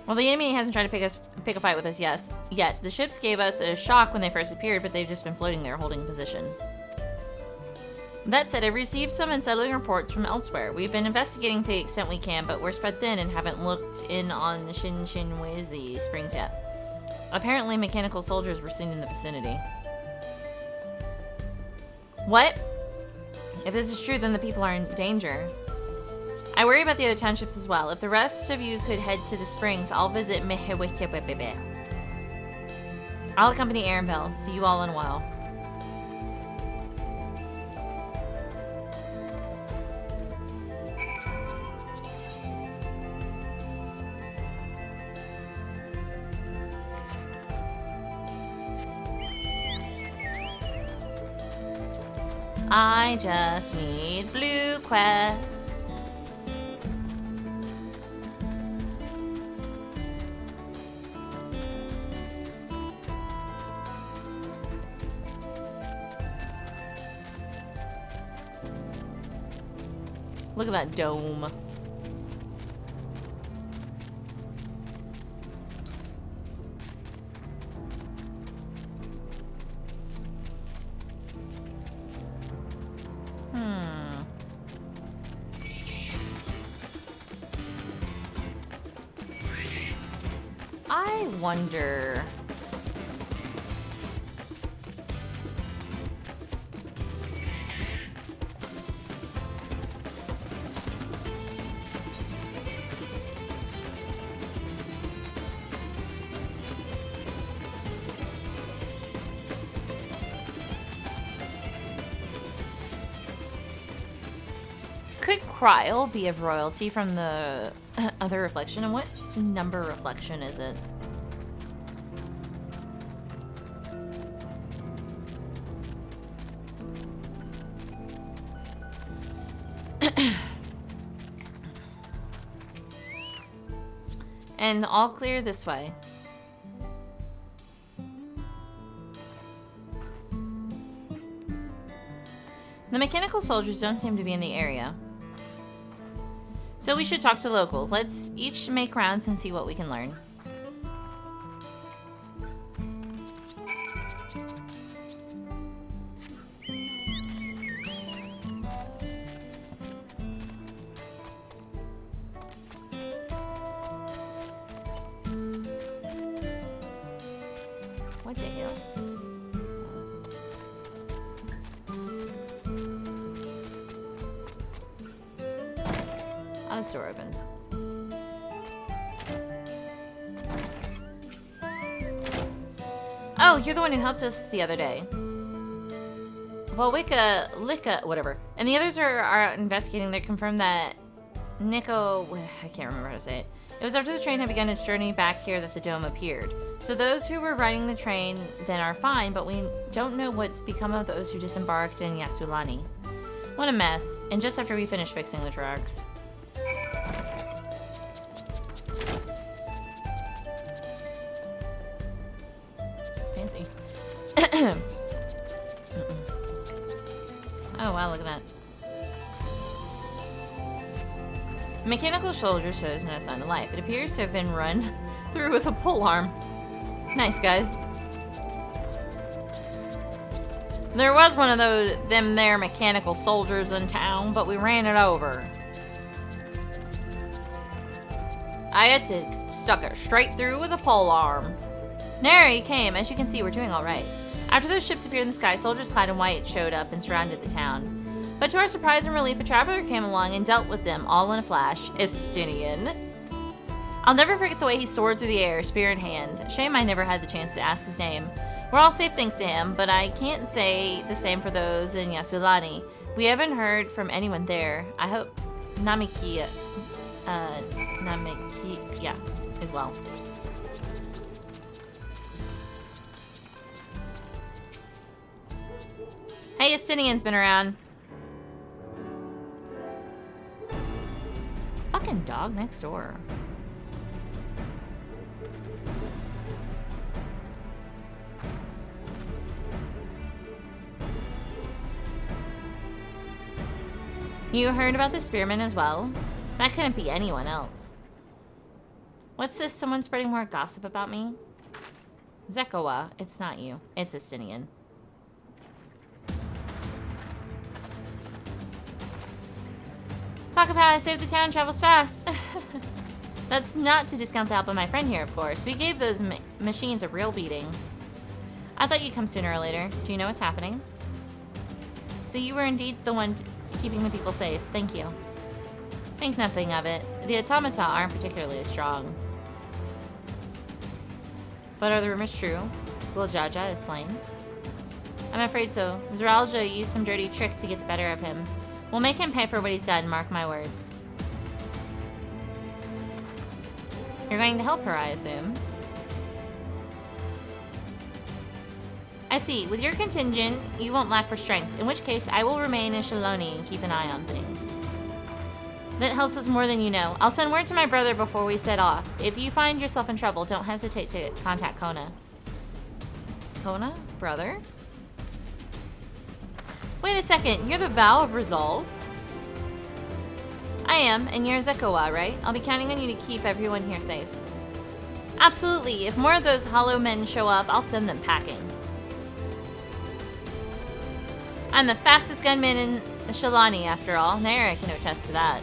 Well, the enemy hasn't tried to pick a fight with us yet. The ships gave us a shock when they first appeared, but they've just been floating there holding position. That said, I've received some unsettling reports from elsewhere. We've been investigating to the extent we can, but we're spread thin and haven't looked in on the Shinshinwezi Springs yet. Apparently, mechanical soldiers were seen in the vicinity. What? If this is true, then the people are in danger. I worry about the other townships as well. If the rest of you could head to the springs, I'll visit Mehewetebebebe. I'll accompany Aaronville. See you all in a while. I just need blue quests. Look at that dome. I wonder... Could Kryl be of royalty from the other reflection? And what number reflection is it? And all clear this way. The mechanical soldiers don't seem to be in the area. So we should talk to locals. Let's each make rounds and see what we can learn. What the hell? Oh, the door opens. Oh, you're the one who helped us the other day. Well, Licka, whatever. And the others are investigating. They confirmed that Nico, I can't remember how to say it, It was after the train had begun its journey back here that the dome appeared. So those who were riding the train then are fine, but we don't know what's become of those who disembarked in Yasulani. What a mess, and just after we finished fixing the tracks. Fancy. Oh wow, look at that. The mechanical soldier shows no sign of life. It appears to have been run through with a polearm. Nice, guys. There was one of them there mechanical soldiers in town, but we ran it over. I had to stuck it straight through with a polearm. Nary came. As you can see, we're doing all right. After those ships appeared in the sky, soldiers clad in white showed up and surrounded the town. But to our surprise and relief, a traveler came along and dealt with them all in a flash. Estinian. I'll never forget the way he soared through the air, spear in hand. Shame I never had the chance to ask his name. We're all safe thanks to him, but I can't say the same for those in Yasulani. We haven't heard from anyone there. I hope Namikia as well. Hey, Estinian's been around. Fucking dog next door. You heard about the spearman as well? That couldn't be anyone else. What's this? Someone spreading more gossip about me? Zekowa, it's not you. It's Estinian. Talk of how I saved the town travels fast. That's not to discount the help of my friend here, of course. We gave those machines a real beating. I thought you'd come sooner or later. Do you know what's happening? So you were indeed the one keeping the people safe. Thank you. Think nothing of it. The automata aren't particularly strong. But are the rumors true? Guljaja is slain? I'm afraid so. Zeralja used some dirty trick to get the better of him. We'll make him pay for what he's done, mark my words. You're going to help her, I assume. I see. With your contingent, you won't lack for strength, in which case I will remain in Shaloni and keep an eye on things. That helps us more than you know. I'll send word to my brother before we set off. If you find yourself in trouble, don't hesitate to contact Kona. Kona? Brother? Wait a second, you're the Vow of Resolve? I am, and you're Zekowa, right? I'll be counting on you to keep everyone here safe. Absolutely. If more of those hollow men show up, I'll send them packing. I'm the fastest gunman in Shalani, after all. Naira can attest to that.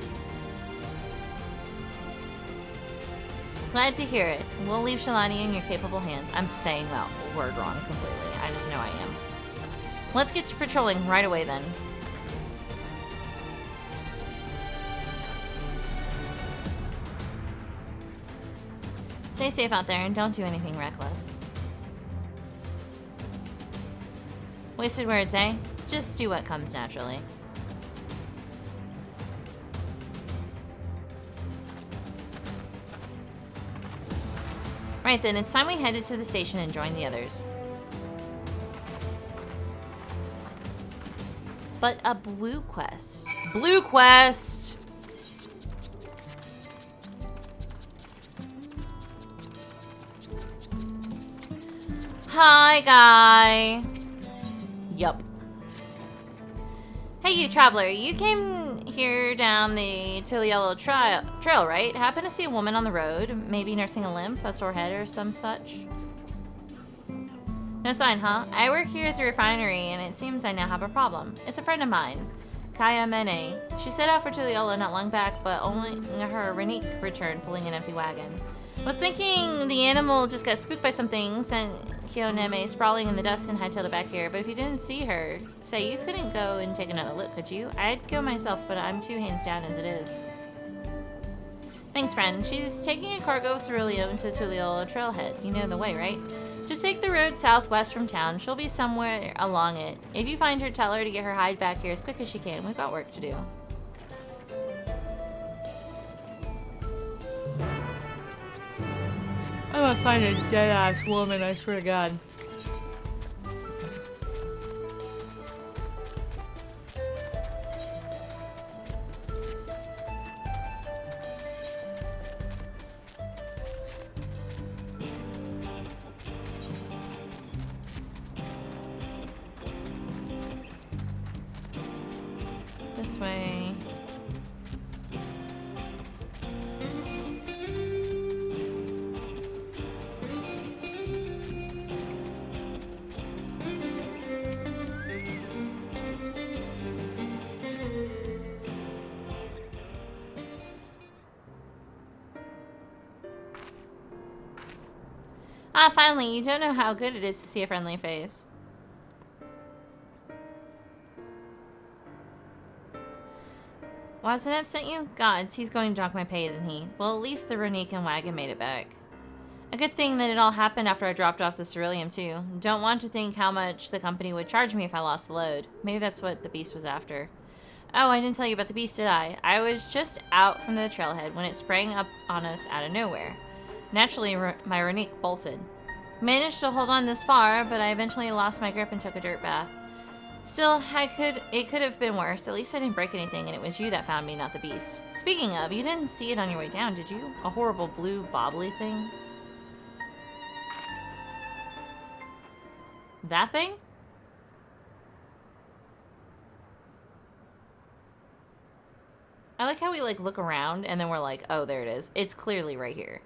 Glad to hear it. We'll leave Shalani in your capable hands. I'm saying that word wrong completely. I just know I am. Let's get to patrolling right away then. Stay safe out there and don't do anything reckless. Wasted words, eh? Just do what comes naturally. Right then, it's time we headed to the station and joined the others. But a blue quest. Blue quest! Hi, guy. Yup. Hey, you traveler. You came here down the Tiliello trail, right? Happened to see a woman on the road, maybe nursing a limp, a sore head, or some such? No sign, huh? I work here at the refinery, and it seems I now have a problem. It's a friend of mine, Kaya Mene. She set out for Tiliello not long back, but only her Renique returned pulling an empty wagon. Was thinking the animal just got spooked by something, sent Kioneme sprawling in the dust and hightailed it back here. But if you didn't see her, say you couldn't go and take another look, could you? I'd go myself, but I'm 2 hands down as it is. Thanks, friend. She's taking a cargo of ceruleum to Tiliello trailhead. You know the way, right? Just take the road southwest from town. She'll be somewhere along it. If you find her, tell her to get her hide back here as quick as she can. We've got work to do. gonna find a dead-ass woman, I swear to God. This way. Ah, finally, you don't know how good it is to see a friendly face. Wazenep sent you? Gods, he's going to dock my pay, isn't he? Well, at least the Ronique and wagon made it back. A good thing that it all happened after I dropped off the ceruleum, too. Don't want to think how much the company would charge me if I lost the load. Maybe that's what the beast was after. Oh, I didn't tell you about the beast, did I? I was just out from the trailhead when it sprang up on us out of nowhere. Naturally, my Ronique bolted. Managed to hold on this far, but I eventually lost my grip and took a dirt bath. Still, it could have been worse. At least I didn't break anything, and it was you that found me, not the beast. Speaking of, you didn't see it on your way down, did you? A horrible blue bobbly thing? That thing? I like how we look around and then we're like, oh, there it is. It's clearly right here.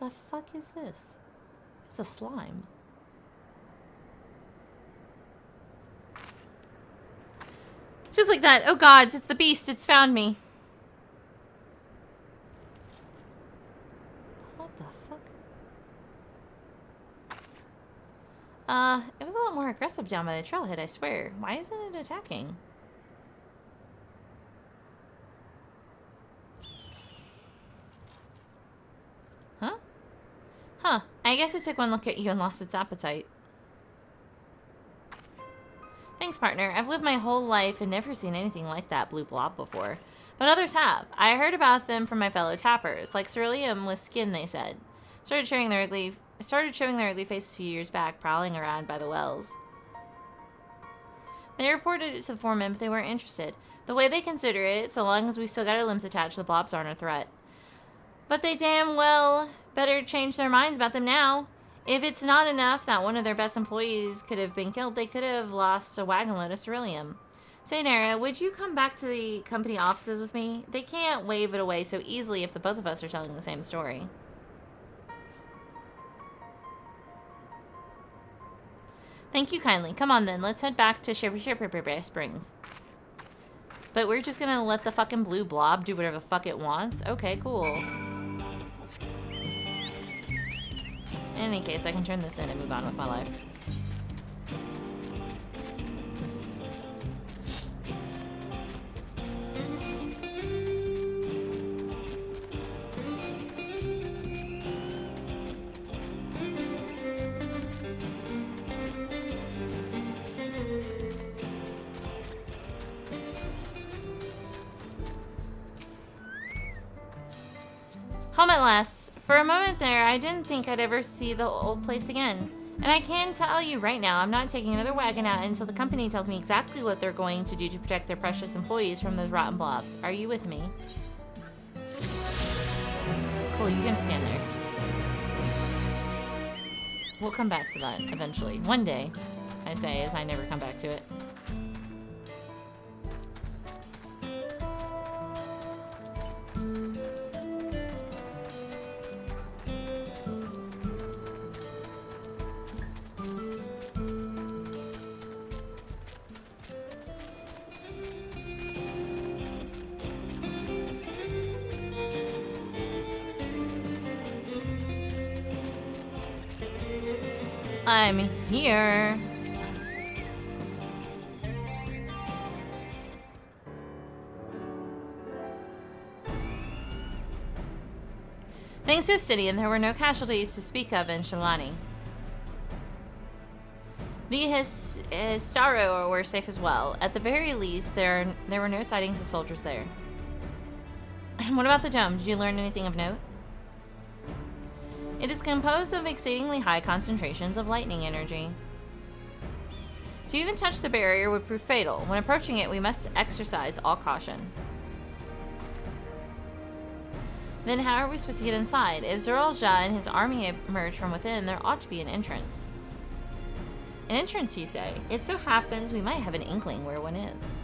The fuck is this? It's a slime. Just like that. Oh gods, it's the beast. It's found me. What the fuck? It was a lot more aggressive down by the trailhead, I swear. Why isn't it attacking? Huh? Huh. I guess it took one look at you and lost its appetite. Thanks, partner. I've lived my whole life and never seen anything like that blue blob before. But others have. I heard about them from my fellow tappers. Like ceruleum with skin, they said. Started showing their ugly faces a few years back, prowling around by the wells. They reported it to the foreman, but they weren't interested. The way they consider it, so long as we still got our limbs attached, the blobs aren't a threat. But they damn well better change their minds about them now. If it's not enough that one of their best employees could have been killed, they could have lost a wagon load of ceruleum. Say, Nara, would you come back to the company offices with me? They can't wave it away so easily if the both of us are telling the same story. Thank you kindly. Come on then, let's head back to Shipper Springs. But we're just gonna let the fucking blue blob do whatever the fuck it wants? Okay, cool. In any case, I can turn this in and move on with my life. Home at last. For a moment there, I didn't think I'd ever see the old place again. And I can tell you right now, I'm not taking another wagon out until the company tells me exactly what they're going to do to protect their precious employees from those rotten blobs. Are you with me? Cool, you can stand there. We'll come back to that eventually. One day, I say, as I never come back to it. I'm here. Thanks to Astidian, there were no casualties to speak of in Shalani. The Histaro were safe as well. At the very least, there were no sightings of soldiers there. What about the dome? Did you learn anything of note? It is composed of exceedingly high concentrations of lightning energy. To even touch the barrier would prove fatal. When approaching it, we must exercise all caution. Then how are we supposed to get inside? If Zeralja and his army emerge from within, there ought to be an entrance. An entrance, you say? It so happens we might have an inkling where one is.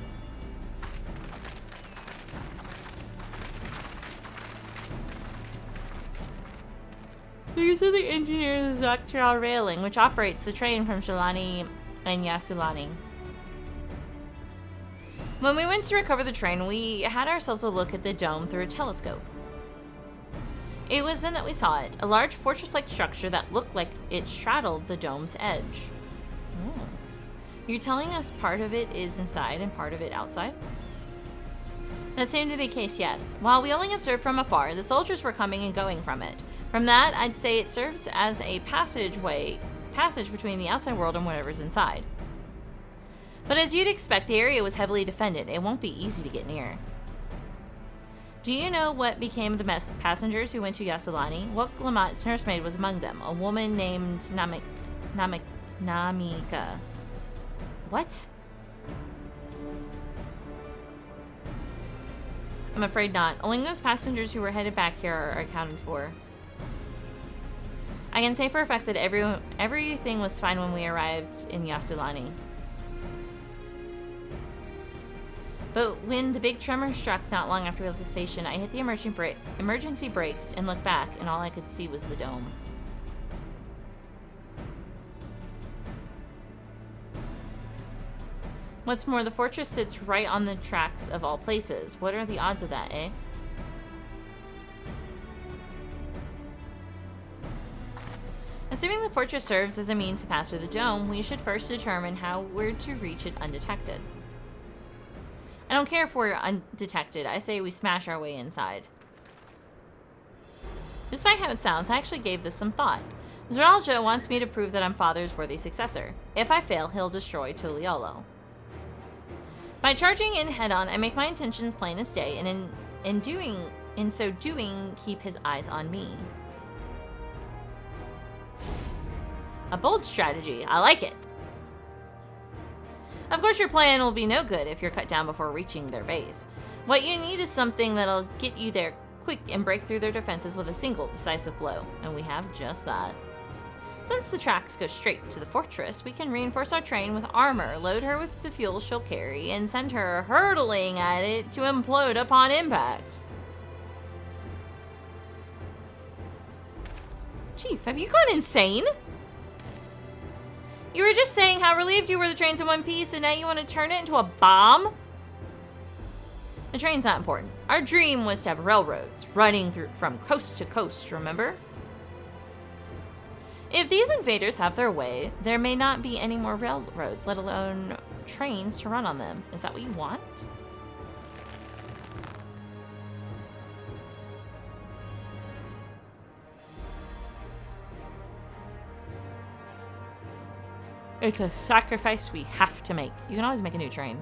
These are the engineers of the Dawntrail railing, which operates the train from Shalani and Yasulani. When we went to recover the train, we had ourselves a look at the dome through a telescope. It was then that we saw it, a large fortress-like structure that looked like it straddled the dome's edge. Oh. You're telling us part of it is inside and part of it outside? That seemed to be the case, yes. While we only observed from afar, the soldiers were coming and going from it. From that, I'd say it serves as a passage between the outside world and whatever's inside. But as you'd expect, the area was heavily defended. It won't be easy to get near. Do you know what became of the passengers who went to Yasulani? Woklamot's nursemaid was among them, a woman named Namika. What? I'm afraid not. Only those passengers who were headed back here are accounted for. I can say for a fact that everything was fine when we arrived in Yasulani. But when the big tremor struck not long after we left the station, I hit the emergency brakes and looked back, and all I could see was the dome. What's more, the fortress sits right on the tracks of all places. What are the odds of that, eh? Assuming the fortress serves as a means to pass through the dome, we should first determine how we're to reach it undetected. I don't care if we're undetected. I say we smash our way inside. Despite how it sounds, I actually gave this some thought. Zeralja wants me to prove that I'm Father's worthy successor. If I fail, he'll destroy Tuliolo. By charging in head-on, I make my intentions plain as day, and in so doing, keep his eyes on me. A bold strategy. I like it. Of course, your plan will be no good if you're cut down before reaching their base. What you need is something that'll get you there quick and break through their defenses with a single decisive blow, and we have just that. Since the tracks go straight to the fortress, we can reinforce our train with armor, load her with the fuel she'll carry, and send her hurtling at it to implode upon impact. Chief, have you gone insane? You were just saying how relieved you were the train's in one piece, and now you want to turn it into a bomb? The train's not important. Our dream was to have railroads running through from coast to coast, remember? If these invaders have their way, there may not be any more railroads, let alone trains to run on them. Is that what you want? It's a sacrifice we have to make. You can always make a new train.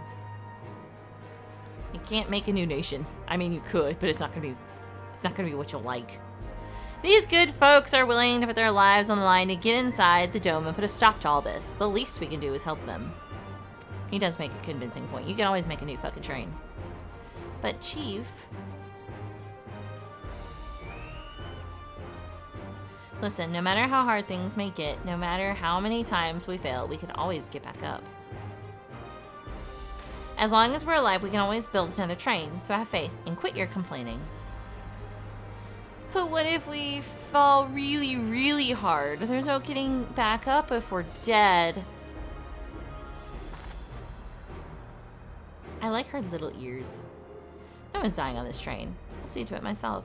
You can't make a new nation. I mean, you could, but it's not gonna be what you'll like. These good folks are willing to put their lives on the line to get inside the dome and put a stop to all this. The least we can do is help them. He does make a convincing point. You can always make a new fucking train. But Chief... Listen, no matter how hard things may get, no matter how many times we fail, we can always get back up. As long as we're alive, we can always build another train, so have faith and quit your complaining. But what if we fall really, really hard? There's no getting back up if we're dead. I like her little ears. No one's dying on this train. I'll see to it myself.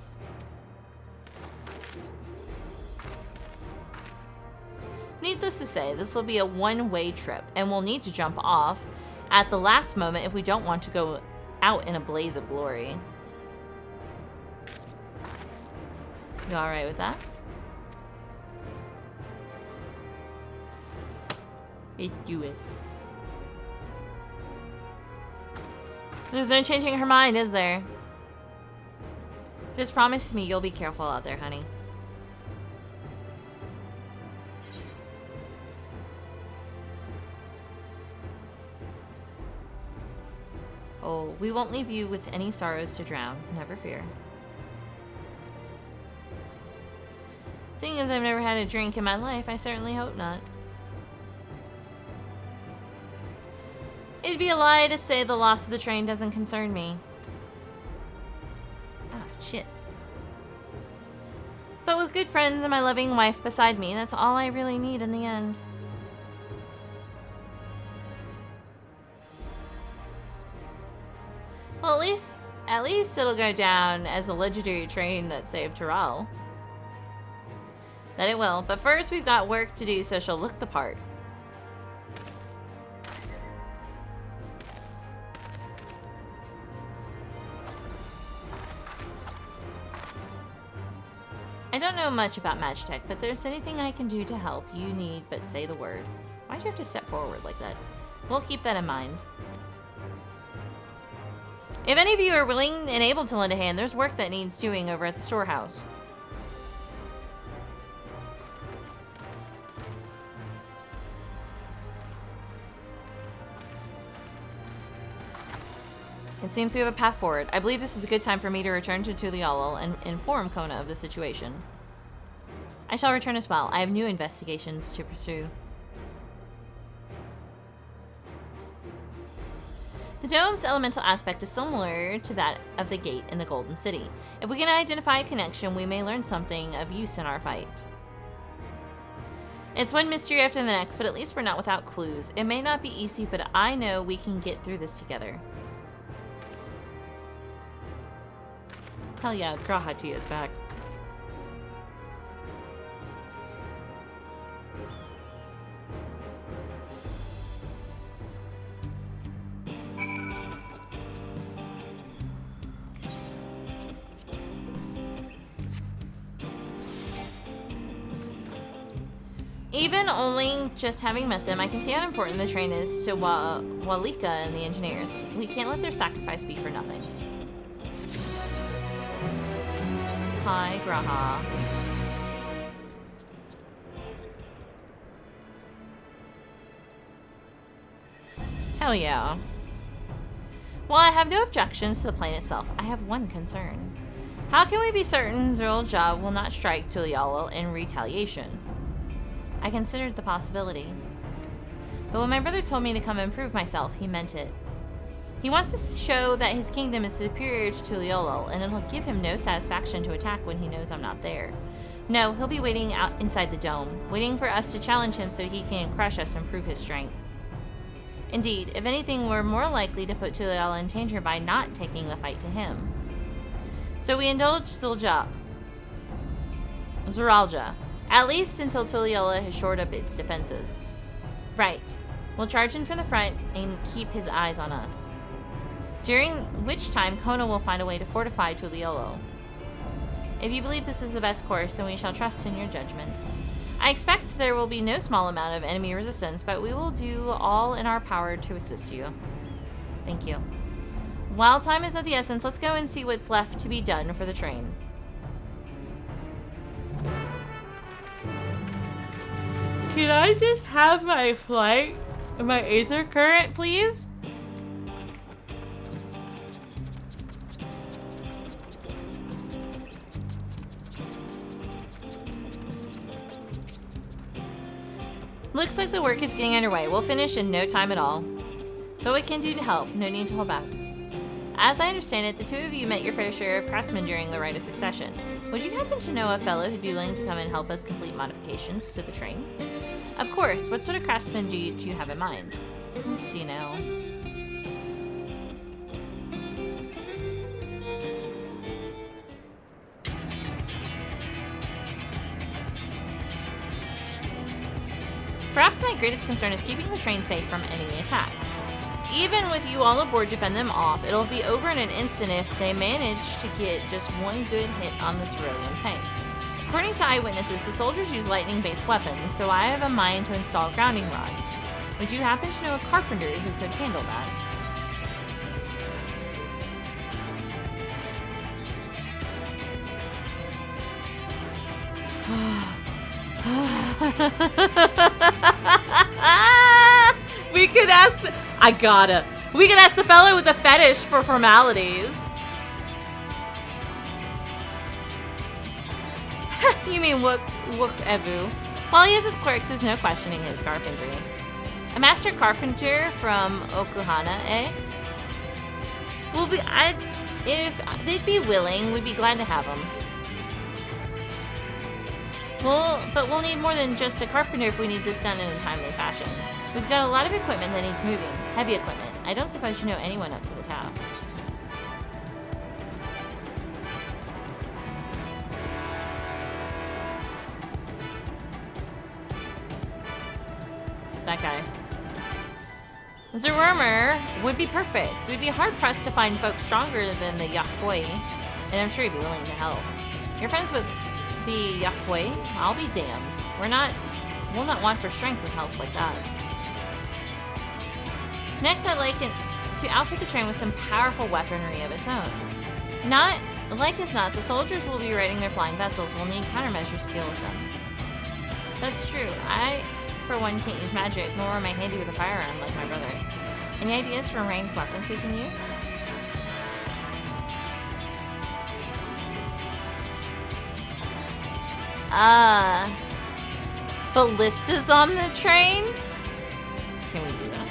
Needless to say, this will be a one-way trip, and we'll need to jump off at the last moment if we don't want to go out in a blaze of glory. You alright with that? Let's do it. There's no changing her mind, is there? Just promise me you'll be careful out there, honey. Oh, we won't leave you with any sorrows to drown. Never fear. Seeing as I've never had a drink in my life, I certainly hope not. It'd be a lie to say the loss of the train doesn't concern me. Ah, shit. But with good friends and my loving wife beside me, that's all I really need in the end. Well, at least it'll go down as the legendary train that saved Tyrell. That it will, but first we've got work to do so she'll look the part. I don't know much about Magitech, but if there's anything I can do to help, you need but say the word. Why'd you have to step forward like that? We'll keep that in mind. If any of you are willing and able to lend a hand, there's work that needs doing over at the storehouse. It seems we have a path forward. I believe this is a good time for me to return to Tulialal and inform Kona of the situation. I shall return as well. I have new investigations to pursue. The dome's elemental aspect is similar to that of the gate in the Golden City. If we can identify a connection, we may learn something of use in our fight. It's one mystery after the next, but at least we're not without clues. It may not be easy, but I know we can get through this together. Hell yeah, Grahati is back. Even only just having met them, I can see how important the train is to Walika and the engineers. We can't let their sacrifice be for nothing. Hi, Graha. Hell yeah. While I have no objections to the plane itself, I have one concern. How can we be certain Zul'Jah will not strike Tulialal in retaliation? I considered the possibility. But when my brother told me to come and prove myself, he meant it. He wants to show that his kingdom is superior to Tulialal, and it'll give him no satisfaction to attack when he knows I'm not there. No, he'll be waiting out inside the dome, waiting for us to challenge him so he can crush us and prove his strength. Indeed, if anything, we're more likely to put Tulialal in danger by not taking the fight to him. So we indulge Zul'Jah, at least until Tulialal has shored up its defenses. Right. We'll charge in from the front and keep his eyes on us. During which time, Kona will find a way to fortify Tulialal. If you believe this is the best course, then we shall trust in your judgment. I expect there will be no small amount of enemy resistance, but we will do all in our power to assist you. Thank you. While time is of the essence, let's go and see what's left to be done for the train. Can I just have my flight, my Aether Current, please? Looks like the work is getting underway. We'll finish in no time at all. So what we can do to help, no need to hold back. As I understand it, the two of you met your fair share of craftsmen during the Rite of Succession. Would you happen to know a fellow who'd be willing to come and help us complete modifications to the train? Of course. What sort of craftsmen do you have in mind? Let's see now. Perhaps my greatest concern is keeping the train safe from enemy attacks. Even with you all aboard to fend them off, it'll be over in an instant if they manage to get just one good hit on the Cerulean tanks. According to eyewitnesses, the soldiers use lightning-based weapons, so I have a mind to install grounding rods. Would you happen to know a carpenter who could handle that? We could ask I gotta. We can ask the fellow with the fetish for formalities. You mean Wook Evu? While he has his quirks, there's no questioning his carpentry. A master carpenter from Okuhana, eh? If they'd be willing, we'd be glad to have them. But we'll need more than just a carpenter if we need this done in a timely fashion. We've got a lot of equipment that needs moving. Heavy equipment. I don't suppose you know anyone up to the task. That guy. Zerwormer would be perfect. We'd be hard-pressed to find folks stronger than the Yakwoi, and I'm sure he'd be willing to help. You're friends with the Yakwoi? I'll be damned. We'll not want for strength with help like that. Next, I'd like to outfit the train with some powerful weaponry of its own. Like as not, the soldiers will be raiding their flying vessels. We'll need countermeasures to deal with them. That's true. I, for one, can't use magic, nor am I handy with a firearm like my brother. Any ideas for ranged weapons we can use? Ballistas on the train? Can we do that?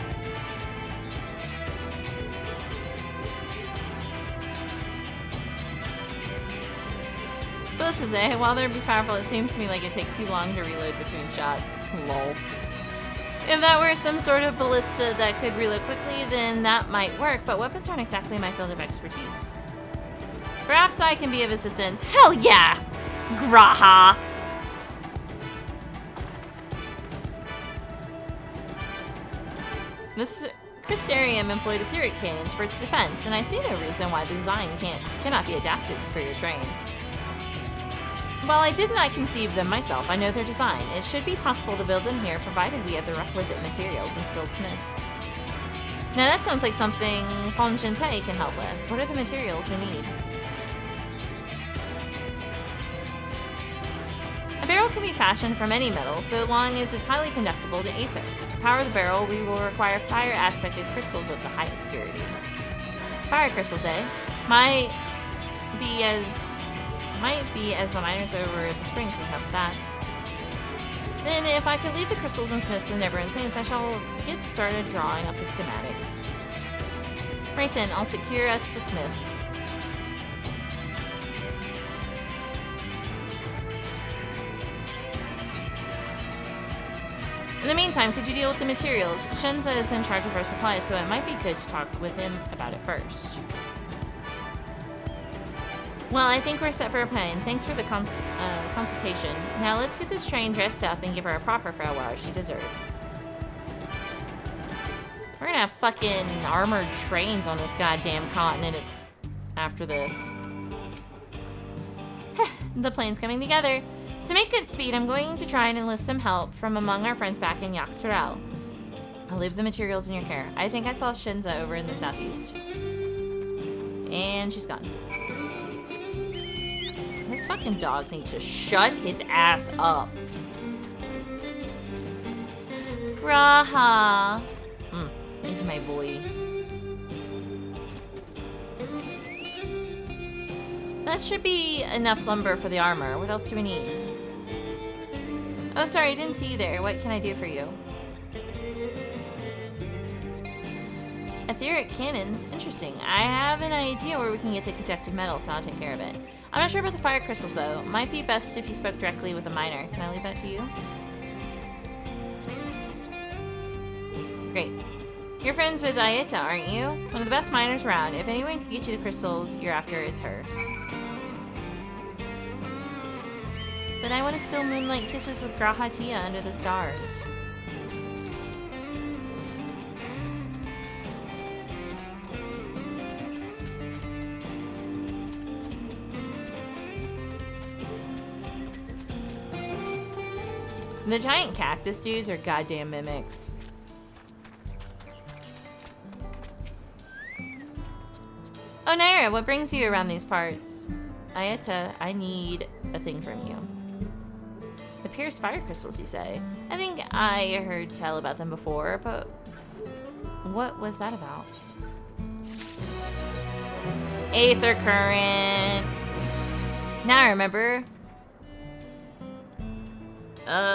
Ballistas, eh? While they'd be powerful, it seems to me like it'd take too long to reload between shots. Lol. If that were some sort of ballista that could reload quickly, then that might work, but weapons aren't exactly my field of expertise. Perhaps I can be of assistance. Hell yeah! Graha! This Crystarium employed etheric cannons for its defense, and I see no reason why the design cannot be adapted for your train. While I did not conceive them myself, I know their design. It should be possible to build them here, provided we have the requisite materials and skilled smiths. Now that sounds like something Fonjente can help with. What are the materials we need? A barrel can be fashioned from any metal, so long as it's highly conductible to aether. To power the barrel, we will require fire-aspected crystals of the highest purity. Fire crystals, eh? Might be as the miners over at the springs can help with that. Then, if I could leave the crystals and smiths in Neverend's hands, I shall get started drawing up the schematics. Right then, I'll secure us the smiths. In the meantime, could you deal with the materials? Shenza is in charge of our supplies, so it might be good to talk with him about it first. Well, I think we're set for a plan. Thanks for the consultation. Now let's get this train dressed up and give her a proper farewell she deserves. We're gonna have fucking armored trains on this goddamn continent after this. The plan's coming together. To make good speed, I'm going to try and enlist some help from among our friends back in Dawntrail. I'll leave the materials in your care. I think I saw Shenza over in the southeast. And she's gone. This fucking dog needs to shut his ass up. Graha. He's my boy. That should be enough lumber for the armor. What else do we need? Oh, sorry, I didn't see you there. What can I do for you? Etheric cannons? Interesting. I have an idea where we can get the conductive metal, so I'll take care of it. I'm not sure about the fire crystals, though. Might be best if you spoke directly with a miner. Can I leave that to you? Great. You're friends with Ayeta, aren't you? One of the best miners around. If anyone can get you the crystals you're after, it's her. But I want to steal moonlight kisses with Grahatia under the stars. The giant cactus dudes are goddamn mimics. Oh, Naira, what brings you around these parts? Ayeta, I need a thing from you. The pierced fire crystals, you say? I think I heard tell about them before, but what was that about? Aether current. Now I remember.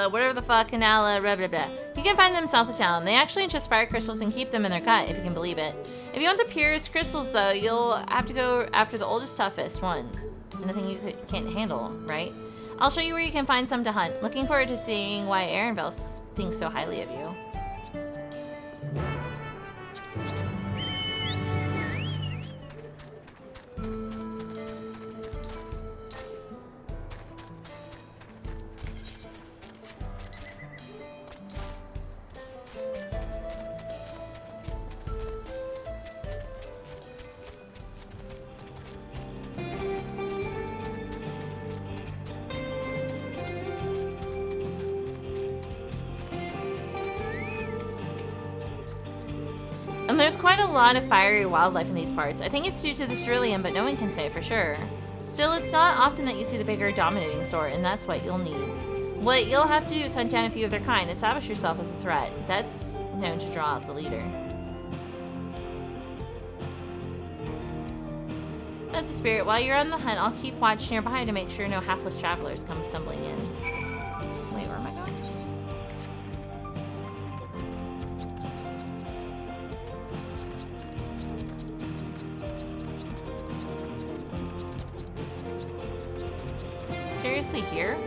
Whatever the fuck, Canala, blah blah blah. You can find them south of town. They actually ingest fire crystals and keep them in their gut, if you can believe it. If you want the purest crystals, though, you'll have to go after the oldest, toughest ones. Nothing you can't handle, right? I'll show you where you can find some to hunt. Looking forward to seeing why Erenville thinks so highly of you. And there's quite a lot of fiery wildlife in these parts. I think it's due to the cerulean, but no one can say for sure. Still, it's not often that you see the bigger dominating sort, and that's what you'll need. What you'll have to do is hunt down a few of their kind, establish yourself as a threat. That's known to draw out the leader. That's the spirit. While you're on the hunt, I'll keep watch nearby to make sure no hapless travelers come stumbling in. Wait, where am I going? Seriously, here?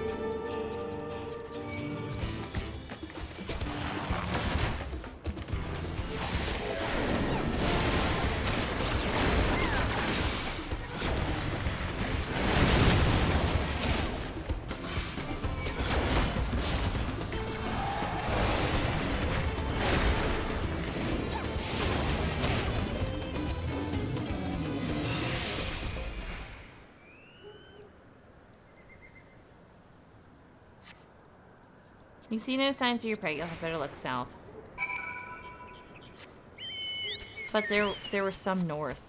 You see no signs of your prey, you'll have better look south. But there were some north.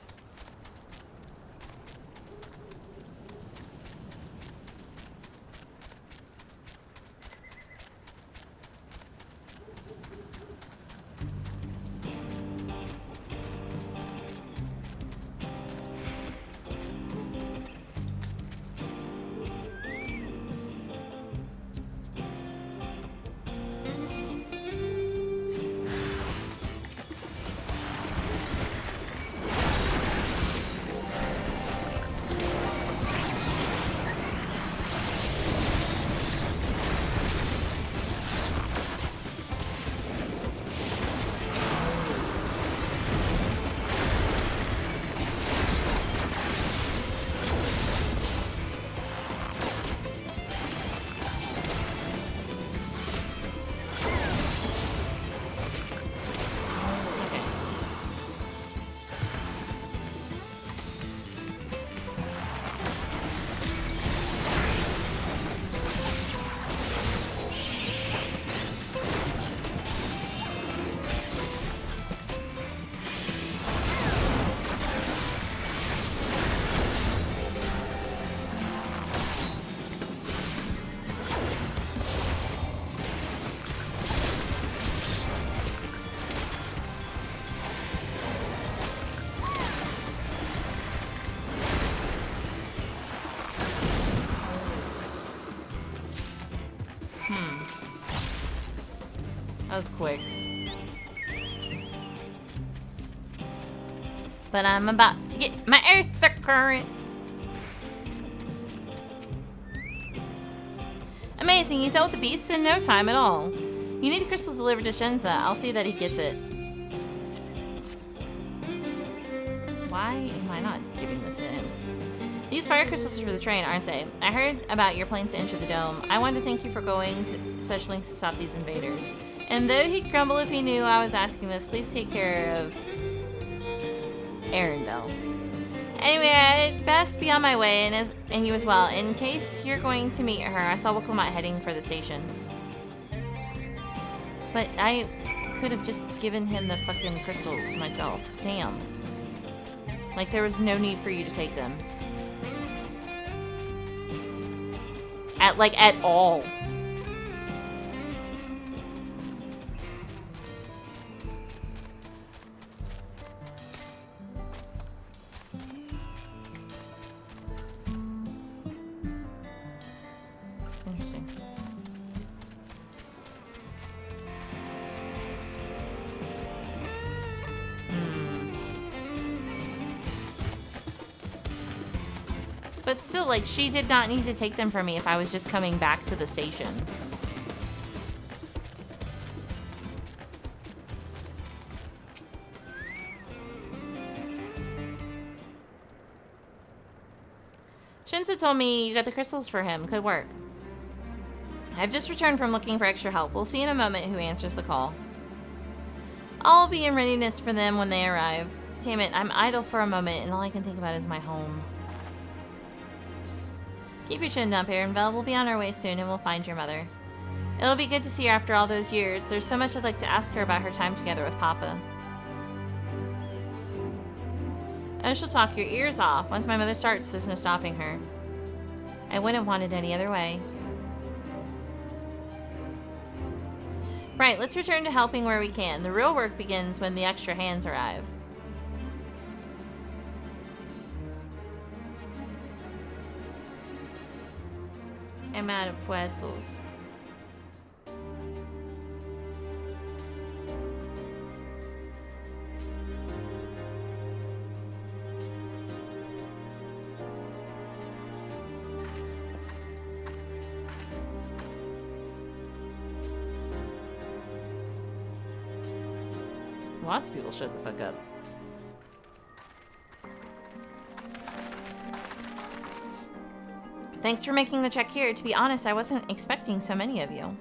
That was quick. But I'm about to get my Aether current. Amazing, you dealt with the beast in no time at all. You need the crystals delivered to Shenza. I'll see that he gets it. Why am I not giving this to him? These fire crystals are for the train, aren't they? I heard about your plans to enter the dome. I wanted to thank you for going to such lengths to stop these invaders. And though he'd grumble if he knew I was asking this, please take care of Erenville. Anyway, I'd best be on my way, and you as well. In case you're going to meet her, I saw Wickelmot heading for the station. But I could have just given him the fucking crystals myself. Damn. Like, there was no need for you to take them. At all. But still, like, she did not need to take them from me if I was just coming back to the station. Shinsa told me you got the crystals for him. Good work. I've just returned from looking for extra help. We'll see in a moment who answers the call. I'll be in readiness for them when they arrive. Damn it, I'm idle for a moment and all I can think about is my home. Keep your chin up, Aaronville. We'll be on our way soon and we'll find your mother. It'll be good to see her after all those years. There's so much I'd like to ask her about her time together with Papa. Oh, she'll talk your ears off. Once my mother starts, there's no stopping her. I wouldn't want it any other way. Right, let's return to helping where we can. The real work begins when the extra hands arrive. I'm out of pretzels. Lots of people shut the fuck up. Thanks for making the trek here. To be honest, I wasn't expecting so many of you.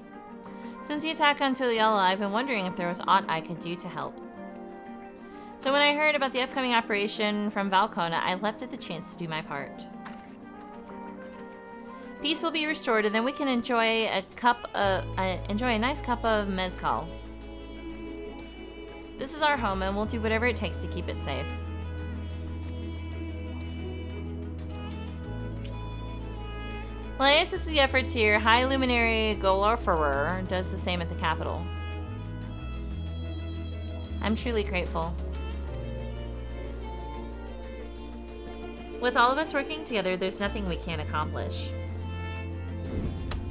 Since the attack on Tuliella, I've been wondering if there was aught I could do to help. So when I heard about the upcoming operation from Valcona, I leapt at the chance to do my part. Peace will be restored, and then we can enjoy a nice cup of mezcal. This is our home, and we'll do whatever it takes to keep it safe. Well, I assist with the efforts here. High Luminary Golorferer does the same at the capital. I'm truly grateful. With all of us working together, there's nothing we can't accomplish.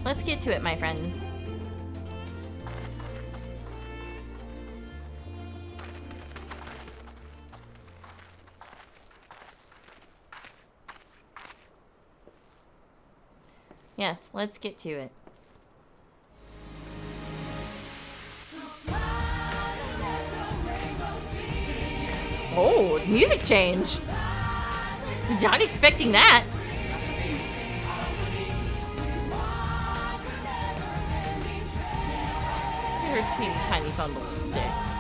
Let's get to it, my friends. Yes, let's get to it. Oh, music change. Not expecting that. Her teeny tiny bundle of sticks.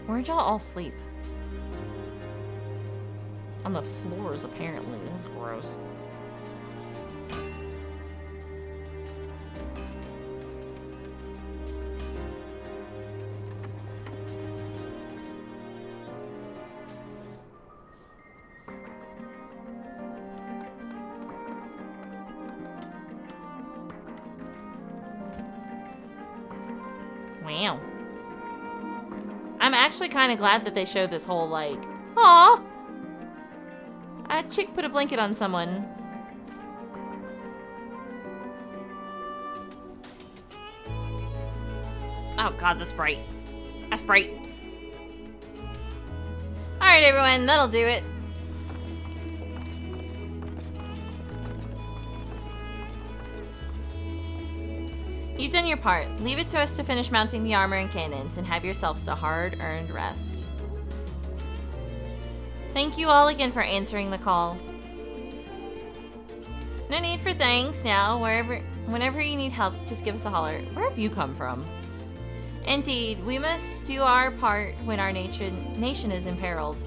Where'd y'all all sleep? On the floors, apparently. That's gross. Wow. I'm actually kind of glad that they showed this whole, like, aw, a chick put a blanket on someone. Oh god, that's bright. That's bright. Alright, everyone, that'll do it. You've done your part. Leave it to us to finish mounting the armor and cannons and have yourselves a hard-earned rest. Thank you all again for answering the call. No need for thanks now. Whenever you need help, just give us a holler. Where have you come from? Indeed, we must do our part when our nation is imperiled.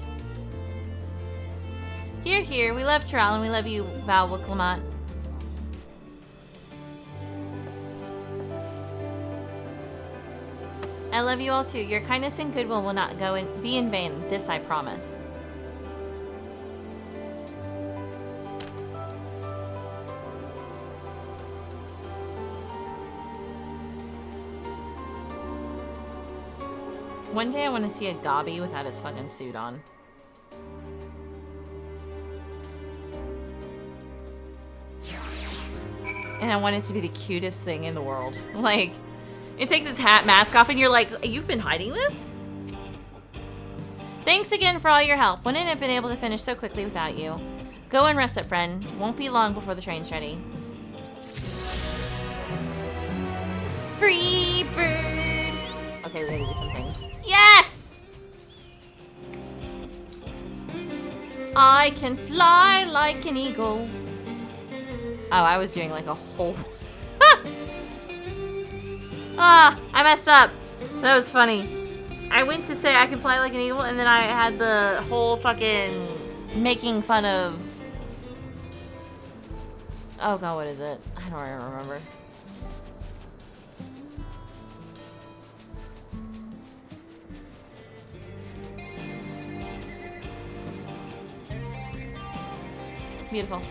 Hear, hear. We love Terrell and we love you, Val Wicklemont. I love you all too. Your kindness and goodwill will not be in vain. This I promise. One day I want to see a Gobby without his fucking suit on. And I want it to be the cutest thing in the world. Like, it takes its hat mask off and you're like, you've been hiding this? Thanks again for all your help. Wouldn't have been able to finish so quickly without you. Go and rest up, friend. Won't be long before the train's ready. Free bird! Okay, we gotta do some things. Yes! I can fly like an eagle. Oh, I was doing like a whole... Ah! I messed up. That was funny. I went to say I can fly like an eagle, and then I had the whole fucking making fun of... Oh god, what is it? I don't even remember. Beautiful.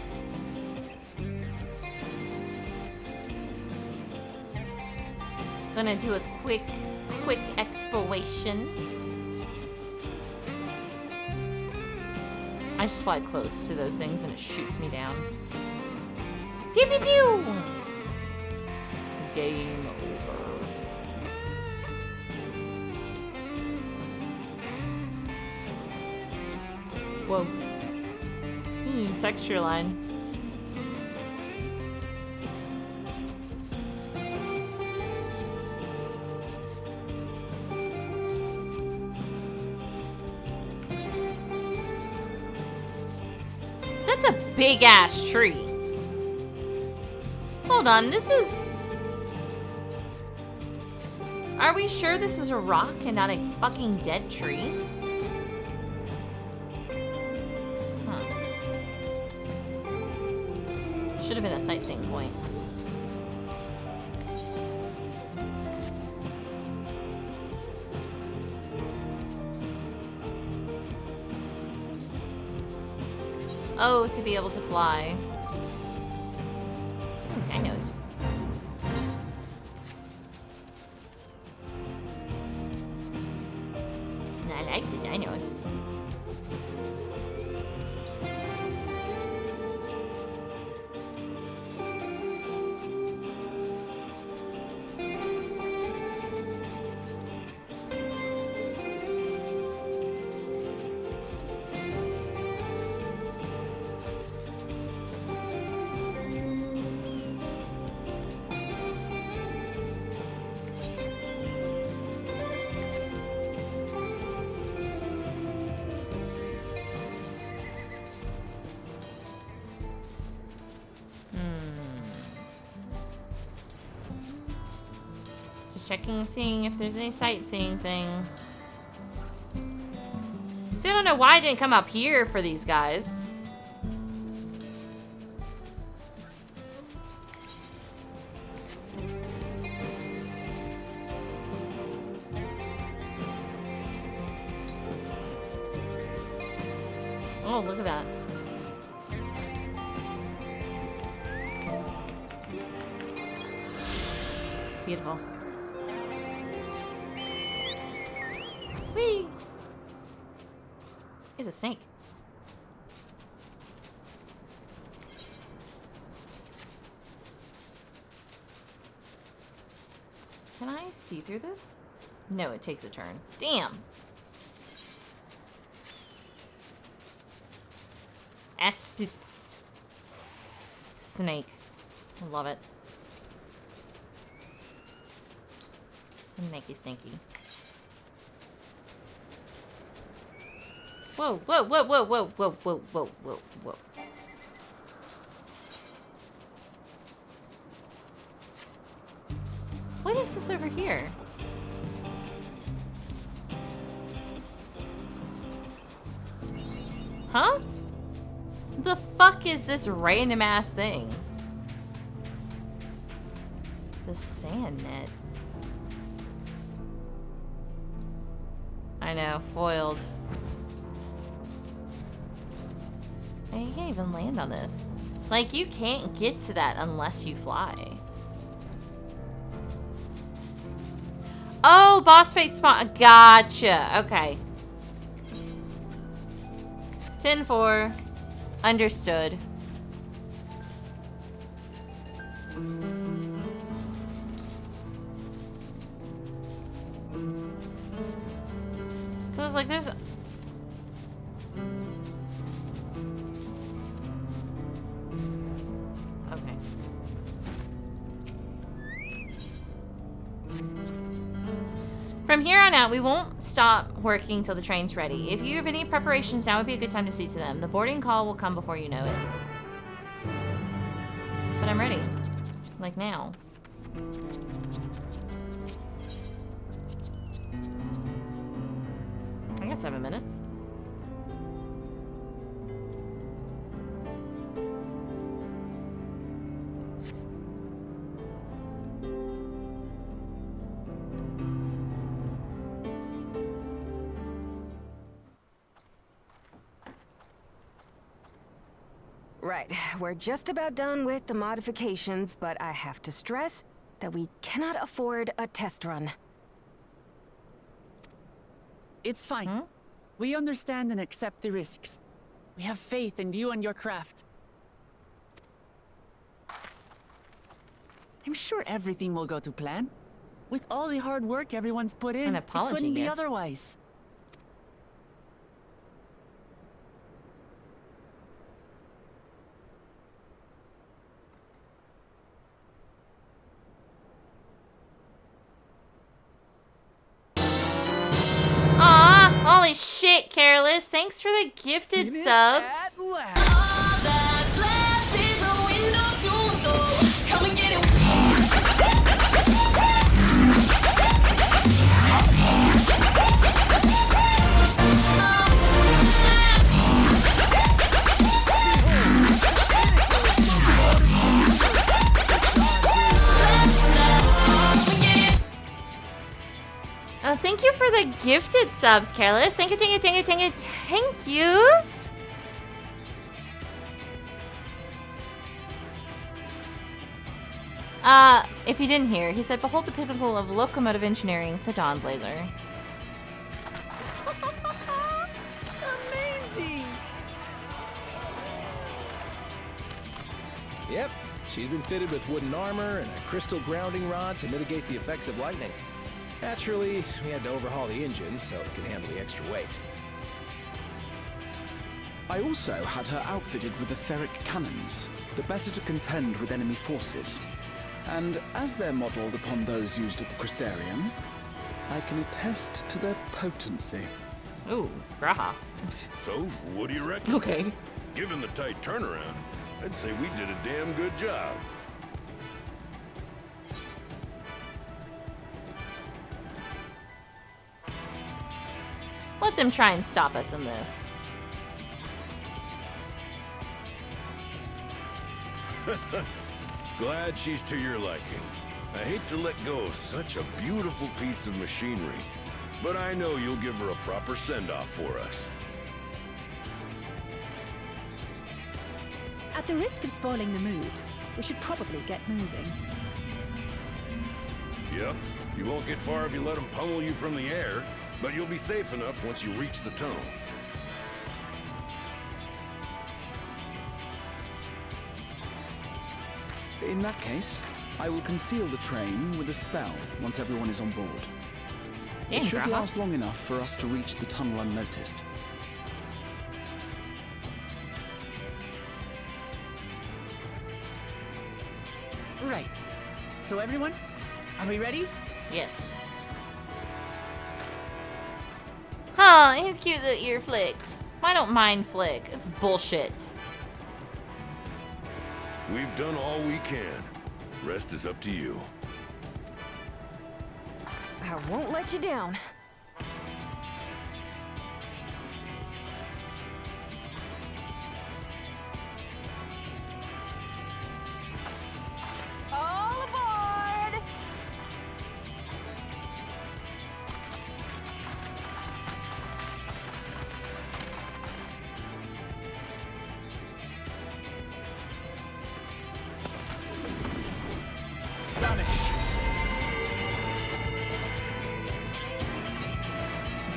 Gonna do a quick exploration. I just fly close to those things and it shoots me down. Pew pew pew! Game over. Whoa. Texture line. That's a big ass tree. Hold on, this is... Are we sure this is a rock and not a fucking dead tree? Should have been a sightseeing point. Oh, to be able to fly. I know. I like the dinos. Checking, seeing if there's any sightseeing things. See, I don't know why I didn't come up here for these guys. Oh, look at that. Beautiful. Whee! Here's a snake. Can I see through this? No, it takes a turn. Damn! Espis. Snake. I love it. Snaky, snaky. Whoa, whoa, whoa, whoa, whoa, whoa, whoa, whoa, whoa, whoa. What is this over here? Huh? The fuck is this random ass thing? The sand net. I know, foiled. You can't even land on this. Like, you can't get to that unless you fly. Oh, phosphate spot. Gotcha. Okay. 10-4. Understood. Cause like there's. Okay. From here on out, we won't stop working till the train's ready. If you have any preparations, now would be a good time to see to them. The boarding call will come before you know it. But I'm ready. Like now. I got 7 minutes. Right, we're just about done with the modifications, but I have to stress that we cannot afford a test run. It's fine. We understand and accept the risks. We have faith in you and your craft. I'm sure everything will go to plan. With all the hard work everyone's put in, it couldn't be otherwise. Holy shit, Careless. Thanks for the gifted subs. Come and get it. Thank you for the gifted subs, Careless. Thank you, thank yous. If you didn't hear, he said, behold the pinnacle of locomotive engineering, the Dawn Blazer. Amazing! Yep, she's been fitted with wooden armor and a crystal grounding rod to mitigate the effects of lightning. Naturally, we had to overhaul the engine so it could handle the extra weight. I also had her outfitted with etheric cannons, the better to contend with enemy forces. And as they're modeled upon those used at the Crystarium, I can attest to their potency. Ooh, Graha. So, what do you reckon? Okay. Given the tight turnaround, I'd say we did a damn good job. Let them try and stop us in this. Glad she's to your liking. I hate to let go of such a beautiful piece of machinery, but I know you'll give her a proper send-off for us. At the risk of spoiling the mood, we should probably get moving. Yep, you won't get far if you let them pummel you from the air, but you'll be safe enough once you reach the tunnel. In that case, I will conceal the train with a spell once everyone is on board. It should last long enough for us to reach the tunnel unnoticed. Right. So everyone, are we ready? Yes. Huh, his cute little ear flicks. I don't mind flick. It's bullshit. We've done all we can. Rest is up to you. I won't let you down. All aboard!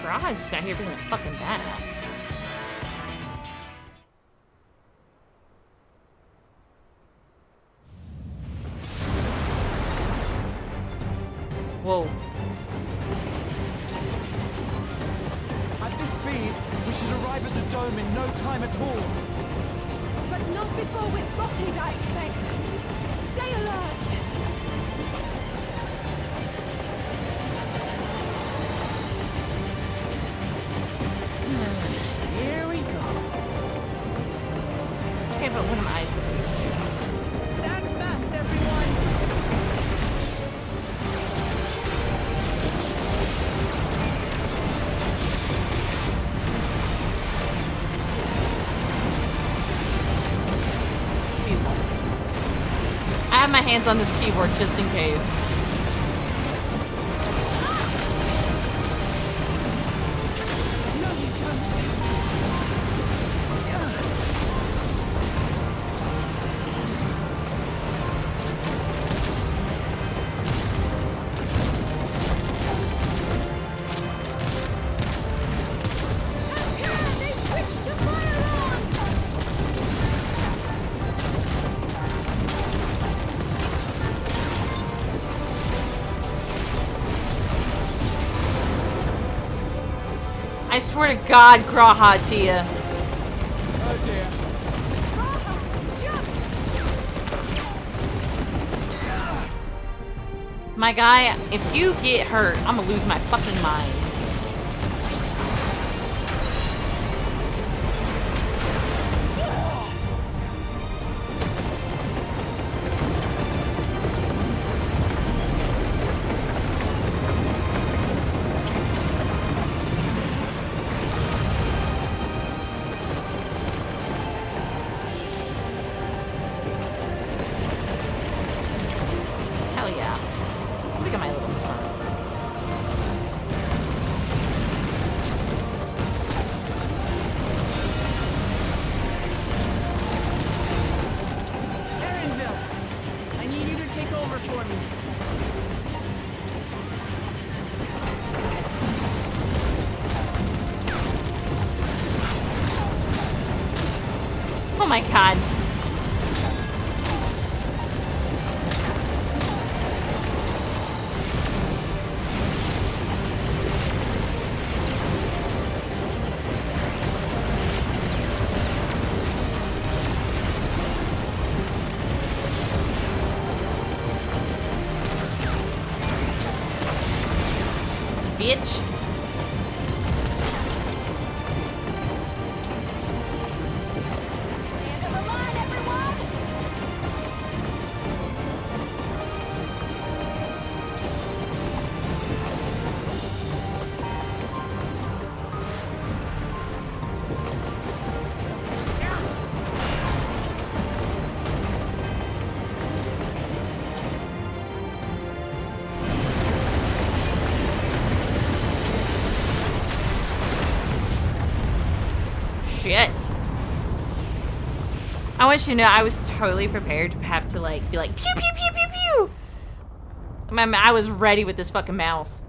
Garage just out here being a fucking badass. Whoa. At this speed, we should arrive at the dome in no time at all. But not before we're spotted, I expect. Stay alert! Here we go. Okay, but what am I supposed to do? Stand fast, everyone. I have my hands on this keyboard just in case. No, you don't. They switched to fire on! I swear to God, Graha, Tia. Oh dear. My guy, if you get hurt, I'm gonna lose my fucking mind. Hell yeah. Look at my little smirk. Erinville, I need you to take over for me. Oh my God. Bitch. Shit. I want you to know I was totally prepared to have to like be like pew pew pew pew pew. I was ready with this fucking mouse.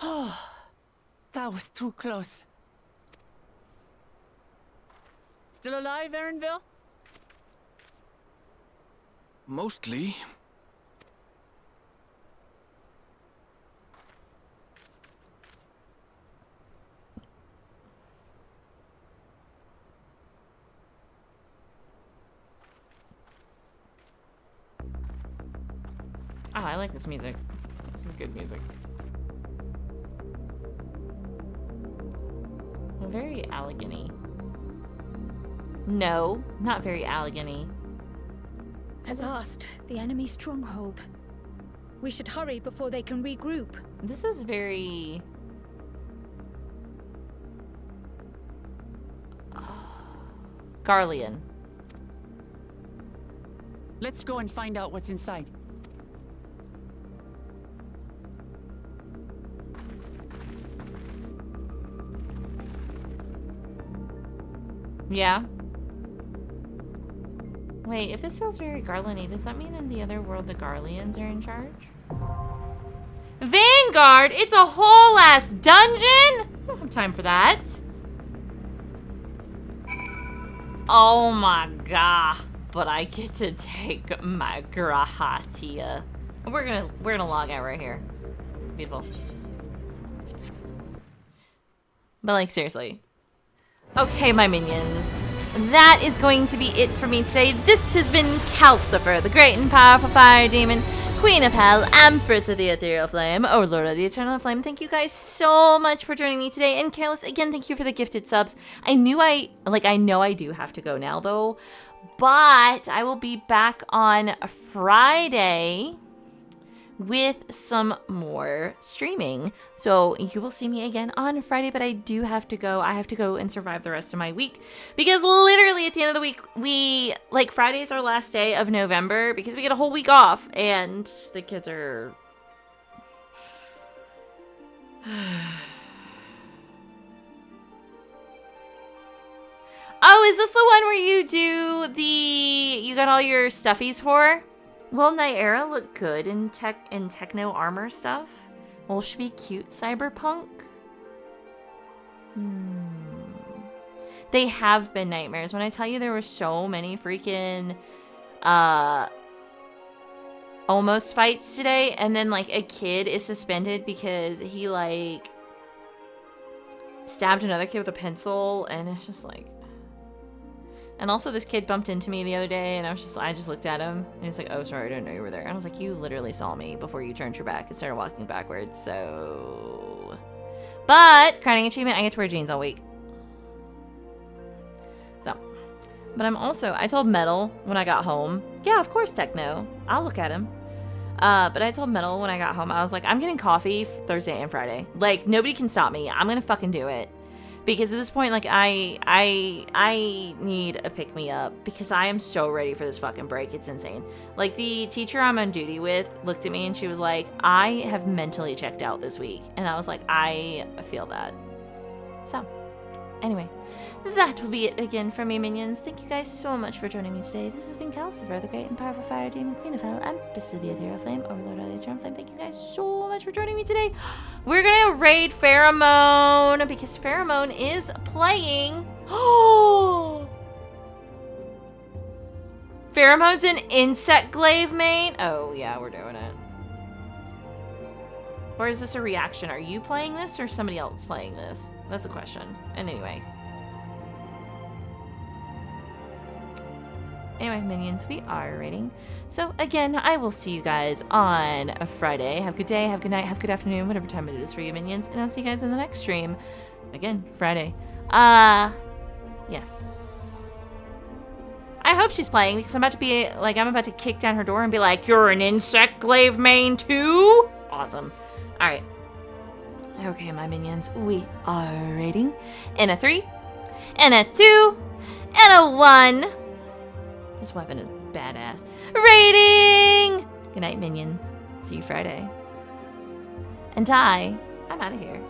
Oh, that was too close. Still alive, Erinville? Mostly. Oh, I like this music. This is good music. Very elegant-y. No, not very elegant-y. At last, the enemy stronghold. We should hurry before they can regroup. This is very... Garlean. Let's go and find out what's inside. Yeah. Wait, if this feels very Garland-y, does that mean in the other world the Garleans are in charge? Vanguard? It's a whole ass dungeon? I don't have time for that. Oh my god. But I get to take my Grahatia. We're gonna log out right here. Beautiful. But like, seriously. Okay, my minions. That is going to be it for me today. This has been Kalcifer, the great and powerful fire demon, Queen of Hell, Empress of the Ethereal Flame, or Lord of the Eternal Flame. Thank you guys so much for joining me today. And Careless, again, thank you for the gifted subs. I know I do have to go now, though. But I will be back on Friday with some more streaming. So you will see me again on Friday, but I do have to go. I have to go and survive the rest of my week because literally at the end of the week, Friday is our last day of November because we get a whole week off and the kids are... Oh, is this the one where you got all your stuffies for? Will Nyera look good in techno armor stuff? Will she be cute cyberpunk? They have been nightmares. When I tell you there were so many freaking almost fights today, and then like a kid is suspended because he like stabbed another kid with a pencil, and it's just like... And also this kid bumped into me the other day and I just looked at him and he was like, oh, sorry, I didn't know you were there. And I was like, you literally saw me before you turned your back and started walking backwards, so... But, crowning achievement, I get to wear jeans all week. So, but I told Metal when I got home, yeah, of course, Techno, I'll look at him. But I told Metal when I got home, I was like, I'm getting coffee Thursday and Friday. Like, nobody can stop me. I'm gonna fucking do it. Because at this point, like, I need a pick-me-up because I am so ready for this fucking break. It's insane. Like, the teacher I'm on duty with looked at me and she was like, I have mentally checked out this week. And I was like, I feel that. So, anyway, that will be it again from me, minions. Thank you guys so much for joining me today. This has been Kalcifer, the great and powerful fire demon, Queen of Hell, Empress of the Ethereal Flame, Overlord of the Eternal Flame. Thank you guys so much for joining me today. We're gonna raid Pheromone because Pheromone is playing. Oh, Pheromone's an insect glaive main. Oh yeah, we're doing it. Or is this a reaction? Are you playing this or somebody else playing this? That's a question. And anyway, minions, we are raiding. So again, I will see you guys on a Friday. Have a good day, have a good night, have a good afternoon, whatever time it is for you, minions. And I'll see you guys in the next stream. Again, Friday. Yes. I hope she's playing because I'm about to kick down her door and be like, you're an insect glaive main too? Awesome. All right. Okay, my minions, we are raiding in a 3, and a 2, and a 1. This weapon is badass. Raiding! Good night, minions. See you Friday. And I'm out of here.